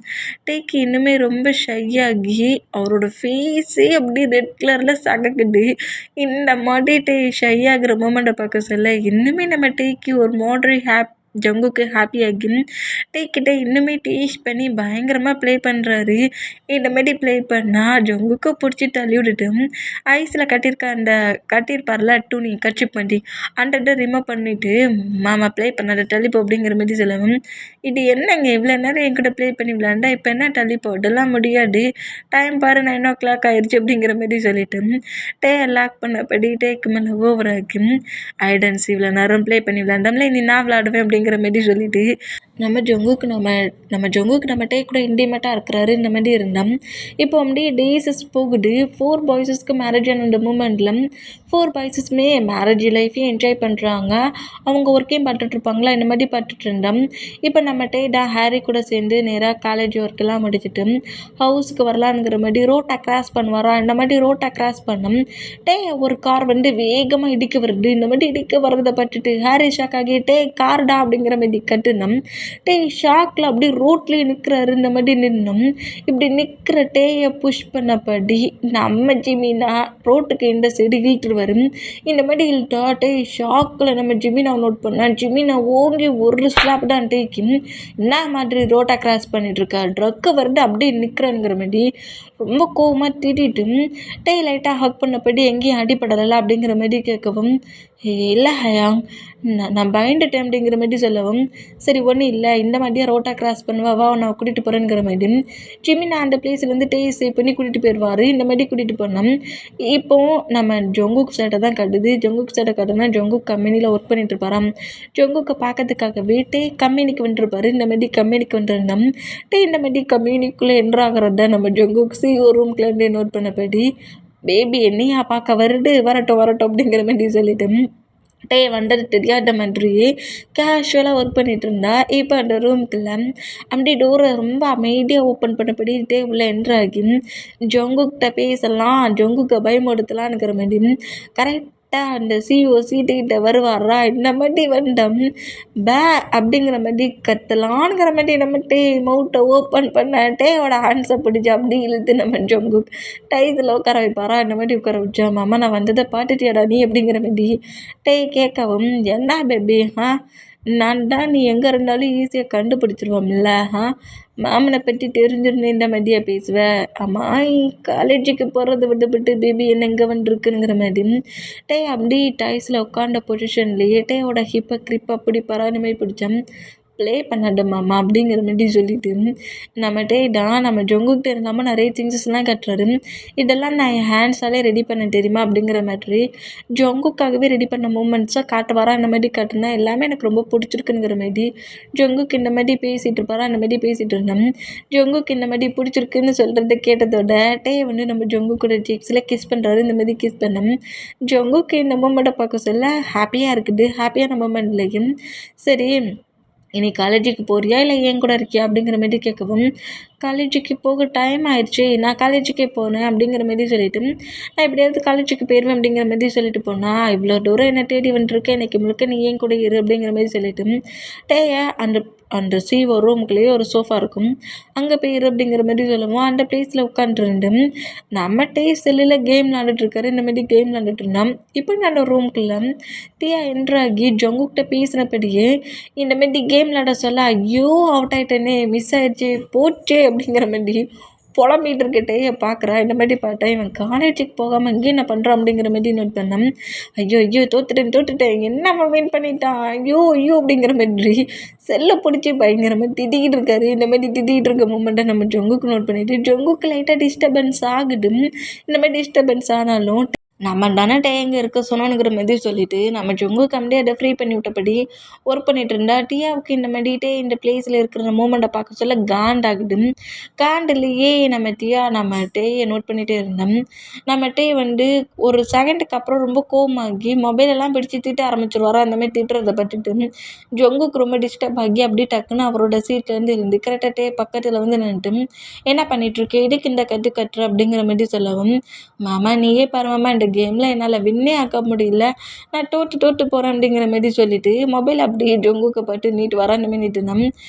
S1: டேக்கு இன்னுமே ரொம்ப ஷையாகி அவரோட ஃபேஸே அப்படி ரெட் கலரில் சகக்குது. இந்த மாதிரி டே ஷை ஆகிற மூமெண்ட்டை பார்க்க சொல்ல இன்னுமே நம்ம டேக்கு ஒரு மாடரி ஜங்குக்கு ஹாப்பியாகி டேக்கிட்ட இன்னுமே டேஸ்ட் பண்ணி பயங்கரமாக ப்ளே பண்ணுறாரு. இந்த மாதிரி ப்ளே பண்ணால் ஜங்குக்கு பிடிச்சி தள்ளி விட்டுட்டு ஐஸில் கட்டியிருப்பார்ல துணி கர்ச்சிப் பண்ணி அந்த ரிமூவ் பண்ணிவிட்டு மாமா ப்ளே பண்ணாத டலிப்போ அப்படிங்கிற மாதிரி சொல்லவும் இது என்னங்க இவ்வளோ நேரம் என்கிட்ட ப்ளே பண்ணி விளையாண்டா இப்போ என்ன டலிப்போ இதெல்லாம் முடியாது டைம் பாரு 9 o'clock ஆயிடுச்சு அப்படிங்கிற மாதிரி சொல்லிட்டு டே லாக் பண்ணபடி டேக்கு மேலே ஓவராகி ஐடன்சி இவ்வளோ நேரம் ப்ளே பண்ணி விளையாண்டோம்ல இனி நான் விளையாடுவேன் அப்படிங்கிற மாதிரி சொல்லிட்டு நம்ம ஜொங்குக்கு நம்ம டே கூட இன்டிமேட்டாக இருக்கிறாரு இந்த மாதிரி இருந்தோம். இப்போ அப்படியே டேஸஸ் போகுது. 4 பாய்ஸஸ்க்கு மேரேஜ் ஆன அந்த மூமெண்ட்டில் 4 பாய்ஸஸுமே மேரேஜ் லைஃப்பையும் என்ஜாய் பண்ணுறாங்க. அவங்க ஒர்க்கையும் பார்த்துட்ருப்பாங்களா இந்த மாதிரி பார்த்துட்டு இருந்தோம். இப்போ நம்ம டேடா ஹாரி கூட சேர்ந்து நேராக காலேஜ் ஒர்க்கெல்லாம் முடிச்சுட்டு ஹவுஸுக்கு வரலான்ங்கிற மாதிரி ரோட்டை கிராஸ் பண்ணுவாரா இந்த மாதிரி ரோட்டை கிராஸ் பண்ணோம். டே ஒரு கார் வந்து வேகமாக இடிக்க வருது. இந்த மாதிரி இடிக்க வர்றதை பார்த்துட்டு ஹாரி ஷாக் ஆகி டே கார்டா அப்படிங்கிற மாதிரி கட்டுனோம். டே ஷாக்கில் அப்படி ரோட்லேயே நிற்கிறாரு இந்த மாதிரி நின்னோம். இப்படி நிற்கிற டேயை புஷ் பண்ணபடி நம்ம ஜிமினா ரோட்டுக்கு இந்த சைடு இழுத்துருவார். இந்த மாதிரி இழுத்தா டே ஷாக்கில் நம்ம ஜிமினா நோட் பண்ணான். ஜிமினா ஓங்கி ஒரு ஸ்லாப் தான் டேக்கு என்ன மாதிரி ரோட்டை கிராஸ் பண்ணிட்டுருக்கா ட்ரக்கு வருது அப்படியே நிற்கிறானுங்கிற மாதிரி ரொம்ப கோவமாக திட்டிட்டு டே லைட்டாக ஹக் பண்ணபடி எங்கேயும் அடிப்படலை அப்படிங்கிற மாதிரி கேட்கவும் இல்லை ஹயாங் நான் பயந்துட்டேன் அப்படிங்கிற மாதிரி சொல்லவும் சரி ஒன்றும் இல்லை இந்த மாதிரியே ரோட்டா கிராஸ் பண்ணுவா வா நான் கூட்டிகிட்டு போகிறேங்கிற மாதிரி ஜிமினா அந்த பிளேஸ்லேருந்து டே சேவ் பண்ணி கூட்டிகிட்டு போயிடுவார். இந்த மாதிரி கூட்டிகிட்டு போனோம். இப்போது நம்ம ஜொங்குக் சட்டை தான் கட்டுது. ஜொங்குக் சட்டை கட்டுனா ஜொங்குக் கம்பெனியில் ஒர்க் பண்ணிட்டு இருப்பாராம். ஜொங்குக்கை பார்க்கறதுக்காகவே டே கம்பெனிக்கு வந்துருப்பார். இந்த மாதிரி கம்பெனிக்கு வந்துருந்தோம். டே இந்த மாதிரி கம்பெனிக்குள்ளே என்ட்ராகிறது தான் நம்ம ஜொங்குக் ஒரு ரூம்குள்ளே நோட் பண்ணபடி பேபி என்னையா பார்க்க வரட்டும் அப்படிங்கிற மாதிரி சொல்லிட்டு டே வந்தது தெரியாத மாதிரியே கேஷுவலாக ஒர்க் பண்ணிகிட்டு இருந்தா. இப்போ அந்த ரூமுக்குள்ள அப்படி டோரை ரொம்ப அமைதியாக ஓப்பன் பண்ணபடி டே உள்ளே என்ட்ராகி ஜொங்குக்கிட்ட பேசலாம் ஜொங்குக்கு பயமுடுத்தலான்னுங்கிற மாதிரி கரெக்டாக அந்த சீட்டுக்கிட்ட வருவாரா இந்த மாதிரி வந்தோம் பே அப்படிங்கிற மாதிரி கத்தலான்ங்கிற மாதிரி நம்ம டே மவுட்டை ஓப்பன் பண்ண டேயோட ஹேண்ட்ஸை பிடிச்சி அப்படி இழுத்து நம்ம ஜொங்கு டைஸில் உட்கார வைப்பாரா இந்த மாதிரி உட்கார வச்சா மாமா நான் வந்ததை பார்த்துட்டியாடா நீ அப்படிங்கிற மாதிரி டே கேட்கவும் என்ன பேபி நான் தான் நீ எங்கே இருந்தாலும் ஈஸியாக கண்டுபிடிச்சிருவோம்ல மாமனை பற்றி தெரிஞ்சிருந்தேன் இந்த மாதிரியா பேசுவேன். ஆமாம் காலேஜுக்கு போகிறத விட்டுவிட்டு பேபி என்ன எங்கே வந்துருக்குங்கிற மாதிரி டே அப்படி டைஸில் உட்காண்ட பொசிஷன்லேயே டேயோட ஹிப்பை கிரிப்பை அப்படி பராணமே பிடிச்சேன். ப்ளே பண்ணாத மாமா அப்படிங்கிற மாதிரி சொல்லிட்டு நம்ம டேடா நம்ம ஜொங்குக்கிட்ட இருந்தாமல் நிறைய திங்ஸஸ்லாம் கட்டுறாரு. இதெல்லாம் நான் என் ஹேண்ட்ஸாலே ரெடி பண்ண தெரியுமா அப்படிங்கிற மாதிரி ஜொங்குக்காகவே ரெடி பண்ண மூமெண்ட்ஸாக காட்டுவாரா இந்த மாதிரி காட்டுனா எல்லாமே எனக்கு ரொம்ப பிடிச்சிருக்குங்கிற மாதிரி ஜொங்குக்கு இந்த மாதிரி பேசிகிட்டு இருப்பாரா அந்த மாதிரி பேசிகிட்டு இருந்தோம். ஜொங்குக்கு இந்த மாதிரி பிடிச்சிருக்குன்னு சொல்கிறத கேட்டதோட டே வந்து நம்ம ஜொங்கு கூட சிக்ஸில் கிஸ் பண்ணுறாரு. இந்த மாதிரி கிஸ் பண்ணோம். ஜொங்குக்கு இந்த மூமெண்ட்டை பார்க்க சொல்ல ஹாப்பியாக இருக்குது. ஹாப்பியான மூமெண்ட்லேயும் சரி இனி காலேஜுக்கு போறியா இல்லை என் கூட இருக்கியா அப்படிங்கிற மாதிரி கேட்கவும் காலேஜுக்கு போக டைம் ஆயிடுச்சு நான் காலேஜுக்கே போனேன் அப்படிங்கிற மாதிரி சொல்லிட்டு நான் எப்படியாவது காலேஜுக்கு போயிடுவேன் அப்படிங்கிற மாதிரி சொல்லிட்டு போனால் இவ்வளோ தூரம் என்ன தேடி வந்துருக்கேன் இன்றைக்கி முழுக்க நீ ஏன் கூட இரு அப்படிங்கிற மாதிரி சொல்லிட்டு டேயை அந்த ஒரு ரூமுக்குள்ளேயே ஒரு சோஃபா இருக்கும் அங்கே போயிரு அப்படிங்கிற மாதிரி சொல்லுவோம். அந்த பிளேஸில் உட்காந்துருந்து நம்ம டே செல்லில் கேம் விளாண்டுட்ருக்காரு. இந்த மாதிரி கேம் விளாண்டுட்டு இருந்தோம். இப்போ நான் ஒரு ரூமுக்குள்ளே டீயா என்ட்ராகி ஜொங்குக்கிட்ட பேசினபடியே இந்த மாதிரி கேம் விளாட சொல்ல ஐயோ அவுட் ஆகிட்டேனே மிஸ் ஆகிடுச்சு போச்சே அப்படிங்கிற மாதிரி புலம்பிகிட்டு இருக்க டேயை பார்க்குறா. இந்த மாதிரி பார்த்தா இவன் காலேஜுக்கு போகாமல் இங்கே என்ன பண்ணுறான் அப்படிங்கிற மாதிரி நோட் பண்ணேன். ஐயோ ஐயோ தோத்துட்டேன் என்ன அவன் வின் பண்ணிட்டான், ஐயோ ஐயோ அப்படிங்கிற மாதிரி செல்லை பிடிச்சி பயங்கர மாதிரி திட்டிக்கிட்டு இருக்காரு. இந்த மாதிரி திட்டிகிட்டு இருக்க மூமெண்ட்டை நம்ம ஜொங்குக்கு நோட் பண்ணிவிட்டு ஜொங்குக்கு லைட்டாக டிஸ்டர்பன்ஸ் ஆகுது. இந்த மாதிரி டிஸ்டர்பன்ஸ் ஆனாலும் நம்ம தானே டேங்க இருக்க சொன்னோங்கிற மாதிரி சொல்லிட்டு நம்ம ஜொங்குக்கு அப்படியே அதை ஃப்ரீ பண்ணி விட்டபடி ஒர்க் பண்ணிட்டு இருந்தா. டியாவுக்கு இந்த மாதிரி டே இந்த பிளேஸில் இருக்கிற மூமெண்ட்டை பார்க்க சொல்ல காண்டாகுது. காண்டிலேயே நம்ம டியா நம்ம டேயை நோட் பண்ணிகிட்டே இருந்தோம். நம்ம டே வந்து ஒரு செகண்டுக்கு அப்புறம் ரொம்ப கோவமாகி மொபைலெல்லாம் பிடிச்சி திட்ட ஆரம்பிச்சிருவாரோ. அந்த மாதிரி திட்டுறதை பட்டுட்டு ஜொங்குக்கு ரொம்ப டிஸ்டர்ப் ஆகி அப்படியே டக்குன்னு அவரோட சீட்லேருந்து இருந்து கரெக்டாக டே பக்கத்தில் வந்து நின்றுட்டு என்ன பண்ணிகிட்ருக்கேன் இதுக்கு இந்த கட்டு கட்டுற அப்படிங்கிற மாதிரி சொல்லவும், மாமா நீயே பாரு மாமா இந்த கேமில் என்னால் வின்னே ஆக்க முடியல, நான் தோட்டு போகிறேன் அப்படிங்கிற மாதிரி சொல்லிவிட்டு மொபைல் அப்படியே ஜொங்குக்கு பட்டு நீட்டு வரான்னு நீட்டு இருந்தோம்.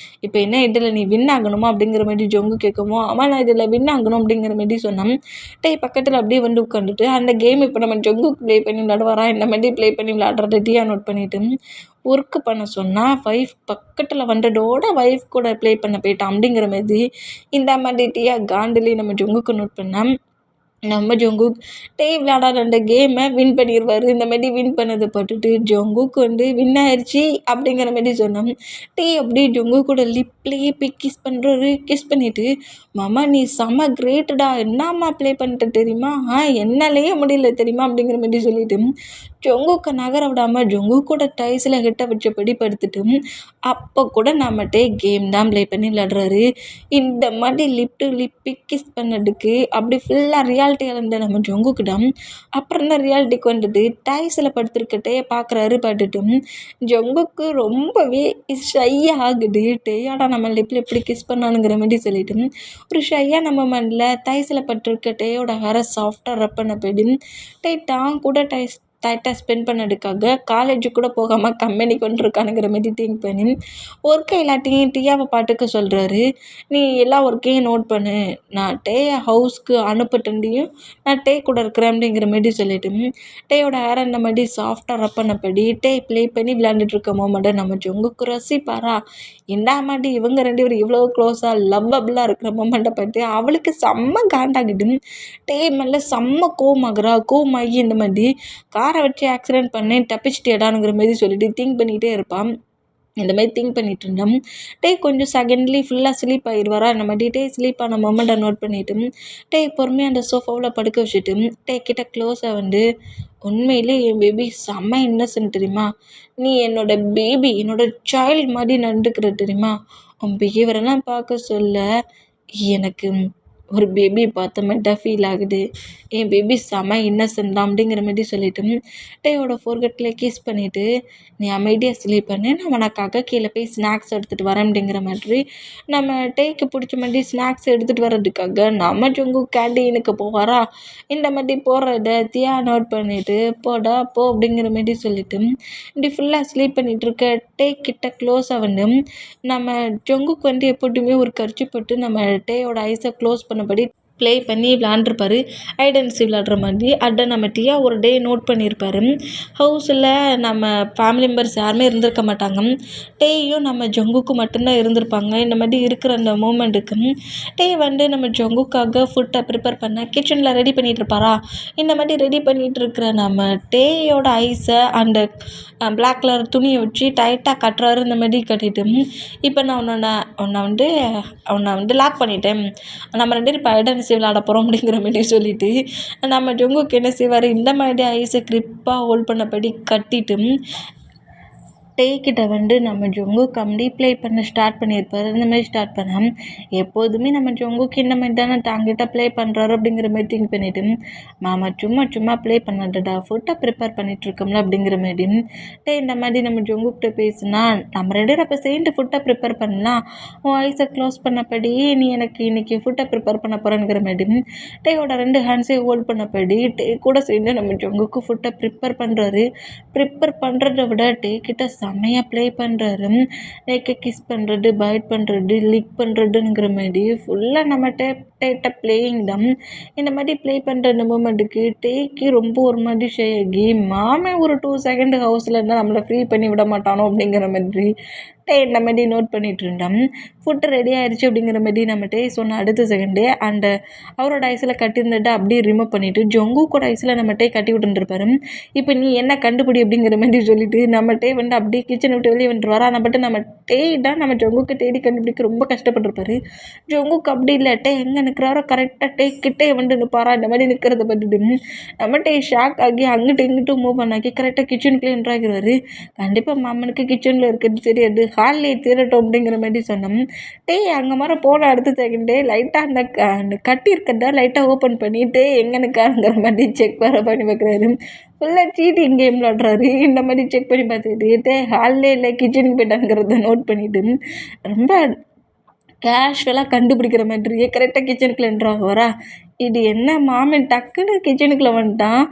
S1: இப்போ என்ன இதில் நீ வின் ஆகணுமா அப்படிங்கிற மாதிரி ஜொங்கு கேட்கவும், ஆமாம் நான் இதில் வின் ஆகணும் அப்படிங்கிற மாதிரி சொன்னோம். டே பக்கத்தில் அப்படியே வந்து உட்காந்துட்டு அந்த கேம் இப்போ நம்ம ஜொங்குக்கு ப்ளே பண்ணி விளாடுவாரான் இந்த மாதிரி ப்ளே பண்ணி விளாடுறத டியா நோட் பண்ணிவிட்டு ஒர்க்கு பண்ண சொன்னால் ஒய்ஃப் பக்கத்தில் வந்ததோட ஒய்ஃப் கூட ப்ளே பண்ண போயிட்டான் அப்படிங்கிற மாதிரி இந்த மாதிரி டியா காண்டிலே நம்ம ஜொங்குக்கு நோட் பண்ணோம். நம்ம ஜொங்குக் டே விளையாடாத அந்த கேமை வின் பண்ணிடுவார். இந்த மாதிரி வின் பண்ணதை பட்டுட்டு ஜொங்குக்கு வந்து வின் ஆயிடுச்சு அப்படிங்கிற மாதிரி சொன்னோம். டே அப்படியே ஜொங்குக்கூட லிப்லேயே போய் கிஸ் பண்ணுறாரு. கிஸ் பண்ணிவிட்டு மாமா நீ செம கிரேட்டுடா என்னம்மா ப்ளே பண்ணிட்ட தெரியுமா, என்னாலேயே முடியல தெரியுமா அப்படிங்கிற மாதிரி சொல்லிவிட்டு ஜொங்குக்கை நகர விடாமல் ஜொங்குக்கூட டைஸில் கிட்ட வச்சபடி படுத்துட்டு அப்போ கூட நம்ம டே கேம் தான் ப்ளே பண்ணி விளையாடுறாரு. இந்த மாதிரி லிப் டு லிப்பு கிஸ் பண்ணதுக்கு அப்படி ஃபுல்லாக ரியாலிட்டியாக இருந்த நம்ம ஜொங்குக்கிடம் அப்புறம் தான் ரியாலிட்டிக்கு வந்துட்டு டைஸில் படுத்துருக்கட்டே பார்க்குறாரு. பட்டுட்டும் ஜொங்குக்கு ரொம்பவே ஷை ஆகுது. டேயாடா நம்ம லிப்பில் எப்படி கிஸ் பண்ணானுங்கிற மாதிரி சொல்லிட்டு ஒரு ஷையாக நம்ம மண்ணில் டைஸில் பட்டிருக்க டேயோட ஹேரை சாஃப்டாக ரப் பண்ண போயிடு டே தான் கூட டைட்டாக ஸ்பெண்ட் பண்ணதுக்காக காலேஜுக்கு கூட போகாமல் கம்பெனிக்கு வந்துருக்கானுங்கிற மாதிரி திங்க் பண்ணி ஒர்க்கை எல்லாத்தையும் டியாவை பாட்டுக்கு சொல்கிறாரு. நீ எல்லா ஒர்க்கையும் நோட் பண்ணு, நான் டேயை ஹவுஸ்க்கு அனுப்பட்டண்டியும் நான் டே கூட இருக்கிறேன் அப்படிங்கிற மாதிரி சொல்லிட்டு டேயோட ஹேர் அந்த மாதிரி சாஃப்டாக ரப் பண்ணபடி டே ப்ளே பண்ணி விளையாண்டுட்டு மோமெண்ட்டை நம்ம ஜொங்குக்கு ரசிப்பாரா. என்ன மாதிரி இவங்க ரெண்டு பேரும் இவ்வளோ க்ளோஸாக லவ்வபுளாக இருக்கிற மோமெண்ட்டை பற்றி அவளுக்கு செம்ம காண்டாகிடும். டே மேலே செம்ம கோவமாகி இந்த மாதிரி காரை வச்சு ஆக்சிடென்ட் பண்ணேன் தப்பிச்சிட்டேடானுங்கிற மாதிரி சொல்லிட்டு திங்க் பண்ணிகிட்டே இருப்பான். இந்த மாதிரி திங்க் பண்ணிகிட்டு இருந்தோம். டே கொஞ்சம் செகண்ட்லி ஃபுல்லாக ஸ்லீப் ஆகிடுவாரா. நம்ம டே ஸ்லீப் ஆன மொமெண்ட்டை நோட் பண்ணிவிட்டு டே பொறுமையாக அந்த சோஃபாவில் படுக்க வச்சுட்டு டே கிட்ட க்ளோஸாக வந்து உண்மையிலே என் பேபி செம்ம இன்னசென்ட் தெரியுமா, நீ என்னோட பேபி என்னோட சைல்டு மாதிரி நடந்துக்கிற தெரியுமா, உன் பிஹேவியரெல்லாம் பார்க்க சொல்ல எனக்கு ஒரு பேபி பார்த்த மாதிரி தான் ஃபீல் ஆகுது, என் பேபி செம இன்னசென்ட் தான் அப்படிங்கிற மாதிரி சொல்லிவிட்டு டேயோட ஃபோர்கெட்டில் கிஸ் பண்ணிவிட்டு நீ அமைதியாக ஸ்லீப் பண்ணு, நான் உனக்காக கீழே போய் ஸ்நாக்ஸ் எடுத்துகிட்டு வரேன் அப்படிங்கிற மாதிரி நம்ம டேக்கு பிடிச்ச மாதிரி ஸ்நாக்ஸ் எடுத்துகிட்டு வர்றதுக்காக நம்ம ஜொங்கு கேண்டீனுக்கு போவாரா. இந்த மாதிரி போடுறத தியா நோட் பண்ணிவிட்டு போடா போ அப்படிங்கிற மாதிரி சொல்லிவிட்டு இப்படி ஃபுல்லாக ஸ்லீப் பண்ணிகிட்டு இருக்க டே கிட்ட க்ளோஸாக வந்து நம்ம ஜொங்குக்கு வந்து எப்போதுமே ஒரு கர்ச்சி போட்டு நம்ம டேயோட ஐஸை க்ளோஸ் பண்ணபடி ப்ளே பண்ணி விளாண்டுருப்பாரு. ஐடென்சி விளாடுற மாதிரி அதை நம்ம டியா ஒரு டே நோட் பண்ணியிருப்பாரு. ஹவுஸில் நம்ம ஃபேமிலி மெம்பர்ஸ் யாருமே இருந்திருக்க மாட்டாங்க. டேயும் நம்ம ஜொங்குக்கு மட்டும்தான் இருந்திருப்பாங்க. இந்த மாதிரி இருக்கிற அந்த மூமெண்ட்டுக்கு டே வந்து நம்ம ஜொங்குக்காக ஃபுட்டை ப்ரிப்பேர் பண்ண கிச்சனில் ரெடி பண்ணிகிட்டு இருப்பாரா. இந்த மாதிரி ரெடி பண்ணிகிட்டு இருக்கிற நம்ம டேயோட ஐஸை அந்த பிளாக் கலர் துணியை வச்சு டைட்டாக கட்டுறாரு. இந்த மாதிரி கட்டிட்டு இப்போ நான் உன்னை வந்து லாக் பண்ணிட்டேன், நம்ம ரெண்டு பேரும் இப்போ ஐடென்சி விளாட போகிறோம் அப்படிங்கிற மாதிரி சொல்லிவிட்டு நம்ம ஜொங்குக்கு என்ன செய்வார், இந்த மாதிரி ஐஸை க்ரிப்பாக ஹோல்ட் பண்ணபடி கட்டிட்டு டே கிட்ட வந்து நம்ம ஜொங்குக்கு அப்படி ப்ளே பண்ண ஸ்டார்ட் பண்ணியிருப்பார். இந்த மாதிரி ஸ்டார்ட் பண்ணால் எப்போதுமே நம்ம ஜொங்குக்கு இந்த மாதிரி தானே தாங்கிட்ட ப்ளே பண்ணுறாரு அப்படிங்கிற மாதிரி திங்க் பண்ணிவிட்டு மாமா சும்மா ப்ளே பண்ணாதடா ஃபுட்டை ப்ரிப்பேர் பண்ணிகிட்ருக்கோம்ல அப்படிங்கிற மாதிரி டே இந்த மாதிரி நம்ம ஜொங்குக்கிட்ட பேசுனா நம்ம ரெண்டு பேரும் அப்போ சேர்ந்து ஃபுட்டை ப்ரிப்பேர் பண்ணலாம், உன் ஐஸை க்ளோஸ் பண்ணபடி நீ எனக்கு இன்றைக்கி ஃபுட்டை ப்ரிப்பேர் பண்ண போகிறேங்கிற மாதிரி டேயோட 2 ஹேண்ட்ஸையும் ஹோல்ட் பண்ணபடி டே கூட சேர்ந்து நம்ம ஜொங்குக்கு ஃபுட்டை ப்ரிப்பேர் பண்ணுறாரு. ப்ரிப்பேர் பண்ணுறத விட டே கிட்ட செம்மையாக ப்ளே பண்ணுறாரு. லைக் கிஸ் பண்ணுறது, பைட் பண்ணுறது, லிக் பண்ணுறதுங்கிற மாதிரி ஃபுல்லாக நம்மகிட்ட டேட்டை பிளேயிங் தான். இந்த மாதிரி ப்ளே பண்ணுற அந்த மூமெண்ட்டுக்கு டேக்கு ரொம்ப ஒரு மாதிரி ஷேகி மாமன் ஒரு 2 செகண்ட் ஹவுஸில் இருந்தால் நம்மளை ஃப்ரீ பண்ணி விட மாட்டானோ அப்படிங்கிற மாதிரி இந்த மாதிரி நோட் பண்ணிட்டு இருந்தோம். ஃபுட்டு ரெடி ஆயிடுச்சு அப்படிங்கிற மாதிரி நம்மகிட்டே சொன்ன அடுத்த செகண்டே அண்ட் அவரோட ஐஸில் கட்டியிருந்துட்டு அப்படியே ரிமூவ் பண்ணிவிட்டு ஜொங்குக்கோட ஐஸில் நம்மகிட்டே கட்டி விட்டுருப்பாரு. இப்போ நீ என்ன கண்டுபிடி அப்படிங்கிற மாதிரி சொல்லிட்டு நம்மகிட்டே வந்து அப்படியே கிச்சனை விட்டு வெளியே வந்துட்டு ஆனால் பட்டு நம்ம தான் நம்ம ஜொங்குக்கு தேடி கண்டுபிடிக்க ரொம்ப கஷ்டப்பட்டுருப்பாரு. ஜொங்குக்கு அப்படி இல்லை எங்கே நிற்கிறாரோ கரெக்டாக கிட்டே வந்து நிற்பாரா இந்த மாதிரி நிற்கிறத பார்த்துட்டு நம்மகிட்டே ஷாக் ஆகி அங்கிட்டு இங்கிட்டும் மூவ் பண்ணாக்கி கரெக்டாக கிச்சனுக்குள்ளே என்ட்ராகிறாரு. கண்டிப்பாக மாமனுக்கு கிச்சனில் இருக்கிறது தெரியாது, ஹால்லே திருட்டோம் அப்படிங்கிற மாதிரி சொன்னோம். அங்கே மாதிரி போன அடுத்த செகண்டே லைட்டாக அந்த கட்டி இருக்கிறதா லைட்டாக ஓப்பன் பண்ணிட்டு எங்கே நிற்காருங்கிற மாதிரி செக் வேறு பண்ணி பார்க்குறாரு. ஃபுல்லாக சீட்டிங் கேம் விளாட்றாரு. இந்த மாதிரி செக் பண்ணி பார்த்துக்கிட்டு ஹால்லே இல்லை கிச்சனுக்கு போயிட்டாங்கிறத நோட் பண்ணிவிட்டு ரொம்ப கேஷுவலாக கண்டுபிடிக்கிற மாதிரி கரெக்டாக கிச்சனுக்குள்ள என்ட்ராகுவாரா. இது என்ன மாமன் டக்குன்னு கிச்சனுக்குள்ளே வந்துட்டான்.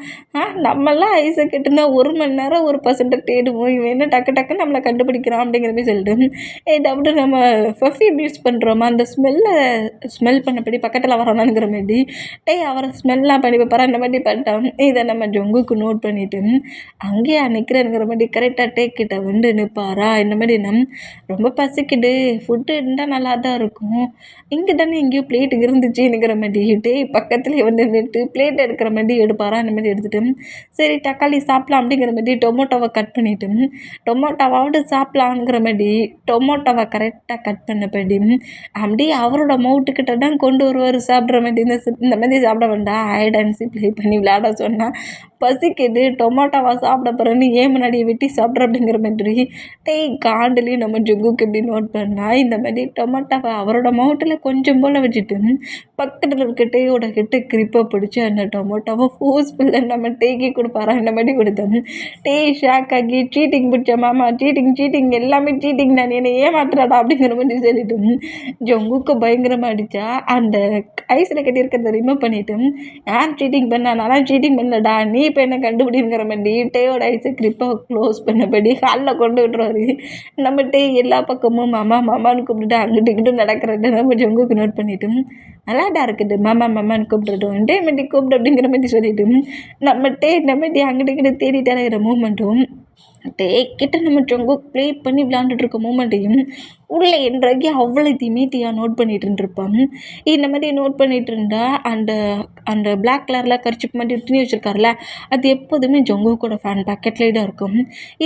S1: நம்மளாம் ஐஸை கட்டுனா 1 மணி நேரம் ஒரு பர்சன்ட்டை தேடுவோம், இவன் என்ன டக்குன்னு நம்மளை கண்டுபிடிக்கிறான் அப்படிங்கிற மாதிரி சொல்லிட்டு அப்படி நம்ம பர்ஃப்யூம் யூஸ் பண்ணுறோமா அந்த ஸ்மெல் பண்ணபடி பக்கத்தில் வரானாங்கிற மாதிரி அவரை ஸ்மெல்லாம் பண்ணி வைப்பாரா அந்த மாதிரி பண்ணிட்டான். இதை நம்ம ஜொங்குக்கு நோட் பண்ணிவிட்டு அங்கேயே நிற்கிறேங்கிற மாதிரி கரெக்டாக கிட்ட வந்து நிற்பாரா. இந்த மாதிரி ரொம்ப பசிக்குது, ஃபுட்டு இருந்தால் நல்லா தான் இருக்கும், இங்கே தானே எங்கேயோ பிளேட்டுக்கு இருந்துச்சுங்கிற மாதிரி பக்கத்துலேயே வந்து நின்று பிளேட் எடுக்கிற மாதிரி எடுப்பாரா. அந்த மாதிரி எடுத்துகிட்டு சரி தக்காளி சாப்பிட்லாம் அப்படிங்கிற மாதிரி டொமேட்டோவை கட் பண்ணிவிட்டு டொமேட்டோவாவது சாப்பிட்லாங்கிற மாதிரி டொமேட்டோவை கரெக்டாக கட் பண்ணபடி அப்படியே அவரோட மவுட்டுக்கிட்ட தான் கொண்டு வருவார் சாப்பிட்ற மாதிரி. இந்த மாதிரி சாப்பிட வேண்டாம், ஹைட் அண்ட் சீக் ப்ளே பண்ணி விளையாட சொன்னால் பசிக்குது, டொமேட்டோவா சாப்பிட போகிறேன்னு ஏன் முன்னாடி வெட்டி சாப்பிட்ற அப்படிங்கிற மாதிரி காண்டுலேயும் நம்ம ஜொங்குக்கு எப்படி நோட் பண்ணால் இந்த மாதிரி டொமேட்டோவை அவரோட மவுட்டில் கொஞ்சம் போல் வச்சுட்டு பக்கத்தில் இருக்க டேயோட கிரிப்பை பிடிச்சி அந்த டொமேட்டோவை ஃபோர்ஸ்ஃபுல்லாக நம்ம டேக்கி கொடுப்பாரா. இந்த மாதிரி கொடுத்தோம். ஷாக் ஆகி சீட்டிங் பிடிச்ச மாமா, சீட்டிங் எல்லாமே சீட்டிங், நான் என்னை ஏமாத்துறாடா அப்படிங்கிற மாதிரி சொல்லிட்டு ஜொங்குக்கு பயங்கரமாக அடித்தா அந்த ஐஸில் கட்டியிருக்கிறத ரிமூவ் பண்ணிவிட்டு ஏன் சீட்டிங் பண்ண, நானும் சீட்டிங் பண்ணலடா, நீ இப்போ என்ன கண்டுபிடிங்கிற மாதிரி டேயோட ஐஸை கிரிப்பை க்ளோஸ் பண்ணபடி ஹாலில் கொண்டு விட்டுருவாரு. நம்ம எல்லா பக்கமும் மாமான்னு கூப்பிட்டுட்டு அங்கிட்டு இங்கிட்டு நடக்கிறத நம்ம ஜொங்குக்கு நோட் பண்ணிவிட்டு நல்லாடா இருக்குது மாமான்னு கூப்பிட்டுட்டோம், மாதிரி கூப்பிடு அப்படிங்கிற மாதிரி சொல்லிவிட்டு நம்ம அங்கிட்டு இங்கிட்டு தேடிட்டு அலைகிற மூமெண்ட்டும் கிட்ட நம்ம ஜொங்கு ப்ளே பண்ணி விளையாண்டுட்டு இருக்க மூமெண்ட்டையும் உள்ளே என்றாக்கி அவ்வளோத்தையுமே நோட் பண்ணிட்டு இருந்திருப்பான். இந்த மாதிரி நோட் பண்ணிட்டு இருந்தா அந்த பிளாக் கலரில் கர்ச்சிப் மாதிரி துணி வச்சுருக்காருல அது எப்போதுமே ஜொங்குவோட ஃபேன் பேக்கெட்லேயே தான் இருக்கும்.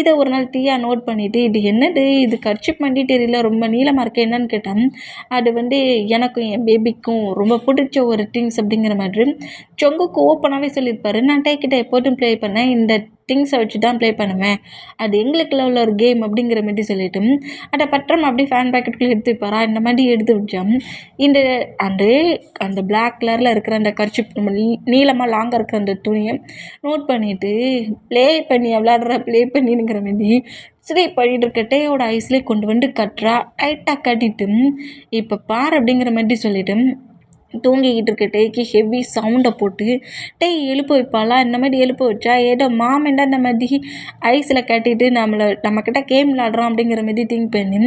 S1: இதை ஒரு நாள் நோட் பண்ணிவிட்டு இது என்னது, இது கர்ச்சிப் மாதிரி தெரியல, ரொம்ப நீளமாக இருக்குது என்னன்னு கேட்டான். அது வந்து எனக்கும் என் பேபிக்கும் ரொம்ப பிடிச்ச ஒரு திங்ஸ் அப்படிங்கிற மாதிரி ஜொங்குக்கு ஓப்பனாகவே சொல்லியிருப்பாரு. நான் கிட்ட எப்போதும் ப்ளே பண்ணேன், இந்த திங்ஸை வச்சு தான் ப்ளே பண்ணுவேன், அது எங்களுக்குள்ள உள்ள ஒரு கேம் அப்படிங்கிற மாதிரி சொல்லிட்டு அதை பத்திரம் அப்படியே ஃபேன் பேக்கெட்டுக்குள்ளே எடுத்து வைப்பாரா. இந்த மாதிரி எடுத்து வச்சான். இந்த அந்த பிளாக் கலரில் இருக்கிற அந்த கர்ச்சிப் நீளமாக லாங்காக இருக்கிற அந்த துணியை நோட் பண்ணிவிட்டு ப்ளே பண்ணிங்கிற மாதிரி ஸ்லீப் பண்ணிட்டு இருக்க டேயோட ஐஸ்லேயே கொண்டு வந்து கட்டுறா. டைட்டாக கட்டிட்டு இப்போ பார் அப்படிங்கிற மாதிரி சொல்லிட்டு தூங்கிக்கிட்டு இருக்க டேக்கு ஹெவி சவுண்டை போட்டு எழுப்ப வைப்பாளா. இந்த மாதிரி எழுப்ப வச்சா ஏதோ மாமன்டா இந்த மாதிரி ஐஸில் கட்டிட்டு நம்மக்கிட்ட கேம் விளாடுறோம் அப்படிங்கிற மாதிரி திங்க் பண்ணி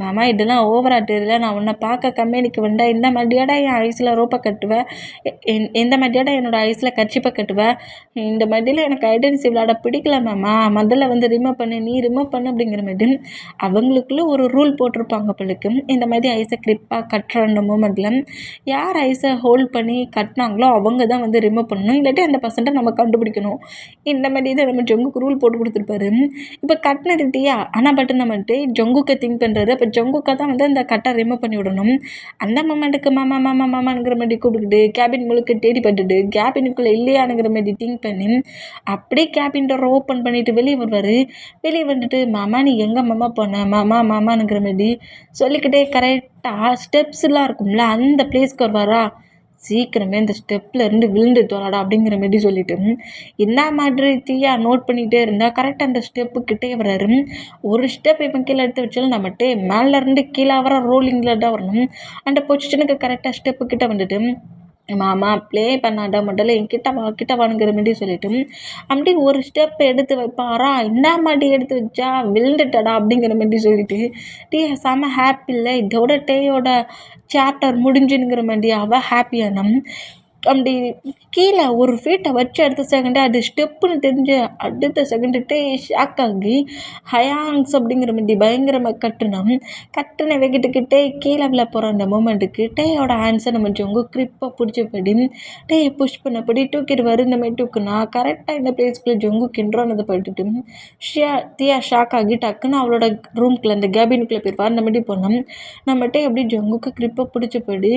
S1: மாமா இதெல்லாம் ஓவராக தெரியல, நான் உன்னை பார்க்க கம்பெனிக்கு வந்தேன், இந்த மாதிரியாடா என் ஐஸில் ரோப்பை கட்டுவேன், எந்த மாதிரியாடா என்னோடய ஐஸில் கர்ச்சிப்பை கட்டுவேன், இந்த மாதிரியில் எனக்கு ஐடென்சி விளாட பிடிக்கல மாமா, முதல்ல வந்து ரிமூவ் பண்ணு அப்படிங்கிற மாதிரி அவங்களுக்குள்ள ஒரு ரூல் போட்டிருப்பாங்க பிள்ளைக்கு. இந்த மாதிரி ஐஸை கிரிப்பாக கட்டுற அந்த மூமெண்ட்டில் யார் ஐஸை ஹோல்ட் பண்ணி கட்டினாங்களோ அவங்க தான் வந்து ரிமூவ் பண்ணணும், இல்லாட்டி அந்த பர்சன்ட்டை நம்ம கண்டுபிடிக்கணும். இந்த மாதிரி தான் நம்ம ஜொங்குக்கு ரூல் போட்டு கொடுத்துருப்பாரு. இப்போ கட்டினது ஆனால் பட்டு நம்மட்டு ஜொங்குக்கை திங்க் பண்ணுறாரு. அப்போ ஜொங்குக்கா தான் வந்து அந்த கட்டை ரிமூவ் பண்ணி விடணும். அந்த மொமெண்ட்டுக்கு மாமாங்கிற மாதிரி கூப்பிட்டுக்கிட்டு கேபின் முழுக்க தேடி பட்டுட்டு கேபினுக்குள்ளே இல்லையானுங்கிற மாதிரி திங்க் பண்ணி அப்படியே கேபின் டோரை ஓப்பன் பண்ணிவிட்டு வெளியே வருவார். வெளியே வந்துட்டு மாமா நீ எங்கே மாமா போன, மாமானுங்கிற மாதிரி சொல்லிக்கிட்டே கரெக்டாக ஸ்டெப்ஸ்லாம் இருக்கும்ல அந்த பிளேஸ்க்கு வருவாரா. சீக்கிரமே இந்த ஸ்டெப்பில் இருந்து விழுந்து தோறாடா அப்படிங்கிற மாதிரி சொல்லிட்டு என்ன மாதிரி நோட் பண்ணிகிட்டே இருந்தால் கரெக்டாக அந்த ஸ்டெப்புக்கிட்டே வர்றாரு. ஒரு ஸ்டெப் இப்போ கீழே எடுத்து வச்சாலும் நம்மட்டு மேலேருந்து கீழே வர ரோலிங்கில் தான் வரணும். அந்த பொசிஷனுக்கு கரெக்டாக ஸ்டெப்புக்கிட்ட வந்துட்டு மாமா ப்ளே பண்ணாத முதல்ல கிட்ட வாங்கிற மாரி சொல்லிட்டு அப்படி ஒரு ஸ்டெப் எடுத்து வைப்பாரா, இந்த மாட்டி எடுத்து வச்சா விழுந்துட்டடா அப்படிங்கிற மாரி சொல்லிட்டு செம ஹாப்பி இல்லை, இதோட டேயோட சாப்டர் முடிஞ்சுங்கிற மாரி அவள் ஹாப்பியான அப்படி கீழே ஒரு ஃபீட்டை வச்சு அடுத்த செகண்டு அது ஸ்டெப்புன்னு தெரிஞ்சு அடுத்த செகண்டு ஷாக் ஆகி ஹயாங்ஸ் அப்படிங்கிற மாரி பயங்கரமாக கட்டுன வெகிட்டுக்கிட்டே கீழே விழ போகிற அந்த மூமெண்ட்டுக்கு டேயோட ஹேண்ட்ஸை நம்ம ஜொங்கு கிரிப்பாக பிடிச்சபடி புஷ் பண்ணபடி தூக்கிடுவார். இந்த மாதிரி தூக்குனா கரெக்டாக இந்த பிளேஸ்க்குள்ளே ஜொங்கு கிண்டுறானதை பட்டுட்டு தியா ஷாக் ஆகி டக்குன்னு அவளோட ரூம்குள்ளே அந்த கேபினுக்குள்ளே போயிடுவார். அந்த மாதிரி போனோம் நம்மகிட்ட எப்படி ஜொங்குக்கு கிரிப்பாக பிடிச்சபடி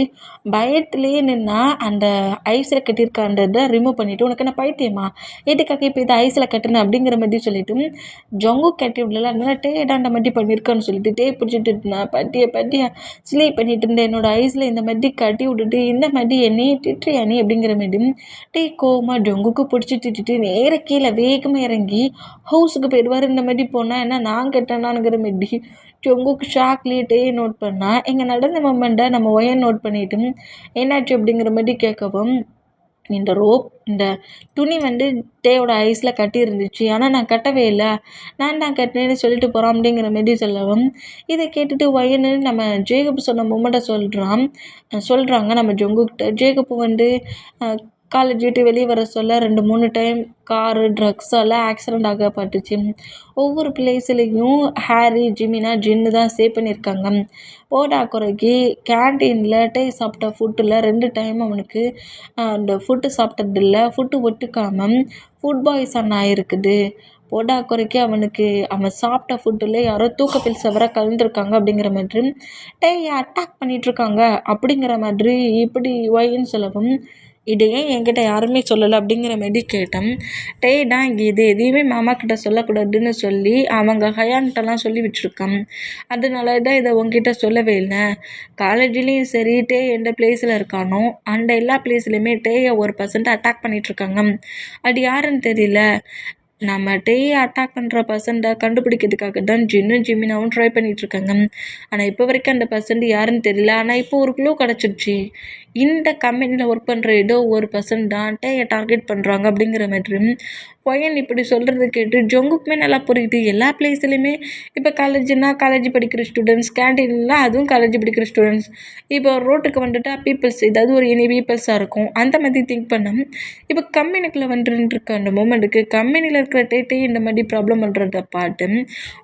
S1: பயத்துலேயே நின்னா அந்த ஐஸில் கட்டியிருக்கான்றதை ரிமூவ் பண்ணிவிட்டு உனக்கு என்ன பைத்தியமா, எதுக்காக இப்போ இதை ஐஸில் கட்டுனேன் அப்படிங்கிற மாதிரி சொல்லிவிட்டு ஜொங்கு கட்டி விடல, அதனால டேடாண்ட மாதிரி பண்ணியிருக்கான்னு சொல்லிட்டு பிடிச்சிட்டு இருந்தேன். பட்டியா ஸ்லீப் பண்ணிட்டு இருந்தேன், என்னோட ஐஸில் இந்த மாதிரி கட்டி விட்டுட்டு இந்த மாதிரி என்னையே திட்டுறியா நீ அப்படிங்கிற மாதிரி கோவமாக ஜொங்குக்கு பிடிச்சி திட்டுட்டு நேர கீழே வேகமாக இறங்கி ஹவுஸுக்கு போயிடுவார். இந்த மாதிரி போனால் என்ன நான் கெட்டேனானுங்கிற மாதிரி ஜொங்குக்கு ஷாக்லேயே நோட் பண்ணால் இங்கே நடந்த மொமெண்ட்டை நம்ம ஒயன் நோட் பண்ணிட்டு என்னாச்சு அப்படிங்கிற மாதிரி கேட்கவும், இந்த துணி டேயோட ஐஸில் கட்டி இருந்துச்சு, ஆனால் நான் கட்டவே இல்லை, நான் தான் கட்டினேன்னு சொல்லிட்டு போகிறான் அப்படிங்கிற மாரி சொல்லவும், இதை கேட்டுட்டு ஒயனு நம்ம ஜேகப் சொன்ன மொமெண்ட்டை சொல்கிறாங்க நம்ம ஜொங்குக்கிட்ட. ஜேகப்பு காலேஜ் விட்டு வெளியே வர சொல்ல 2-3 டைம் காரு ட்ரக்ஸால் ஆக்சிடெண்ட் ஆகப்பட்டுச்சு. ஒவ்வொரு பிளேஸ்லேயும் ஹாரி ஜின்னு தான் சேவ் பண்ணியிருக்காங்க. போடா குறைக்கு கேன்டீனில் சாப்பிட்ட ஃபுட்டில் 2 டைம் அவனுக்கு அந்த ஃபுட்டு சாப்பிட்டதில்ல, ஃபுட்டு ஒட்டுக்காமல் ஃபுட் பாய்சன் ஆகிருக்குது. போடா குறைக்கு அவன் சாப்பிட்ட ஃபுட்டில் யாரோ தூக்க பில்ஸை கலந்துருக்காங்க அப்படிங்கிற மாதிரி அட்டாக் பண்ணிகிட்ருக்காங்க அப்படிங்கிற மாதிரி இப்படி ஒயின்னு சொல்லவும், இதை ஏன் என்கிட்ட யாருமே சொல்லலை அப்படிங்கிற மாரி கேட்டேன். தான் இது எதையுமே மாமா கிட்ட சொல்லக்கூடாதுன்னு சொல்லி அவங்க ஹயான்கிட்டலாம் சொல்லி வச்சுருக்கான், அதனால தான் இதை உங்ககிட்ட சொல்லவே இல்லை. காலேஜ்லேயும் சரி எந்த பிளேஸில் இருக்கானோ அந்த எல்லா பிளேஸ்லையுமே ஒரு பர்சன்ட் அட்டாக் பண்ணிகிட்ருக்காங்க. அது யாருன்னு தெரியல. நம்ம அட்டாக் பண்ணுற பர்சன்ட்டை கண்டுபிடிக்கிறதுக்காக தான் ஜிமினாவும் ட்ரை பண்ணிகிட்ருக்காங்க. ஆனால் இப்போ வரைக்கும் அந்த பர்சன்ட் யாருன்னு தெரியல. ஆனால் இப்போ ஒரு க்ளூ கிடச்சிருச்சு, இந்த கம்பெனியில் ஒர்க் பண்ணுற ஏதோ ஒரு பர்சன்ட் தான் டார்கெட் பண்ணுறாங்க அப்படிங்கிற மாதிரி ஒயன் இப்படி சொல்கிறது கேட்டு ஜொங்குக்குமே நல்லா புரியுது. எல்லா பிளேஸ்லையுமே இப்போ காலேஜ் படிக்கிற ஸ்டூடெண்ட்ஸ், கேன்டீன்லாம் அதுவும் காலேஜ் படிக்கிற ஸ்டூடெண்ட்ஸ், இப்போ ரோட்டுக்கு பீப்புள்ஸ், ஏதாவது ஒரு எனி பீப்புள்ஸாக இருக்கும் அந்த மாதிரி திங்க் பண்ண இப்போ கம்பெனிக்குள்ளே இருக்க அந்த மூமெண்ட்டுக்கு கம்பெனியில் இருக்கிற இந்த மாதிரி ப்ராப்ளம் பண்ணுறத பார்த்து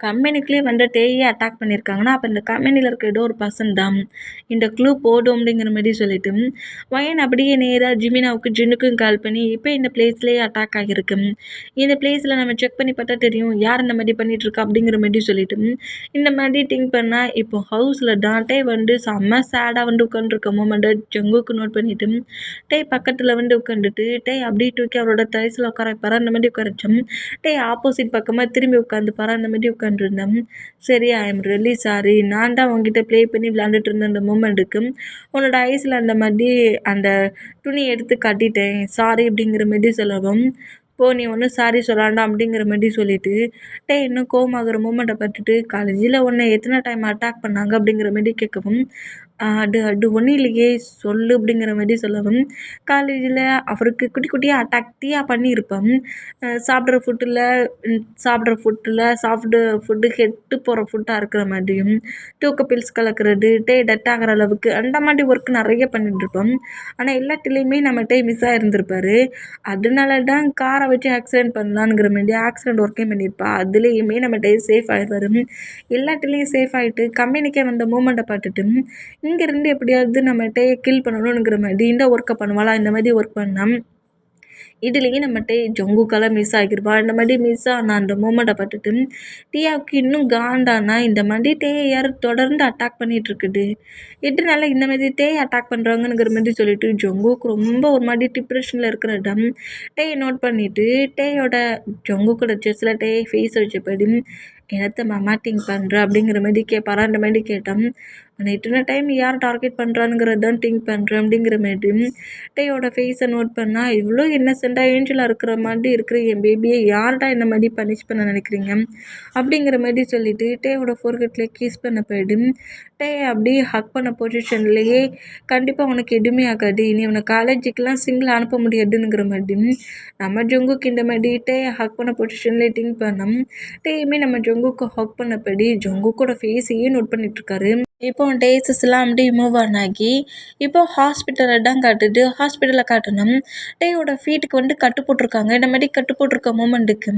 S1: கம்பெனிக்குள்ளேயே அட்டாக் பண்ணியிருக்காங்கன்னா அப்போ இந்த கம்பெனியில் இருக்கிற ஏதோ ஒரு பர்சன் தான் இந்த க்ளூ போடும் அப்படிங்கிற மாதிரி சொல்லிட்டு ஒயன் அப்படியே நேராக ஜின்னுக்கும் கால் பண்ணி இப்போ இந்த பிளேஸ்லேயே அட்டாக் ஆகியிருக்கு, இந்த பிளேஸில் நம்ம செக் பண்ணி பார்த்தா தெரியும் யார் இந்த மாதிரி பண்ணிகிட்ருக்கா அப்படிங்கிற மாதிரி சொல்லிட்டு இந்த மாதிரி திங்க் பண்ணால் இப்போ ஹவுஸில் டான்ட்டே செம்ம சேடாக உட்காந்துருக்க மொமெண்ட்டை ஜங்குக்கு நோட் பண்ணிவிட்டு பக்கத்தில் உட்காந்துட்டு அப்படியே தூக்கி அவரோட தைஸில் உட்கார வைப்பார். அந்த மாதிரி உட்காரச்சோம் ஆப்போசிட் பக்கமாக திரும்பி உட்காந்துப்பார். அந்த மாதிரி உட்காந்துருந்தேன். சரி, ஐ எம் ரியலி சாரி, நான் தான் உங்ககிட்ட ப்ளே பண்ணி விளாண்டுட்டு இருந்த அந்த மூமெண்ட்டுக்கு உன்னோட ஐஸில் அந்த மாதிரி அந்த துணி எடுத்து கட்டிட்டேன், சாரி அப்படிங்கிற மாதிரி சொல்லவும், நீ ஒன்றும் சாரி சொல்லாண்டா அப்படிங்கிற மாதிரி சொல்லிவிட்டு இன்னும் கோவமாகிற மூமெண்ட்டை பார்த்துட்டு காலேஜில் உன்னை எத்தனை டைம் அட்டாக் பண்ணாங்க அப்படிங்கிற மாதிரி கேட்கவும், அது ஒன்றும் இல்லையே சொல்லு அப்படிங்கிற மாதிரி சொல்லவும், காலேஜில் அவருக்கு குட்டி குட்டியாக அட்டாக்டியாக பண்ணியிருப்பேன். சாப்பிட்ற ஃபுட்டு கெட்டு போகிற ஃபுட்டாக இருக்கிற மாதிரியும் தூக்க பில்ஸ் கலக்கிறது டெட் ஆகிற அளவுக்கு அந்த மாதிரி ஒர்க் நிறைய பண்ணிட்டுருப்போம். ஆனால் எல்லாத்துலேயுமே நம்ம மிஸ் ஆகிருந்திருப்பார். அதனால தான் காரை வச்சு ஆக்சிடென்ட் பண்ணலான்ங்கிற மாதிரி ஆக்சிடென்ட் ஒர்க்கே பண்ணியிருப்பா. அதுலேயுமே நம்ம சேஃப் ஆகிடுவார். எல்லாத்துலேயும் சேஃப் ஆகிட்டு கம்பெனிக்கே வந்த மூமெண்ட்டை பார்த்துட்டு இங்கேருந்து எப்படியாவது நம்ம கில் பண்ணணுங்கிற மாதிரி இந்த ஒர்க்கை பண்ணுவாளா, இந்த மாதிரி ஒர்க் பண்ணால் இதுலேயே நம்மகிட்ட ஜங்குக்கெல்லாம் மிஸ் ஆகிருவா. இந்த மாதிரி மிஸ் ஆன அந்த மூமெண்ட்டை பார்த்துட்டு டியாவுக்கு இன்னும் காண்டானா இந்த மாதிரி யார் தொடர்ந்து அட்டாக் பண்ணிகிட்ருக்குது, எதுனால இந்த மாதிரி அட்டாக் பண்ணுறாங்கங்கிற மாதிரி சொல்லிட்டு ஜங்குக்கு ரொம்ப ஒரு மாதிரி டிப்ரெஷனில் இருக்கிற இடம் நோட் பண்ணிவிட்டு ஜங்குக்கோட செஸ்ஸில் ஃபேஸ் வச்சபடி என்னத்தை மாமா திங்க் பண்ணுற அப்படிங்கிற மாதிரி கேட்பாரா. அந்த மாதிரி கேட்டேன், ஆனால் இத்தனை டைம் யார் டார்கெட் பண்ணுறானுங்கிறது தான் திங்க் பண்ணுறேன் அப்படிங்கிற மாதிரி ஃபேஸை நோட் பண்ணால் இவ்வளோ இன்னசென்ட்டாக ஏஞ்சலாக இருக்கிற மாதிரி இருக்கிற என் பேபியை யார்டா இந்த மாதிரி பனிஷ் பண்ண நினைக்கிறீங்க அப்படிங்கிற மாதிரி சொல்லிவிட்டு ஃபோர்கெட்டில் கிஸ் பண்ண போயிடு அப்படியே ஹக் பண்ண பொசிஷன்லேயே கண்டிப்பாக உனக்கு எதுவுமே ஆகாது, நீ உன்னை காலேஜுக்கெலாம் சிங்கிள் அனுப்ப முடியாதுங்கிற மாதிரி நம்ம ஜொங்குக்கு இந்த மாதிரி ஹக் பண்ண பொசிஷன்லேயே திங்க் பண்ணோம். டேயுமே நம்ம ஜொங்குக்கு ஹக் பண்ணபடி ஜொங்குக்கோட ஃபேஸையே நோட் பண்ணிட்டு இருக்காரு. இப்போ டேஸஸ்லாம் அப்படியே மூவ் ஆன் ஆகி இப்போ ஹாஸ்பிட்டலில் தான் காட்டுது. ஹாஸ்பிட்டலில் காட்டணும் டேயோட ஃபீட்டுக்கு வந்து கட்டு போட்டிருக்காங்க. இந்த மாதிரி கட்டு போட்டிருக்க மூமெண்ட்டுக்கு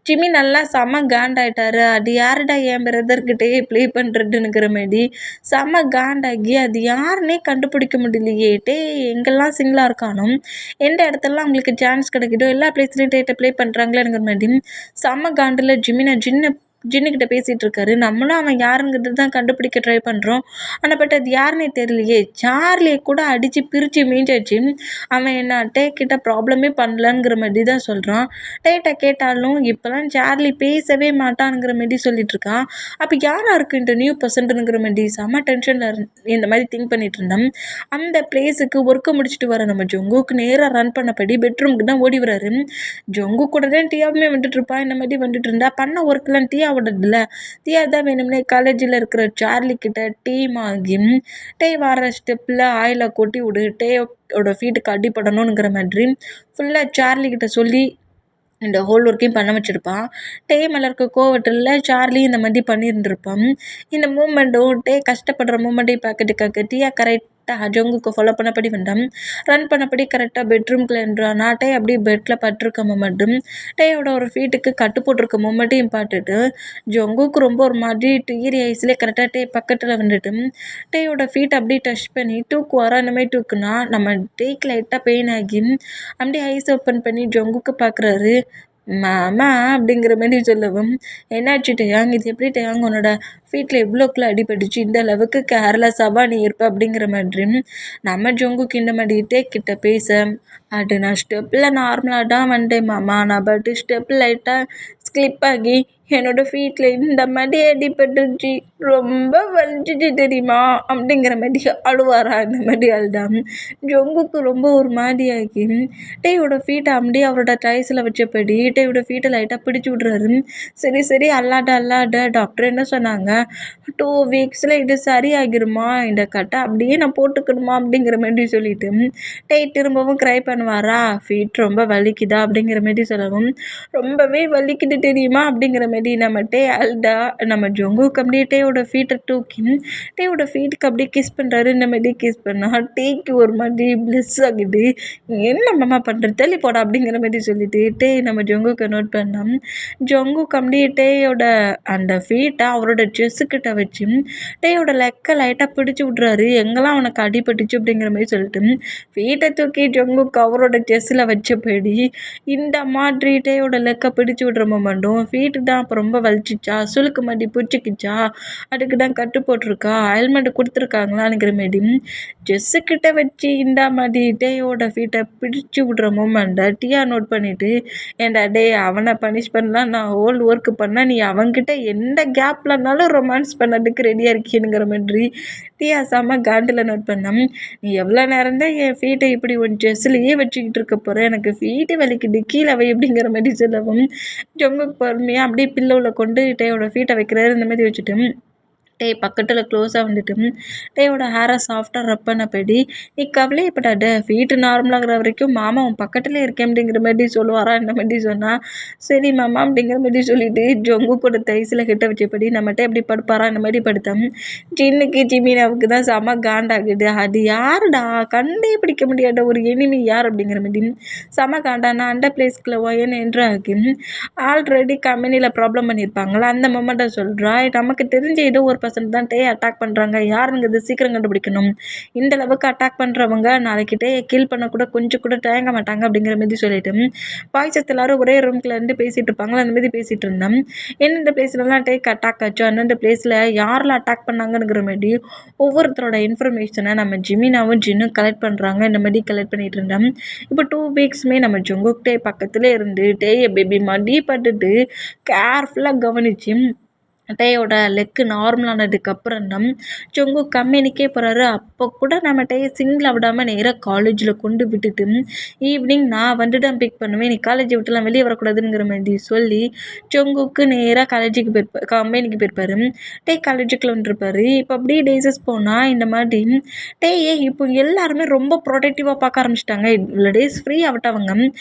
S1: ஜிம்மி நல்லா செம காண்டாயிட்டாரு. அது யாருடா என் பிரதர்கிட்டே ப்ளே பண்ணுறதுங்கிற மாதிரி செம காண்டாகி அது யாருன்னே கண்டுபிடிக்க முடியலையே, எங்கெல்லாம் சிங்கிளாக இருக்கானோ எந்த இடத்துலலாம் அவங்களுக்கு சான்ஸ் கிடைக்குதோ எல்லா பிளேஸ்லையும் டேட்டை ப்ளே பண்ணுறாங்களேங்கிற மாதிரி செம காண்டில் ஜின்னுக்கிட்ட பேசிகிட்டு இருக்காரு. நம்மளும் அவன் யாருங்கிறது தான் கண்டுபிடிக்க ட்ரை பண்ணுறோம். ஆனால் பட் அது யாருன்னே தெரியலையே. சார்லியை கூட அடித்து பிரித்து மீண்டாச்சு. அவன் என்ன கிட்ட ப்ராப்ளமே பண்ணலங்கிற மாதிரி தான் சொல்கிறான். டேட்டை கேட்டாலும் இப்போலாம் சார்லி பேசவே மாட்டானுங்கிற மாதிரி சொல்லிட்டு இருக்கான். அப்போ யாராக இருக்குது இந்த நியூ பர்சன்ட்டுங்கிற மாதிரி செம்ம டென்ஷனில் இந்த மாதிரி திங்க் பண்ணிட்டு இருந்தோம். அந்த பிளேஸுக்கு ஒர்க்கை முடிச்சுட்டு வர நம்ம ஜொங்குக்கு நேராக ரன் பண்ணபடி பெட்ரூமுக்கு தான் ஓடி வராரு. ஜொங்கு கூட தான் டீயாவுமே வந்துட்டு இருப்பான். இந்த மாதிரி வந்துட்டு இருந்தா பண்ண ஒர்க்லாம் டீயாவோடதுல டீயா தான் வேணும்னே காலேஜில் இருக்கிற சார்லி கிட்ட டீம் ஆகி வர ஸ்டெப்பில் ஆயில கொட்டி விடு, டேயோட ஃபீட்டுக்கு அடிப்படணுங்கிற மாதிரி ஃபுல்லாக சார்லி கிட்ட சொல்லி இந்த ஹோல் ஒர்க்கையும் பண்ண வச்சுருப்பான். மேலே இருக்க கோவத்தில் சார்லி இந்த மாதிரி பண்ணியிருந்திருப்பான். இந்த மூமெண்ட்டும் கஷ்டப்படுற மூமெண்ட்டையும் பார்க்கறதுக்காக டீயா கரெக்டாக ஜொங்குக்கு ஃபாலோ பண்ணபடி வந்தான். ரன் பண்ணபடி கரெக்டாக பெட்ரூம்குள்ளே என்றான். அப்படியே பெட்டில் பட்டிருக்க மூமெண்ட்டும் டேயோட ஒரு ஃபீட்டுக்கு கட்டு போட்டிருக்க மூமெண்ட்டையும் பார்த்துட்டு ஜொங்குக்கு ரொம்ப ஒரு மாதிரி டீரி ஐஸ்லேயே கரெக்டாக பக்கத்தில் வந்துட்டு டேயோட ஃபீட் அப்படியே டச் பண்ணி தூக்கு வர அந்த மாதிரி தூக்குனா நம்ம லைட்டாக பெயின் ஆகி அப்படியே ஐஸ் ஓப்பன் பண்ணி ஜொங்குக்கு பார்க்குறாரு. மாமா அப்படிங்கிற மாதிரி சொல்லவும் என்னாச்சு டேயாங், இது எப்படி டேயாங் உன்னோட ஃபீட்டில் எவ்வளோக்குள்ள அடிபட்டுச்சு, இந்த அளவுக்கு கேர்லெஸ்ஸாக நீ இருப்ப அப்படிங்கிற மாதிரி நம்ம ஜொங்குக்கு இந்த மாதிரி கிட்ட பேச அது நான் ஸ்டெப்பில் நார்மலாக தான் வந்தேன் மாமா, நான் பட்டு ஸ்டெப் லைட்டாக ஸ்கிளிப் ஆகி என்னோடய ஃபீட்டில் இந்த மாதிரி அடிபட்டுச்சு, ரொம்ப வலிச்சிச்சு தெரியுமா அப்படிங்கிற மாதிரி அழுவாரா. இந்த மாதிரி அழுதான் ஜொங்குக்கு ரொம்ப ஒரு மாதிரியாகி டேயோட ஃபீட்டை அப்படியே அவரோட டைஸில் வச்சபடி டேயோட ஃபீட்டை லைட்டாக பிடிச்சி விட்றாரு. சரி அல்லாட டாக்டர் என்ன சொன்னாங்க, 2 வீக்ஸில் இது சரியாகிருமா, இந்த கட்டை அப்படியே நான் போட்டுக்கணுமா அப்படிங்கிற மாதிரி சொல்லிட்டு திரும்பவும் க்ரை பண்ணுவாரா. ஃபீட் ரொம்ப வலிக்குதா அப்படிங்கிற மாதிரி சொல்லவும் ரொம்பவே வலிக்குது தெரியுமா அப்படிங்கிற மாதிரி நம்ம அழுதா நம்ம ஜொங்குக்கு அப்படியே டேயோட ஃபீட்டை தூக்கி டேயோட ஃபீட்டுக்கு அப்படியே கிஸ் பண்ணுறாரு. இந்த மாதிரி கிஸ் பண்ணால் டேக்கு ஒரு மாதிரி பிளஸ் ஆகுது. என்ன மாமா பண்ணுறது, தள்ளி போடா அப்படிங்கிற மாதிரி சொல்லிட்டு நம்ம ஜொங்குக்கு நோட் பண்ணோம். ஜொங்குக்கு அப்படியே டேயோட அந்த ஃபீட்டை அவரோட செஸ்ஸுக்கிட்ட வச்சு டேயோட லெக்கை லைட்டாக பிடிச்சி விட்றாரு. எங்கெல்லாம் அவனுக்கு அடிபட்டுச்சு அப்படிங்கிற மாதிரி சொல்லிட்டு ஃபீட்டை தூக்கி ஜொங்குக்கு அவரோட செஸ்ஸில் வச்சபடி இந்த மாதிரி டேயோட லெக்கை பிடிச்சி விட்ற மொமெண்ட்டும் ஃபீட்டு தான் அப்போ ரொம்ப வலிச்சிச்சா, சுளுக்கு மாட்டி பிடிச்சிக்கிச்சா, அதுக்கு தான் கட்டு போட்டிருக்கா, ஹெல்மெட் கொடுத்துருக்காங்களாங்கிற மாரி ஜெஸ்ஸுக்கிட்ட வச்சு இந்த மாதிரி டேயோட ஃபீட்டை பிடிச்சி விட்ற மூமெண்ட்டை டீயா நோட் பண்ணிவிட்டு ஏன்டா அவனை பனிஷ் பண்ணலாம், நான் ஹோல் ஒர்க் பண்ணால் நீ அவன்கிட்ட எந்த கேப்லனாலும் ரொமான்ஸ் பண்ணதுக்கு ரெடியாக இருக்கீனுங்கிற மாதிரி டீயா செம்ம காண்டில் நோட் பண்ணோம். நீ எவ்வளோ நேரம் தான் என் ஃபீட்டை இப்படி உன் ட்ரெஸ்ஸிலேயே வச்சுக்கிட்டு இருக்க போகிறேன், எனக்கு ஃபீட்டு வலிக்குது கீழே வை அப்படிங்கிற மாதிரி சொல்லவும் ஜொங்குக்கு பொறுமையாக அப்படியே பில்லோவில் கொண்டு டேயோட ஃபீட்டை வைக்கிறாரு. இந்த மாதிரி வச்சுட்டு பக்கத்தில் க்ளோஸாக வந்துட்டு டேயோட ஹேரை சாஃப்டாக ரப் பண்ணபடி நீ கவலையப்படாத, ஃபீட்டு நார்மலாகிற வரைக்கும் மாமா உன் பக்கத்தில் இருக்கேன் அப்படிங்கிற மாதிரி சொல்லுவாரா. இந்த மாதிரி சொன்னால் சரி மாமா அப்படிங்கிற மாதிரி சொல்லிட்டு ஜொங்கு கூட தைசில் கிட்ட வச்சபடி நம்மகிட்ட எப்படி படுப்பாரா இந்த மாதிரி படுத்தோம். ஜின்னுக்கு ஜிமினாவுக்கு தான் செம காண்டாகுது. அது யாருடா கண்டே பிடிக்க முடியாத ஒரு எனிமி யார் அப்படிங்கிற மாதிரி செம காண்டானா அந்த பிளேஸ்க்குள்ள ஒயன் என்று ஆகி ஆல்ரெடி கம்பெனியில் ப்ராப்ளம் பண்ணியிருப்பாங்களா அந்த மொமெண்ட்டை சொல்கிறா. நமக்கு தெரிஞ்ச ஏதோ ஒரு தான் அட்டாக் பண்ணுறாங்க, யாருங்கிறது சீக்கிரம் கண்டுபிடிக்கணும், இந்த அளவுக்கு அட்டாக் பண்ணுறவங்க நாளைக்கு கில் பண்ண கூட கொஞ்சம் கூட தயங்க மாட்டாங்க அப்படிங்கிற மாதிரி சொல்லிட்டு பாய்ச்சத்து எல்லாரும் ஒரே ரூம்குள்ள இருந்து பேசிகிட்டு இருப்பாங்களா. அந்த மாதிரி பேசிகிட்டு இருந்தோம். எந்தெந்த பிளேஸ்லலாம் அட்டாக் ஆச்சோ அந்தந்த பிளேஸில் யாரெல்லாம் அட்டாக் பண்ணாங்கங்கிற மாதிரி ஒவ்வொருத்தரோட இன்ஃபர்மேஷனை நம்ம ஜிமினாவும் ஜின்னும் கலெக்ட் பண்ணுறாங்க. இந்த மாதிரி கலெக்ட் பண்ணிகிட்டு இருந்தோம். இப்போ 2 வீக்ஸுமே நம்ம ஜொங்குக் பக்கத்தில் இருந்து பேபி மடி பட்டுட்டு கேர்ஃபுல்லாக கவனிச்சு டேயோட லெக்கு நார்மலானதுக்கப்புறம் தான் ஜங்குக் கம்பெனிக்கே போகிறாரு. அப்போ கூட நம்ம டேயை சிங்கிளாக விடாமல் நேராக காலேஜில் கொண்டு விட்டுட்டு ஈவினிங் நான் வந்து தான் பிக் பண்ணுவேன், நீ காலேஜை விட்டுலாம் வெளியே வரக்கூடாதுங்கிற மாதிரி சொல்லி ஜங்குக்கு நேராக கம்பெனிக்கு போயிருப்பாரு. டே காலேஜுக்குள்ள வந்துருப்பாரு. இப்போ அப்படியே டேஸஸ் போனால் இந்த மாதிரி டேயே இப்போ எல்லாருமே ரொம்ப ப்ரொடக்டிவாக பார்க்க ஆரம்பிச்சிட்டாங்க. இவ்வளோ டேஸ் ஃப்ரீயாக விட்டவங்க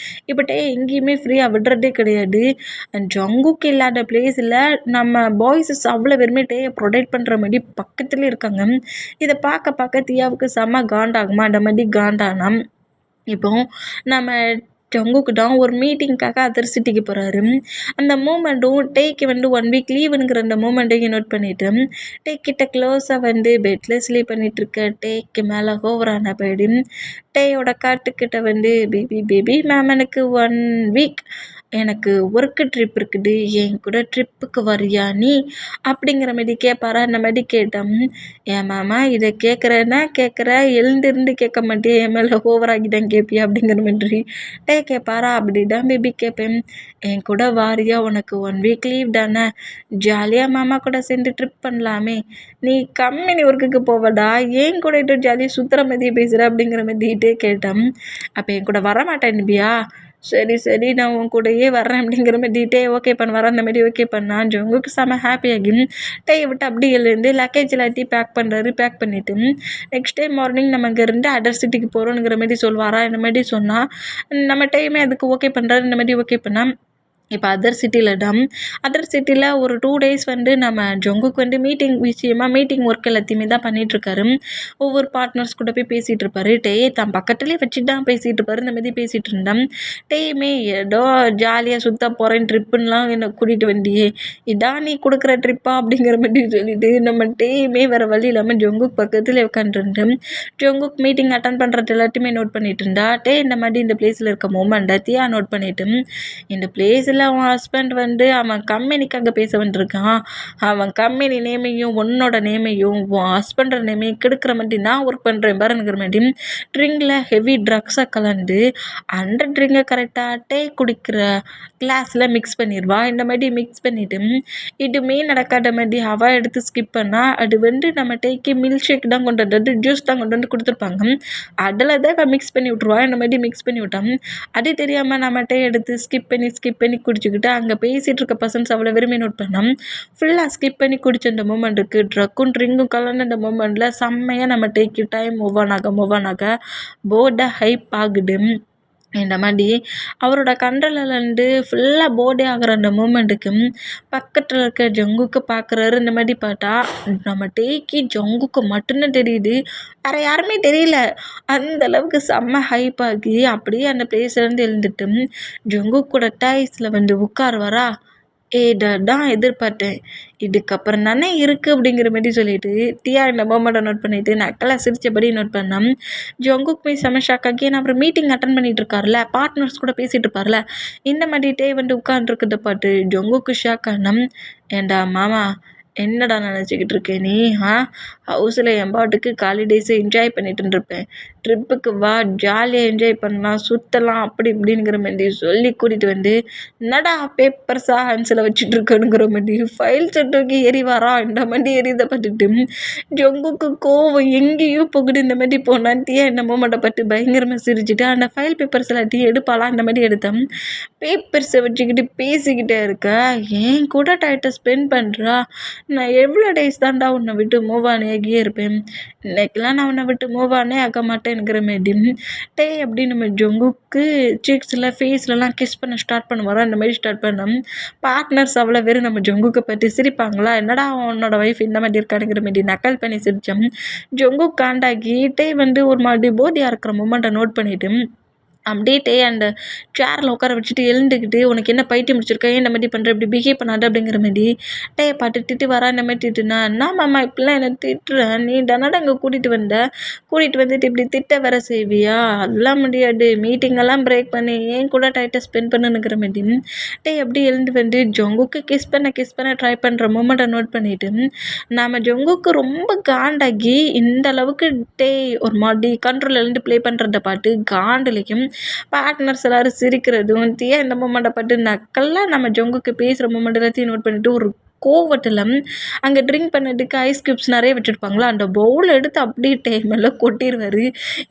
S1: இப்போ டே எங்கேயுமே ஃப்ரீயாக விடுறதே கிடையாது. ஜங்குக்கு இல்லாத பிளேஸில் நம்ம பாய்ஸஸ் அவ்வளோ பேருமே டேயை ப்ரொடெக்ட் பண்ணுற மாதிரி பக்கத்துலேயே இருக்காங்க. இதை பார்க்க பார்க்க தியாவுக்கு செம்ம காண்டாகுமா, அந்த மாதிரி காண்டானா இப்போ நம்ம ஜங்குக்கு தான் ஒரு மீட்டிங்காக அதர் சிட்டிக்கு போகிறாரு. அந்த மூமெண்ட்டும் டேக்கு வந்து 1 வீக் லீவுங்கிற அந்த மூமெண்ட்டையும் நோட் பண்ணிவிட்டு டே கிட்ட க்ளோஸாக வந்து பெட்டில் ஸ்லீப் பண்ணிகிட்ருக்க டேக்கு மேலே ஓவரான போயிடு டேயோட காட்டுக்கிட்ட வந்து பேபி மேம் எனக்கு 1 வீக் எனக்கு ஒர்க்கு ட்ரிப் இருக்குது, என் கூட ட்ரிப்புக்கு வரியா நீ அப்படிங்கிற மாதிரி கேட்பாரா. அந்த மாதிரி கேட்டோம், ஏன் மாமா இதை கேட்குற எழுந்திருந்து கேட்க மாட்டேன், என் மேலே ஓவராகி தான் கேட்பியா அப்படிங்கிற மாதிரி டே கேட்பாரா. அப்படி தான் பேபி கேட்பேன், என் கூட வாரியா உனக்கு 1 வீக் லீவ் தானே, ஜாலியாக மாமா கூட சேர்ந்து ட்ரிப் பண்ணலாமே, நீ கம்பெனி ஒர்க்குக்கு போவடா, ஏன் கூட இட்டு ஜாலியாக சுற்றுற மாதிரியே பேசுகிற அப்படிங்கிற மாதிரிட்டே கேட்டோம். அப்போ என் கூட வரமாட்டேன்பியா, சரி நான் உன் கூடயே வர்றேன் அப்படிங்கிற மாதிரி டே ஓகே வர அந்த மாதிரி ஓகே பண்ணான். ஜங்குக்கு செம்ம ஹாப்பியாகி டேயை விட்டு அப்படியே எழுந்து லக்கேஜ் எல்லாத்தையும் பேக் பண்ணிவிட்டு நெக்ஸ்ட் டே மார்னிங் நம்ம இங்கேருந்து அதர் சிட்டிக்கு போகிறோங்கிற மாதிரி சொல்வாரா. இந்த மாதிரி சொன்னால் நம்ம டைமே அதுக்கு ஓகே பண்ணுறாரு. இந்த மாதிரி ஓகே பண்ணால் இப்போ அதர் சிட்டியில் ஒரு 2 டேஸ் வந்து நம்ம ஜங்குக்கு வந்து மீட்டிங் ஒர்க் எல்லாத்தையுமே தான் பண்ணிகிட்ருக்காரு. ஒவ்வொரு பார்ட்னர்ஸ் கூட போய் பேசிகிட்டு இருப்பாரு. டேயை தான் பக்கத்துலேயே வச்சுட்டு தான் பேசிகிட்டு இருப்பாரு. இந்த மாதிரி பேசிகிட்டு இருந்தேன். டேயுமே ஏதோ ஜாலியாக சுற்ற போகிறேன் ட்ரிப்புன்னெலாம் என்னை கூட்டிகிட்டு வண்டியே, இதான் நீ கொடுக்குற ட்ரிப்பா அப்படிங்கிற மாதிரி சொல்லிட்டு நம்ம டேயுமே வேறு வழி இல்லாமல் ஜங்குக்கு பக்கத்தில் உட்காந்துருந்தேன். ஜங்குக் மீட்டிங் அட்டன் பண்ணுறது எல்லாத்தையுமே நோட் பண்ணிட்டு இருந்தா. டே இந்த மாதிரி இந்த பிளேஸில் இருக்க மூமெண்ட்டை தியா நோட் பண்ணிவிட்டு, இந்த பிளேஸில் அவன் ஹஸ்பண்ட் வந்து அவன் கம்பெனிக்காக பேச வந்துருக்கான், அவன் கம்பெனி நேமையும் உன்னோட நேமையும் உன் ஹஸ்பண்டோட நேமையும் கெடுக்கிற மாதிரி நான் ஒர்க் பண்ணுறேன் பாருங்கிற மாதிரி ட்ரிங்கில் ஹெவி ட்ரக்ஸை கலந்து அந்த ட்ரிங்கை கரெக்டாக டே குடிக்கிற கிளாஸில் மிக்ஸ் பண்ணிடுவா. இந்த மாதிரி மிக்ஸ் பண்ணிவிட்டு இதுவுமே நடக்காத மாதிரி அவள் எடுத்து ஸ்கிப் பண்ணால் அது வந்து நம்ம டேக்கு மில்க் ஷேக் தான் கொண்டு வந்து ஜூஸ் தான் கொண்டு வந்து கொடுத்துருப்பாங்க. அதில் தான் மிக்ஸ் பண்ணி விட்ருவா. இந்த மாதிரி மிக்ஸ் பண்ணி விட்டான். அது தெரியாமல் நம்ம டே எடுத்து ஸ்கிப் பண்ணி குடிச்சுக்கிட்டு அங்கே பேசிகிட்டு இருக்க பர்சன்ஸ் அவ்வளோ விரும்பி நோட் பண்ணோம். ஃபுல்லாக ஸ்கிப் பண்ணி குடிச்ச அந்த மூமெண்ட்டுக்கு ட்ரக்கும் ட்ரிங்கும் கலந்து அந்த மூமெண்ட்டில் செம்மையாக நம்ம டேக்கு டைம் மூவ் ஆன் ஆக போர்டை ஹைப் ஆகுது. இந்த மாதிரி அவரோட கண்ட்ரோலேருந்து ஃபுல்லாக போர்டே ஆகிற அந்த மூமெண்ட்டுக்கு பக்கத்தில் இருக்க ஜங்குக்கு பார்க்குறாரு. இந்த மாதிரி பார்த்தா நம்ம டேக்கு ஜங்குக்கு மட்டும்தான் தெரியுது, வேறு யாருமே தெரியல. அந்தளவுக்கு செம்ம ஹைப் ஆகி அப்படியே அந்த பிளேஸ்லேருந்து எழுந்துட்டு ஜங்குக் கூட டைஸில் வந்து உட்காருவாரா. இதை தான் எதிர்பார்த்தேன், இதுக்கப்புறம் தானே இருக்குது அப்படிங்கிற மாதிரி சொல்லிட்டு தியா இந்த மொமெண்ட்டை நோட் பண்ணிவிட்டு நக்கலாக சிரித்தபடி நோட் பண்ணோம். ஜங்குக் போய் செம ஷாக் ஆகி நான் அப்புறம் மீட்டிங் அட்டன் பண்ணிகிட்டு இருக்காருல, பார்ட்னர்ஸ் கூட பேசிகிட்டு இருப்பார்ல, இந்த மாதிரி டே வந்து உட்காந்துருக்கிறத பார்த்து ஜங்குக்கு ஷாக் ஆனோம். ஏண்டா மாமா என்னடா நினச்சிக்கிட்டு இருக்கேன் நீ, ஹவுஸில் என் பாட்டுக்கு ஹாலிடேஸை என்ஜாய் பண்ணிட்டு இருப்பேன், ட்ரிப்புக்கு வா ஜாலியாக என்ஜாய் பண்ணலாம் சுற்றலாம் அப்படி இப்படிங்கிற மாதிரி சொல்லி கூட்டிகிட்டு வந்து என்னடா பேப்பர்ஸாக ஹேண்ட்ஸில் வச்சுட்டு இருக்கணுங்கிற மாதிரி ஃபைல் செட்டுக்கு எறிவாரா. இந்த மாதிரி எறியதை பார்த்துட்டு ஜங்குக்கு கோவம் எங்கேயோ போகுது. இந்த மாதிரி போனால் டீயா என்ன மூமெண்ட்டை பார்த்து பயங்கரமாக சிரிச்சுட்டு அந்த ஃபைல் பேப்பர்ஸ் எல்லாத்தையும் எடுப்பாலாம். இந்த மாதிரி எடுத்தேன். பேப்பர்ஸை வச்சுக்கிட்டு பேசிக்கிட்டே இருக்க, ஏன் கூட டைட்டை ஸ்பெண்ட் பண்ணுறா, நான் எவ்வளோ டேஸ் தான்டா உன்னை விட்டு மூவ் ஆகியே இருப்பேன், இன்னைக்கெல்லாம் நான் உன்னை விட்டு மூவ் ஆனே ஆக மாட்டேன்ங்கிற மாதிரி டே அப்படி நம்ம ஜங்குக்கு சீக்ஸில் ஃபேஸ்லலாம் கிஸ் பண்ண ஸ்டார்ட் பண்ணுவாரோ. அந்த மாதிரி ஸ்டார்ட் பண்ணோம். பார்ட்னர்ஸ் அவ்வளோ பேர் நம்ம ஜங்குக்கை பற்றி சிரிப்பாங்களா, என்னடா உன்னோட ஒய்ஃப் இந்த மாதிரி இருக்கானுங்கிற மாதிரி நக்கல் பண்ணி சிரித்தோம். ஜங்குக் காண்டாகி டே வந்து ஒரு மாதிரி போதியாக இருக்கிற மூமெண்ட்டை நோட் பண்ணிவிட்டு அப்படியே டே அந்த சேரில் உட்கார வச்சுட்டு எழுந்துக்கிட்டு உனக்கு என்ன பைத்தியம் முடிச்சிருக்கா, இந்த மாதிரி பண்ணுற இப்படி பிஹேவ் பண்ணாத அப்படிங்கிற மாதிரி டேயை பார்த்து திட்டு வரா. இந்த மாதிரி திட்டுனா என்ன மாமா இப்படிலாம் என்னை திட்டுறேன், நீ தானடா அங்கே கூட்டிகிட்டு வந்துட்டு இப்படி திட்ட வர செய்வியா, அதெல்லாம் முடியாது, மீட்டிங்கெல்லாம் பிரேக் பண்ணி ஏன் கூட டைட்டாக ஸ்பெண்ட் பண்ணுங்கிற மாதிரி டே அப்படி எழுந்து வந்து ஜங்குக்கு கிஸ் பண்ண ட்ரை பண்ணுற மூமெண்ட்டை நோட் பண்ணிவிட்டு நம்ம ஜங்குக்கு ரொம்ப காண்டாகி இந்த அளவுக்கு டே ஒரு மாதிரி கண்ட்ரோல் எழுந்து ப்ளே பண்ணுறத பார்த்து காண்டுலையும் பார்ட்னர்ஸ் எல்லோரும் சிரிக்கிறதும் தியா இந்த மூமெண்ட்டை பார்த்து நக்கல்லாம் நம்ம ஜங்குக்கு பேசுகிற மூமெண்ட் எல்லாத்தையும் நோட் பண்ணிவிட்டு ஒரு கோவத்தில் அங்கே ட்ரிங்க் பண்ணதுக்கு ஐஸ் க்யூப்ஸ் நிறைய வச்சுருப்பாங்களா, அந்த பவுல் எடுத்து அப்படியே டைமில் கொட்டிடுவார்.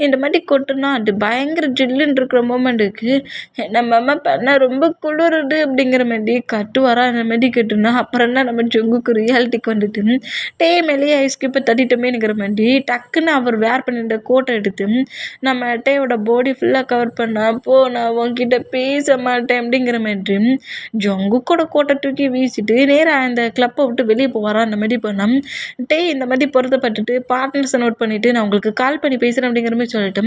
S1: இந்த மாதிரி கொட்டுனா அது பயங்கர ஜில்லுன்னு இருக்கிற மூமெண்ட்டுக்கு நம்ம அம்மா பண்ண ரொம்ப குளிருது அப்படிங்கிற மாதிரி கட்டுவாரா. அந்த மாதிரி கட்டுனா அப்புறம் என்ன நம்ம ஜங்குக்கு ரியாலிட்டிக்கு வந்துட்டு மேலேயே ஐஸ் க்யூப்பை தட்டிட்டோமேங்கிற மாதிரி டக்குன்னு அவர் வேர் பண்ணிட்ட கோட்டை எடுத்து நம்ம டேயோட பாடி ஃபுல்லாக கவர் பண்ணா, போ நான் உன்கிட்ட பேச மாட்டேன் அப்படிங்கிற மாதிரி ஜங்குக்கோட கோட்டை தூக்கி வீசிட்டு நேராக அந்த கிளப்பை விட்டு வெளியே போவாரா. அந்த மாதிரி பண்ணால் இந்த மாதிரி பொருத்தப்பட்டுட்டு பார்ட்னர்ஸை நோட் பண்ணிவிட்டு நான் உங்களுக்கு கால் பண்ணி பேசுகிறேன் அப்படிங்கிற மாதிரி சொல்லிட்டு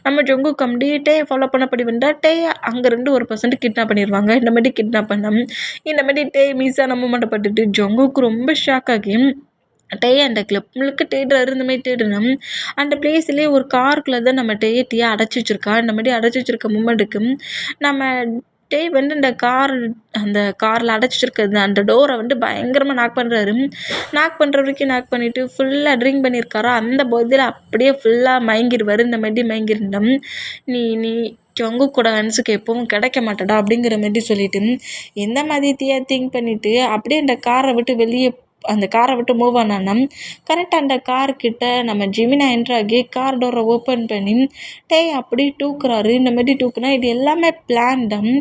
S1: நம்ம ஜங்குக்கு அப்படியே ஃபாலோ பண்ணப்படி வந்தால் அங்கேருந்து ஒரு பர்சன்ட் கிட்னாப் பண்ணிடுவாங்க. இந்த மாதிரி கிட்னாப் பண்ணோம். இந்த மாதிரி மீஸாக நம்ம மட்டும் ஜங்குக்கு ரொம்ப ஷாக் ஆகி அந்த கிளப் முழுக்க தேடுறாரு. இந்த மாதிரி தேடணும் அந்த பிளேஸ்லேயே ஒரு காருக்குள்ளே தான் நம்ம டீயை அடைச்சி வச்சிருக்கா. இந்த மாதிரி அடைச்சி வச்சிருக்க மூமெண்ட்டுக்கு நம்ம வந்து அந்த காரில் அடைச்சி வச்சிருக்கிறது அந்த டோரை வந்து பயங்கரமாக நாக் பண்ணுறாரு. நாக் பண்ணுற வரைக்கும் நாக் பண்ணிவிட்டு ஃபுல்லாக ட்ரிங்க் பண்ணியிருக்காரா. அந்த போதில் அப்படியே ஃபுல்லாக மயங்கிடுவார். இந்த மாதிரி மயங்கிருந்தோம். நீ ஜங்குக்கோட ஹன்ஸுக்கு எப்பவும் கிடைக்க மாட்டடா அப்படிங்கிற மாதிரி சொல்லிட்டு எந்த மாதிரி திங்க் பண்ணிவிட்டு அப்படியே அந்த காரை விட்டு மூவ் ஆனானா கரெக்டாக அந்த கார்கிட்ட நம்ம ஜிமினா என்ட்ராகி கார் டோரை ஓப்பன் பண்ணி அப்படி தூக்குறாரு. இந்த மாதிரி தூக்குனா இது எல்லாமே பிளான் தான்.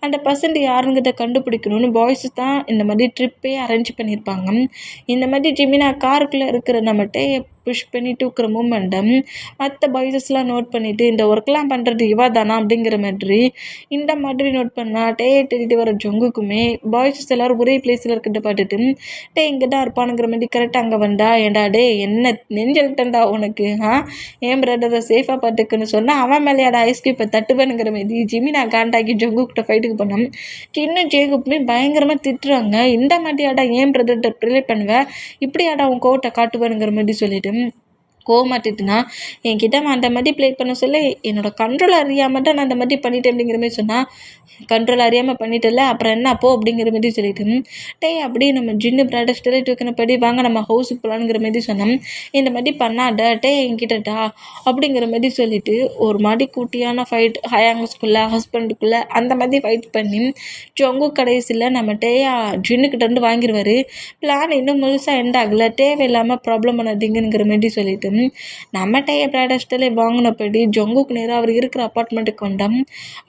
S1: அந்த பர்சன்ட் யாருங்கிட்ட கண்டுபிடிக்கணும்னு பாய்ஸ் தான் இந்த மாதிரி ட்ரிப்பே அரேஞ்ச் பண்ணியிருப்பாங்க. இந்த மாதிரி ஜிமினா காருக்குள்ளே இருக்கிற நம்ம புஷ் பண்ணி தூக்குற மூமெண்டம் மற்ற பாய்ஸஸ்லாம் நோட் பண்ணிவிட்டு இந்த ஒர்க்லாம் பண்ணுறது இவா தானா அப்படிங்கிற மாதிரி இந்த மாதிரி நோட் பண்ணால் தேடிட்டு வர ஜங்குக்குமே பாய்ஸஸ் எல்லோரும் ஒரே பிளேஸில் இருக்கிட்ட பார்த்துட்டு இங்கே தான் இருப்பானுங்கிற மாதிரி கரெக்டாக அங்கே வந்தா. ஏண்டா என்ன நெஞ்சல்ட்டண்டா உனக்கு ஏன் பிரதரை சேஃபாக பார்த்துக்குன்னு சொன்னால் அவன் மேலேயாடா ஐஸ்கியூப்பை தட்டுவேனுங்கிற மாதிரி ஜிமினா காண்டாக்கி ஜங்குக்கிட்ட ஃபைட்டுக்கு பண்ணோம். இன்னும் ஜேகுப்புமே பயங்கரமாக திட்டுறாங்க. இந்த மாதிரியாடா ஏன் பிரதர்கிட்ட ப்ரிலே பண்ணுவேன், இப்படியாடா உன் கோவத்தை காட்டுவேனுங்கிற மாதிரி சொல்லிட்டு கோவமாட்டிட்டுனா என்கிட்ட அந்த மாதிரி ப்ளே பண்ண சொல்ல என்னோட கண்ட்ரோல் அறியாமல் தான் நான் அந்த மாதிரி பண்ணிட்டேன் அப்படிங்கிற மாதிரி சொன்னால், கண்ட்ரோல் அறியாமல் பண்ணிட்டல அப்புறம் என்ன அப்போ அப்படிங்கிற மாதிரி சொல்லிட்டு அப்படியே நம்ம ஜின்னு பிராடஸ் தூக்கினபடி வாங்க நம்ம ஹவுஸுக்கு போகலாங்கிற மாதிரி சொன்னோம். இந்த மாதிரி பண்ணாட என்கிட்டடா அப்படிங்கிற மாதிரி சொல்லிட்டு ஒரு மாதிரி குட்டியான ஃபைட் ஹயாங்கஸ்குள்ளே ஹஸ்பண்டுக்குள்ளே அந்த மாதிரி ஃபைட் பண்ணி ஜொங்கு கடைசியில் நம்ம ஜின்னுக்கிட்டேருந்து வாங்கிடுவார். பிளான் இன்னும் முழுசாக எண்ட் ஆகலை. தேவையில்லாமல் ப்ராப்ளம் பண்ணாதீங்கிற மாதிரி சொல்லிட்டு நம்ம பிராடஸ்டலே வாங்கினபடி ஜொங்குக்கு நேராக அவர் இருக்கிற அப்பார்ட்மெண்ட்டுக்கு வந்தோம்.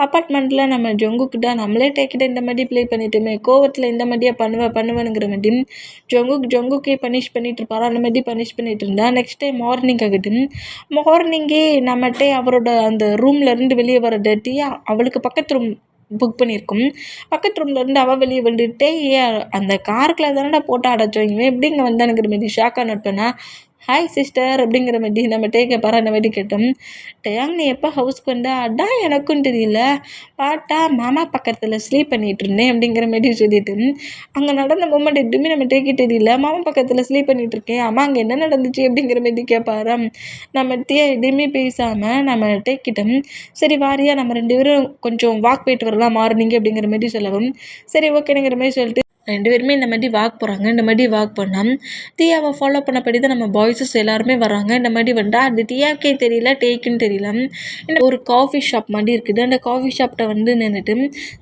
S1: அப்பார்ட்மெண்ட்டில் நம்ம ஜொங்குக்கிட்ட நம்மளே டேக்கிட்ட இந்த மாதிரி ப்ளே பண்ணிட்டோமே, கோவத்தில் இந்த மாதிரியே பண்ணுவேனுங்கிற மாதிரி ஜொங்குக்கே பனிஷ் பண்ணிட்டு இருப்பாரா. அந்த மாதிரி பனிஷ் பண்ணிட்டு இருந்தா. நெக்ஸ்ட் டைம் மார்னிங் ஆகிட்டு மார்னிங்கே நம்மகிட்ட அவரோட அந்த ரூம்லேருந்து வெளியே வர டேட்டியா அவளுக்கு பக்கத்து ரூம் புக் பண்ணியிருக்கோம். பக்கத்து ரூம்லேருந்து அவள் வெளியே வந்துட்டு அந்த காருக்குள்ள தானடா போட்டு அடைச்சோம், இவன் எப்படி இங்கே வந்தானுங்கிற மாதிரி ஷாக்காக நோட் பண்ணா. ஹாய் சிஸ்டர் அப்படிங்கிற மாதிரி நம்ம கேட்பாரா. அந்த மாதிரி கேட்டோம். நீ எப்போ ஹவுஸ்க்கு வந்தா, அதான் எனக்கும் தெரியல, பாட்டா மாமா பக்கத்தில் ஸ்லீப் பண்ணிகிட்டு இருந்தேன் அப்படிங்கிற மாதிரி சொல்லிட்டு அங்கே நடந்த மூமெண்ட் எதுவுமே நம்ம தெரியல. மாமா பக்கத்தில் ஸ்லீப் பண்ணிகிட்டு இருக்கேன், அம்மா அங்கே என்ன நடந்துச்சு அப்படிங்கிற மாதிரி கேட்பாராம். நம்ம எதுவுமே பேசாமல் நம்ம டேக்கிட்டோம். சரி வாரியா நம்ம 2 பேரும் கொஞ்சம் வாக் போயிட்டு வரலாம் மார்னிங் அப்படிங்கிற மாதிரி சொல்லவும் சரி ஓகேங்கிற மாதிரி சொல்லிட்டு 2 பேருமே இந்த மாதிரி வாக் போகிறாங்க. இந்த மாதிரி வாக் பண்ணால் தியாவை ஃபாலோ பண்ணபடி தான் நம்ம பாய்ஸஸ் எல்லாருமே வராங்க. இந்த மாதிரி வந்தால் அது தியாவுக்கே தெரியல, டேக்குன்னு தெரியல. ஒரு காஃபி ஷாப் மாதிரி இருக்குது. அந்த காஃபி ஷாப்கிட்ட வந்து நின்றுட்டு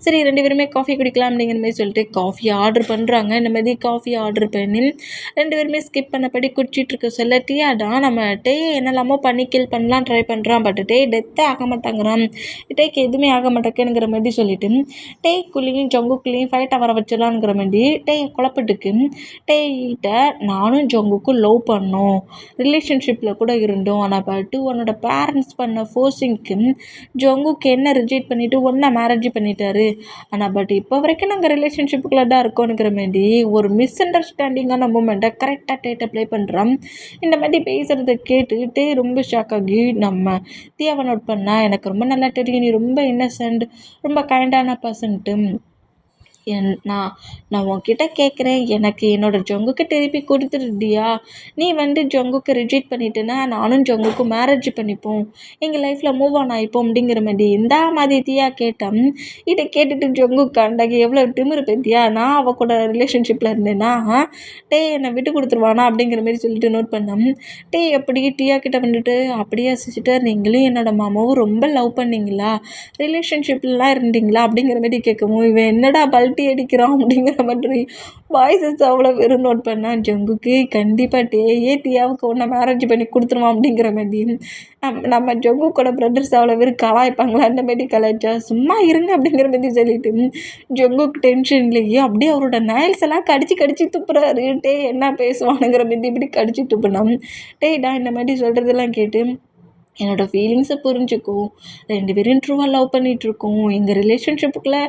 S1: சரி 2 பேருமே காஃபி குடிக்கலாம் அப்படிங்கிற மாதிரி சொல்லிட்டு காஃபி ஆர்டர் பண்ணுறாங்க. இந்த மாதிரி காஃபி ஆர்டர் பண்ணி 2 பேருமே ஸ்கிப் பண்ணபடி குடிச்சிட்டு இருக்க சொல்ல தியாதான் நம்ம என்னெல்லாமோ பண்ணி கில் பண்ணலாம் ட்ரை பண்ணுறான். பட் டெத்தே ஆக மாட்டாங்கிறான். எதுவுமே ஆக மாட்டேங்குங்கிற மாதிரி சொல்லிட்டு குள்ளேயும் ஜங்குக்குள்ளேயும் ஃபைட்டை வர வச்சிடலாங்கிற மாதிரி குழப்பத்துக்கு கிட்ட நானும் ஜங்குக்கும் லவ் பண்ணோம், ரிலேஷன்ஷிப்பில் கூட இருந்தோம், ஆனால் பட்டு உன்னோட பேரண்ட்ஸ் பண்ண ஃபோர்ஸிங்க்கு ஜங்குக்கு என்ன ரிஜெக்ட் பண்ணிவிட்டு ஒன்றா மேரேஜ் பண்ணிட்டாரு. ஆனால் பட் இப்போ வரைக்கும் நாங்கள் ரிலேஷன்ஷிப்புக்குள்ளே தான் இருக்கோனுங்கிற மாதிரி ஒரு மிஸ் அண்டர்ஸ்டாண்டிங்கான மூமெண்ட்டை கரெக்டாக ப்ளே பண்ணுறான். இந்த மாதிரி பேசுகிறத கேட்டுக்கிட்டே ரொம்ப ஷாக் ஆகி நம்ம தியாவை நோட் பண்ணால் எனக்கு ரொம்ப நல்லா தெரியும், நீ ரொம்ப இன்னசென்ட், ரொம்ப கைண்டான பர்சன்ட்டு, நான் உன்கிட்ட கேட்குறேன், எனக்கு என்னோடய ஜங்குக்கு திருப்பி கொடுத்துருட்டியா? நீ வந்து ஜங்குக்கு ரிஜெக்ட் பண்ணிட்டேன்னா நானும் ஜங்குக்கும் மேரேஜ் பண்ணிப்போம், எங்கள் லைஃப்பில் மூவ் ஆன் ஆகிப்போம் அப்படிங்கிற மாதிரி இந்த மாதிரி தியா கேட்டேன். இதை கேட்டுட்டு ஜங்கு கண்டாக்கி எவ்வளோ திமிரு பத்தியா, நான் அவள் கூட ரிலேஷன்ஷிப்பில் இருந்தேன்னா என்னை விட்டு கொடுத்துருவானா அப்படிங்கிற மாதிரி சொல்லிட்டு நோட் பண்ணேன். எப்படி டியா கிட்ட வந்துட்டு அப்படியா சிஸ்டர், நீங்களும் என்னோட மாமாவும் ரொம்ப லவ் பண்ணிங்களா, ரிலேஷன்ஷிப்லாம் இருந்தீங்களா அப்படிங்கிற மாதிரி கேட்கவும் இவன் என்னடா பல்ப் மொட்டி அடிக்கிறான் அப்படிங்கிற மாதிரி வாய்ஸஸ் அவ்வளோ வெறும் நோட் பண்ணால் ஜங்குக்கு கண்டிப்பாக டியாவுக்கு ஒன்று மேரேஜ் பண்ணி கொடுத்துருவான் அப்படிங்கிற மாதிரி நம்ம ஜங்குக்கோட பிரதர்ஸ் அவ்வளோ பேர் கலாய்ப்பாங்களா அந்த மாரி கலாய்ச்சா சும்மா இருங்க அப்படிங்கிற மாதிரி சொல்லிட்டு ஜங்குக்கு டென்ஷன்லேயே அப்படியே அவரோட நயல்ஸ் எல்லாம் கடிச்சு துப்புறாரு. என்ன பேசுவானுங்கிற மாதிரி இப்படி கடிச்சு துப்புனோம். நான் இந்த மாதிரி சொல்கிறதெல்லாம் கேட்டு என்னோடய ஃபீலிங்ஸை புரிஞ்சுக்கோ, 2 பேரும் ட்ரூவாக லவ் பண்ணிகிட்ருக்கோம், எங்கள் ரிலேஷன்ஷிப்புக்குள்ளே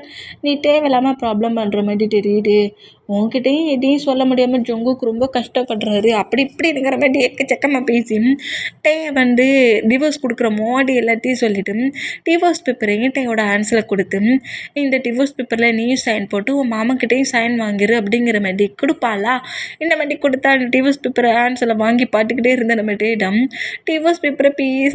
S1: நீ தேவையில்லாமல் ப்ராப்ளம் பண்ணுற மாதிரி தெரியுது, உன்கிட்டையும் எதையும் சொல்ல முடியாமல் ஜங்குக்கு ரொம்ப கஷ்டப்படுறாரு அப்படி இப்படிங்கிற மாதிரி எக்கச்சக்கமாக பேசி வந்து டிவோர்ஸ் கொடுக்குற மோடி எல்லாத்தையும் சொல்லிவிட்டு டிவோர்ஸ் பேப்பரையும் டேயோட ஹேண்ட்ஸில் கொடுத்து இந்த டிவோர்ஸ் பேப்பரில் நீயும் சைன் போட்டு உன் மாமக்கிட்டையும் சைன் வாங்கிரு அப்படிங்கிற மாதிரி கொடுப்பாளா. இந்த மாதிரி கொடுத்தா டிவோர்ஸ் பேப்பரை ஹேண்ட்ஸில் வாங்கி பார்த்துக்கிட்டே இருந்த நம்ம டேடம் டிவோர்ஸ் பேப்பரை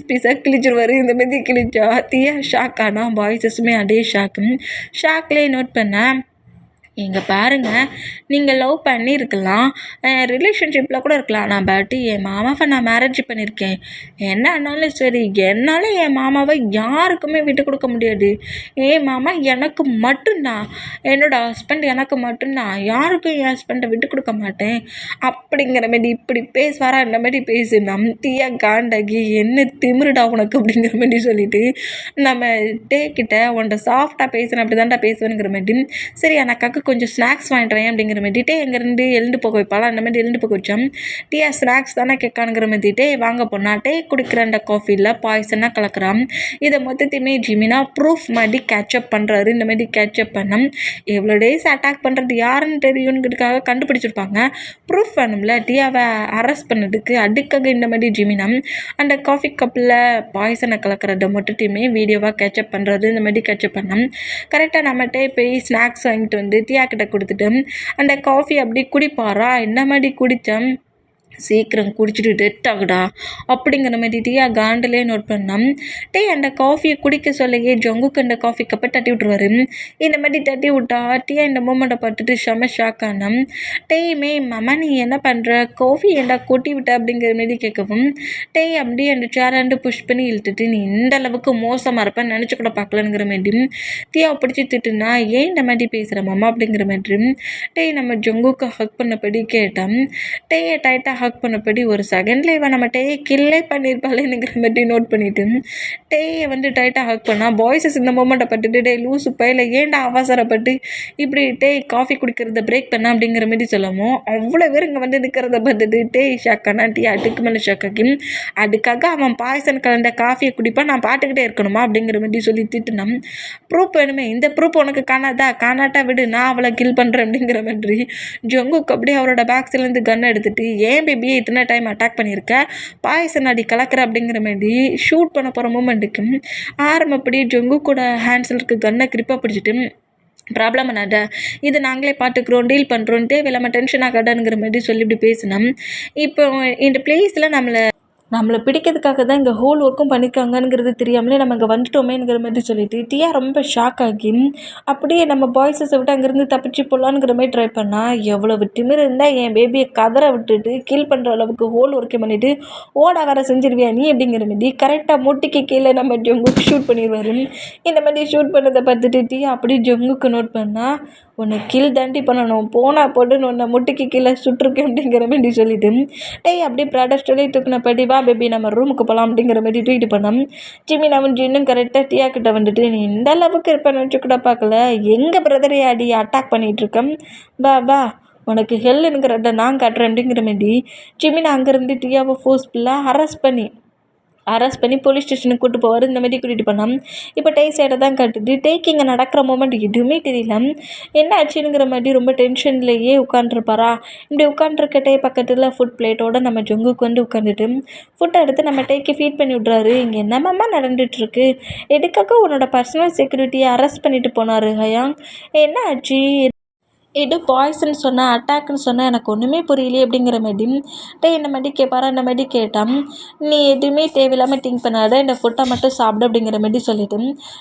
S1: பீஸாக கிழிச்சிருவார். இந்த மாதிரி கிழிச்சா தீயா ஷாக் ஆனால் பாய்ஸஸுமே அதே ஷாக்லேயே நோட் பண்ணேன். இங்கே பாருங்கள், நீங்கள் லவ் பண்ணியிருக்கலாம், ரிலேஷன்ஷிப்பில் கூட இருக்கலாம், நான் பட் என் மாமாவை நான் மேரேஜ் பண்ணியிருக்கேன். என்ன ஆனாலும் சரி, என்னால் என் மாமாவை யாருக்குமே விட்டு கொடுக்க முடியாது. என் மாமா எனக்கு மட்டும்தான், என்னோடய ஹஸ்பண்ட் எனக்கு மட்டும்தான், யாருக்கும் என் ஹஸ்பண்டை விட்டு கொடுக்க மாட்டேன் அப்படிங்கிற மாதிரி இப்படி பேசுவாரா. அந்த மாதிரி பேசுனா தீயா காண்டாகி என்ன திமிருடா உனக்கு அப்படிங்கிற மாதிரி சொல்லிட்டு நம்ம கிட்ட உன்ட்ட சாஃப்டாக பேசுகிறேன் அப்படி தான்டா பேசுவேங்கிற மாதிரி சரி எனக்காக கொஞ்சம் ஸ்நாக்ஸ் வாங்கிட்டுறேன் அப்படிங்கிற மாதிரி எங்கேருந்து எழுந்து போக வைப்பாளா. அந்த மாதிரி எழுந்து போக வச்சோம். டீயா ஸ்நாக்ஸ் தானே கேட்கானுங்கிற மாதிரி வாங்க போனாட்டே குடிக்கிற அந்த காஃபியில் பாய்சனாக கலக்கிறான். இதை மொத்தத்தையுமே ஜிமினா ப்ரூஃப் மாதிரி கேட்சப் பண்ணுறாரு. இந்த மாதிரி கேட்சப் பண்ண எவ்வளோ டேஸ் அட்டாக் பண்ணுறது யாருன்னு தெரியுங்கிறதுக்காக கண்டுபிடிச்சிருப்பாங்க. ப்ரூஃப் வேணும்ல, டீயாவை அரெஸ்ட் பண்ணதுக்கு அதுக்காக இந்த மாதிரி ஜிமினா அந்த காஃபி கப்பில் பாய்சனை கலக்கிறத மொத்தத்தையுமே வீடியோவாக கேட்சப் பண்ணுறது. இந்த மாதிரி கேட்சப் பண்ணோம். கரெக்டாக நம்மகிட்டே போய் ஸ்நாக்ஸ் வாங்கிட்டு வந்து டீயா கிட்ட கொடுத்துட்டு அந்த காஃபி அப்படி குடிப்பாரா. என்ன மாதிரி குடித்தேன், சீக்கிரம் குடிச்சிட்டு டெட் ஆகுடா அப்படிங்கிற மாதிரி டீயா காண்டிலே நோட் பண்ணோம். அந்த காஃபியை குடிக்க சொல்லையே ஜங்குக்கு அந்த காஃபி கப்பை தட்டி விட்டுருவாரு. இந்த மாதிரி தட்டி விட்டா டீயா இந்த மூமெண்ட்டை பார்த்துட்டு செம்ம ஷாக் ஆனோம். மே மாமா நீ என்ன பண்ணுற, காஃபி ஏண்டா கொட்டி விட்ட அப்படிங்கிற மாதிரி கேட்கவும் அப்படியே அந்த சேராண்டு புஷ் பண்ணி இழுத்துட்டு நீ இந்த அளவுக்கு மோசமாக இருப்பேன்னு நினச்சி கூட பார்க்கலங்கிற மாதிரி டீயா பிடிச்சி திட்டுனா ஏன் இந்த மாதிரி பேசுகிற மாமா அப்படிங்கிற மாதிரி நம்ம ஜங்குக்கு ஹக் பண்ணபடி கேட்டோம். டைட்டாக ஹக் பண்ணபடி ஒரு செகண்டில் இவன் நம்ம கில்லே பண்ணியிருப்பாளேங்கிற மாதிரி நோட் பண்ணிவிட்டு வந்து டைட்டாக ஹக் பண்ணால் பாய்ஸஸ் இந்த மூமெண்ட்டை பட்டுட்டு லூசு பையில் ஏன்டா அவசரப்பட்டு இப்படி காஃபி குடிக்கிறத பிரேக் பண்ண அப்படிங்கிற மாதிரி சொல்லவும் அவ்வளோ பேர் இங்கே வந்து நிற்கிறத பார்த்துட்டு ஷாக்கானா அதுக்கு மேலே ஷாக்காக்கி அதுக்காக அவன் பாய்சன் கலந்த காஃபியை குடிப்பான் நான் பாட்டுக்கிட்டே இருக்கணுமா அப்படிங்கிற மாதிரி சொல்லி திட்டுனோம். ப்ரூஃப் வேணுமே, இந்த ப்ரூஃப் உனக்கு காணாட்டா விடு, நான் அவளை கில் பண்ணுறேன் அப்படிங்கிற மாதிரி ஜங்குக்கு அப்படியே அவரோட பேக்ஸ்லேருந்து கன் எடுத்துகிட்டு ஏன் பேபியை இத்தனை டைம் அட்டாக் பண்ணியிருக்க, பாய்சன் அடி கலக்கிற அப்படிங்கிற மாதிரி ஷூட் பண்ண போகிற மூமெண்ட்டுக்கு ஆரம்பப்படி ஜங்கு கூட ஹேண்ட்ஸில் இருக்க கன்னை கிரிப்பாக பிடிச்சிட்டு ப்ராப்ளம் பண்ணாத, இது நாங்களே பார்த்துக்குறோம், டீல் பண்ணுறோம், தேவையில்லாமல் டென்ஷன் ஆகாதானுங்கிற மாதிரி சொல்லி இப்படி பேசினோம். இப்போ இந்த பிளேஸில் நம்மளை பிடிக்கிறதுக்காக தான் இங்கே ஹோல் ஒர்க்கும் பண்ணியிருக்காங்கங்கிறது தெரியாமலே நம்ம இங்கே வந்துட்டோமேங்கிற மாதிரி சொல்லிட்டு டீயா ரொம்ப ஷாக் ஆகி அப்படியே நம்ம பாய்ஸஸை விட்டு அங்கேருந்து தப்பிச்சு போடலான்ங்கிற மாதிரி ட்ரை பண்ணால் எவ்வளவு திமிர் இருந்தால் என் பேபியை கதற விட்டுட்டு கில் பண்ணுற அளவுக்கு ஹோல் ஒர்க்கை பண்ணிவிட்டு ஓட வர செஞ்சிருவியா நீ அப்படிங்கிற மாதிரி கரெக்டாக முட்டிக்கு கீழே நம்ம ஜங்குக்கு ஷூட் பண்ணிடுவார். இந்த மாதிரி ஷூட் பண்ணதை பார்த்துட்டு டீயா அப்படியே ஜங்குக்கு நோட் பண்ணால் உன்னை கில் தாண்டி பண்ணணும், போனால் போட்டுன்னு உன்னை முட்டிக்கு கீழே சுட்டிருக்கேன் அப்படிங்கிற மாதிரி சொல்லிவிட்டு அப்படியே ப்ராடஸ்டலே தூக்கினப்படி வா பேபி நம்ம ரூமுக்கு போகலாம் அப்படிங்கிற மாதிரி ட்வீட் பண்ணோம். ஜிமின் இன்னும் கரெக்டாக டீயா கிட்ட வந்துட்டு நீ இந்த அளவுக்கு இருப்பேன்னு நினச்சி கூட பார்க்கல, எங்கள் பிரதரை அடி அட்டாக் பண்ணிகிட்ருக்கேன், வா உனக்கு ஹெல்லுங்கிறத நான் காட்டுறேன் அப்படிங்கிற மாதிரி ஜிமின் அங்கேருந்து டீயாவை ஃபோர்ஸ்ஃபுல்லாக அரெஸ்ட் பண்ணி போலீஸ் ஸ்டேஷனுக்கு கூப்பிட்டு போவார். இந்த மாதிரி கூட்டிகிட்டு போனோம். இப்போ சைடை தான் கட்டுது இங்கே நடக்கிற மூமெண்ட் எதுவுமே தெரியல, என்ன ஆச்சுங்கிற மாதிரி ரொம்ப டென்ஷன்லேயே உட்காந்துருப்பாரா. இப்படி உட்காந்துருக்க பக்கத்தில் ஃபுட் பிளேட்டோட நம்ம ஜங்குக்கு வந்து உட்காந்துட்டு ஃபுட்டை எடுத்து நம்ம ஃபீட் பண்ணி விட்றாரு. இங்கே என்னமாம்மா நடந்துகிட்ருக்கு, எதுக்காக உன்னோட பர்சனல் செக்யூரிட்டியை அரெஸ்ட் பண்ணிட்டு போனார் ஹயாங், என்ன ஆச்சு, ஏதோ பாய்ஸ்ன்னு சொன்னா, அட்டாக்ன்னு சொன்னா எனக்கு ஒன்றுமே புரியலையே அப்படிங்கிற மாரி டேய் இந்த மாரி கேட்பாரா இந்த மாரி கேட்டான். நீ எதுவுமே தேவையில்லாம திங்க் பண்ணாத இந்த ஃபுட்டை மட்டும் சாப்பிடு அப்படிங்கிற மாரி சொல்லிட்டு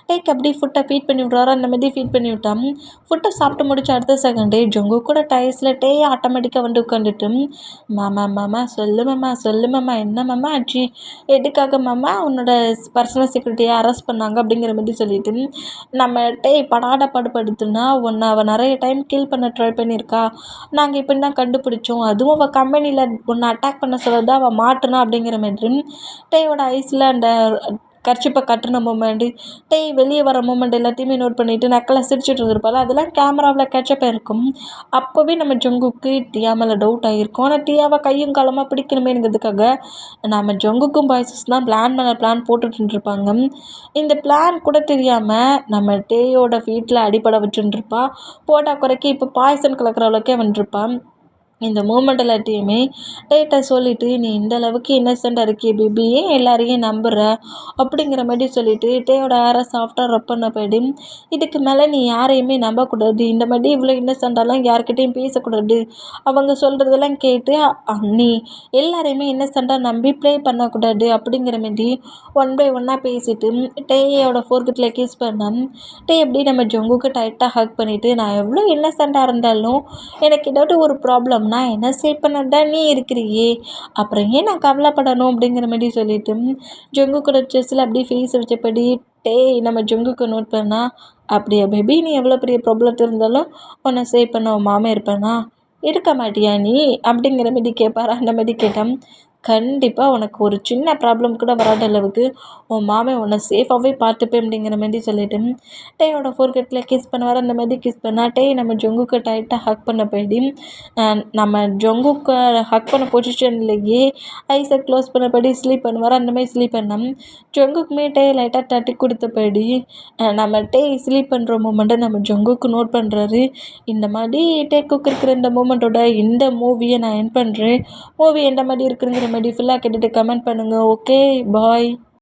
S1: டேய்க்கு அப்படி ஃபுட்டை ஃபீட் பண்ணி விட்றாரா அந்த மாரி ஃபீட் பண்ணி விட்டான். ஃபுட்டை சாப்பிட்டு முடிச்ச அடுத்த செகண்டே ஜொங்கு கூட டயர்ஸில் ஆட்டோமேட்டிக்காக வந்து உட்காந்துட்டு மாமா மாமா சொல்லு மாமா சொல்லு மாமா என்ன மாமா ஆச்சு எதுக்காக மாமா உன்னோட பர்சனல் செக்யூரிட்டியை அரெஸ்ட் பண்ணாங்க அப்படிங்கிற மாரி சொல்லிட்டு நம்ம படாட பாடுபடுத்துனா உன்னை அவள் நிறைய டைம் கில் பண்ண ட்ரை பண்ணியிருக்கா. நாங்கள் இப்படி தான் கண்டுபிடிச்சோம். அதுவும் அவள் கம்பெனியில் உன்னை அட்டாக் பண்ண சொல்ல தான் அவள் மாட்டுனா அப்படிங்கிற மாதிரி டேயோட ஐஸில் அந்த கர்ச்சிப்பை கட்டுன மூமெண்ட்டு வெளியே வர மூமெண்ட் எல்லாத்தையுமே நோட் பண்ணிவிட்டு நக்கலாக சிரிச்சுட்டு இருந்திருப்பாள். அதெல்லாம் கேமராவில் கேட்சப் ஆகிருக்கும். அப்போவே நம்ம ஜொங்குக்கு டியா மேலே டவுட் ஆகிருக்கும். ஆனால் டியாவை கையும் காலமாக பிடிக்கணுமேங்கிறதுக்காக நம்ம ஜொங்குக்கும் பாய்ஸஸ் தான் பிளான் மேலே பிளான் போட்டுட்டு இருந்திருப்பாங்க. இந்த பிளான் கூட தெரியாமல் நம்ம டேயோட வீட்டில் அடிப்படை வச்சுருந்துருப்பா. போட்டா குறைக்கி இப்போ பாய்சன் கலக்கிற அளவுக்கே வந்துருப்பான். இந்த மூமெண்ட் எல்லாத்தையுமே டேட்டை சொல்லிவிட்டு நீ இந்த அளவுக்கு இன்னசென்ட்டாக இருக்கிய பேபி ஏன் எல்லாரையும் நம்புற அப்படிங்கிற மாதிரி சொல்லிவிட்டு டேயோட ஹேரை சாஃப்டாக ரப் பண்ண போயிடு இதுக்கு மேலே நீ யாரையுமே நம்பக்கூடாது. இந்த மாதிரி இவ்வளோ இன்னசென்ட்டாலாம் யார்கிட்டையும் பேசக்கூடாது. அவங்க சொல்கிறதெல்லாம் கேட்டு நீ எல்லாரையுமே இன்னசென்ட்டாக நம்பி ப்ளே பண்ணக்கூடாது அப்படிங்கிற மாதிரி ஒன் பை ஒன்னாக பேசிட்டு டேயோட ஃபோர்கட்டில் கிஸ் பண்ணேன். எப்படி நம்ம ஜொங்குக்கு டைட்டாக ஹக் பண்ணிவிட்டு நான் எவ்வளோ இன்னசென்ட்டாக இருந்தாலும் எனக்கு ஏதாவது ஒரு ப்ராப்ளம் நான் என்ன சேவ் பண்ணது தான் நீ இருக்கிறியே அப்புறம் ஏன் நான் கவலைப்படணும் அப்படிங்கிற மாதிரி சொல்லிட்டு ஜொங்கு கூட செஸ்ஸில் அப்படியே ஃபேஸ் வச்சபடி நம்ம ஜொங்குக்கு நோட் பண்ணா அப்படியா பேபி நீ எவ்வளோ பெரிய ப்ராப்ளத்தில் இருந்தாலும் உன்னை சேவ் பண்ண உன் மாமே இருப்பேனா இருக்க மாட்டியா நீ அப்படிங்கிற மாதிரி கேட்பாரா. அந்த மாதிரி கேட்டான். கண்டிப்பாக உனக்கு ஒரு சின்ன ப்ராப்ளம் கூட வராத அளவுக்கு உன் மாமன் உன்னை சேஃபாகவே பார்த்துப்பேன் அப்படிங்கிற மாதிரி சொல்லிட்டு டேயோட ஃபோர்கெட்டில் கிஸ் பண்ணுவார். அந்த மாதிரி கிஸ் பண்ணால் நம்ம ஜொங்குக்கு டைட்டாக ஹக் பண்ண போயிடு நம்ம ஜொங்குக்கு ஹக் பண்ண பொசிஷன்லேயே ஐஸை க்ளோஸ் பண்ணபடி ஸ்லீப் பண்ணுவார். அந்த மாதிரி ஸ்லீப் பண்ணோம். ஜொங்குக்குமே லைட்டாக தட்டி கொடுத்த போயிடு நம்ம ஸ்லீப் பண்ணுற மூமெண்ட்டை நம்ம ஜொங்குக்கு நோட் பண்ணுறாரு. இந்த மாதிரி குக் இருக்கிற இந்த மூமெண்ட்டோட இந்த மூவியை நான் என் பண்ணுறேன். மூவி எந்த மாதிரி இருக்குங்கிற மாதிரி ஃபுல்லாக கேட்டுட்டு கமெண்ட் பண்ணுங்கள். Okay bye.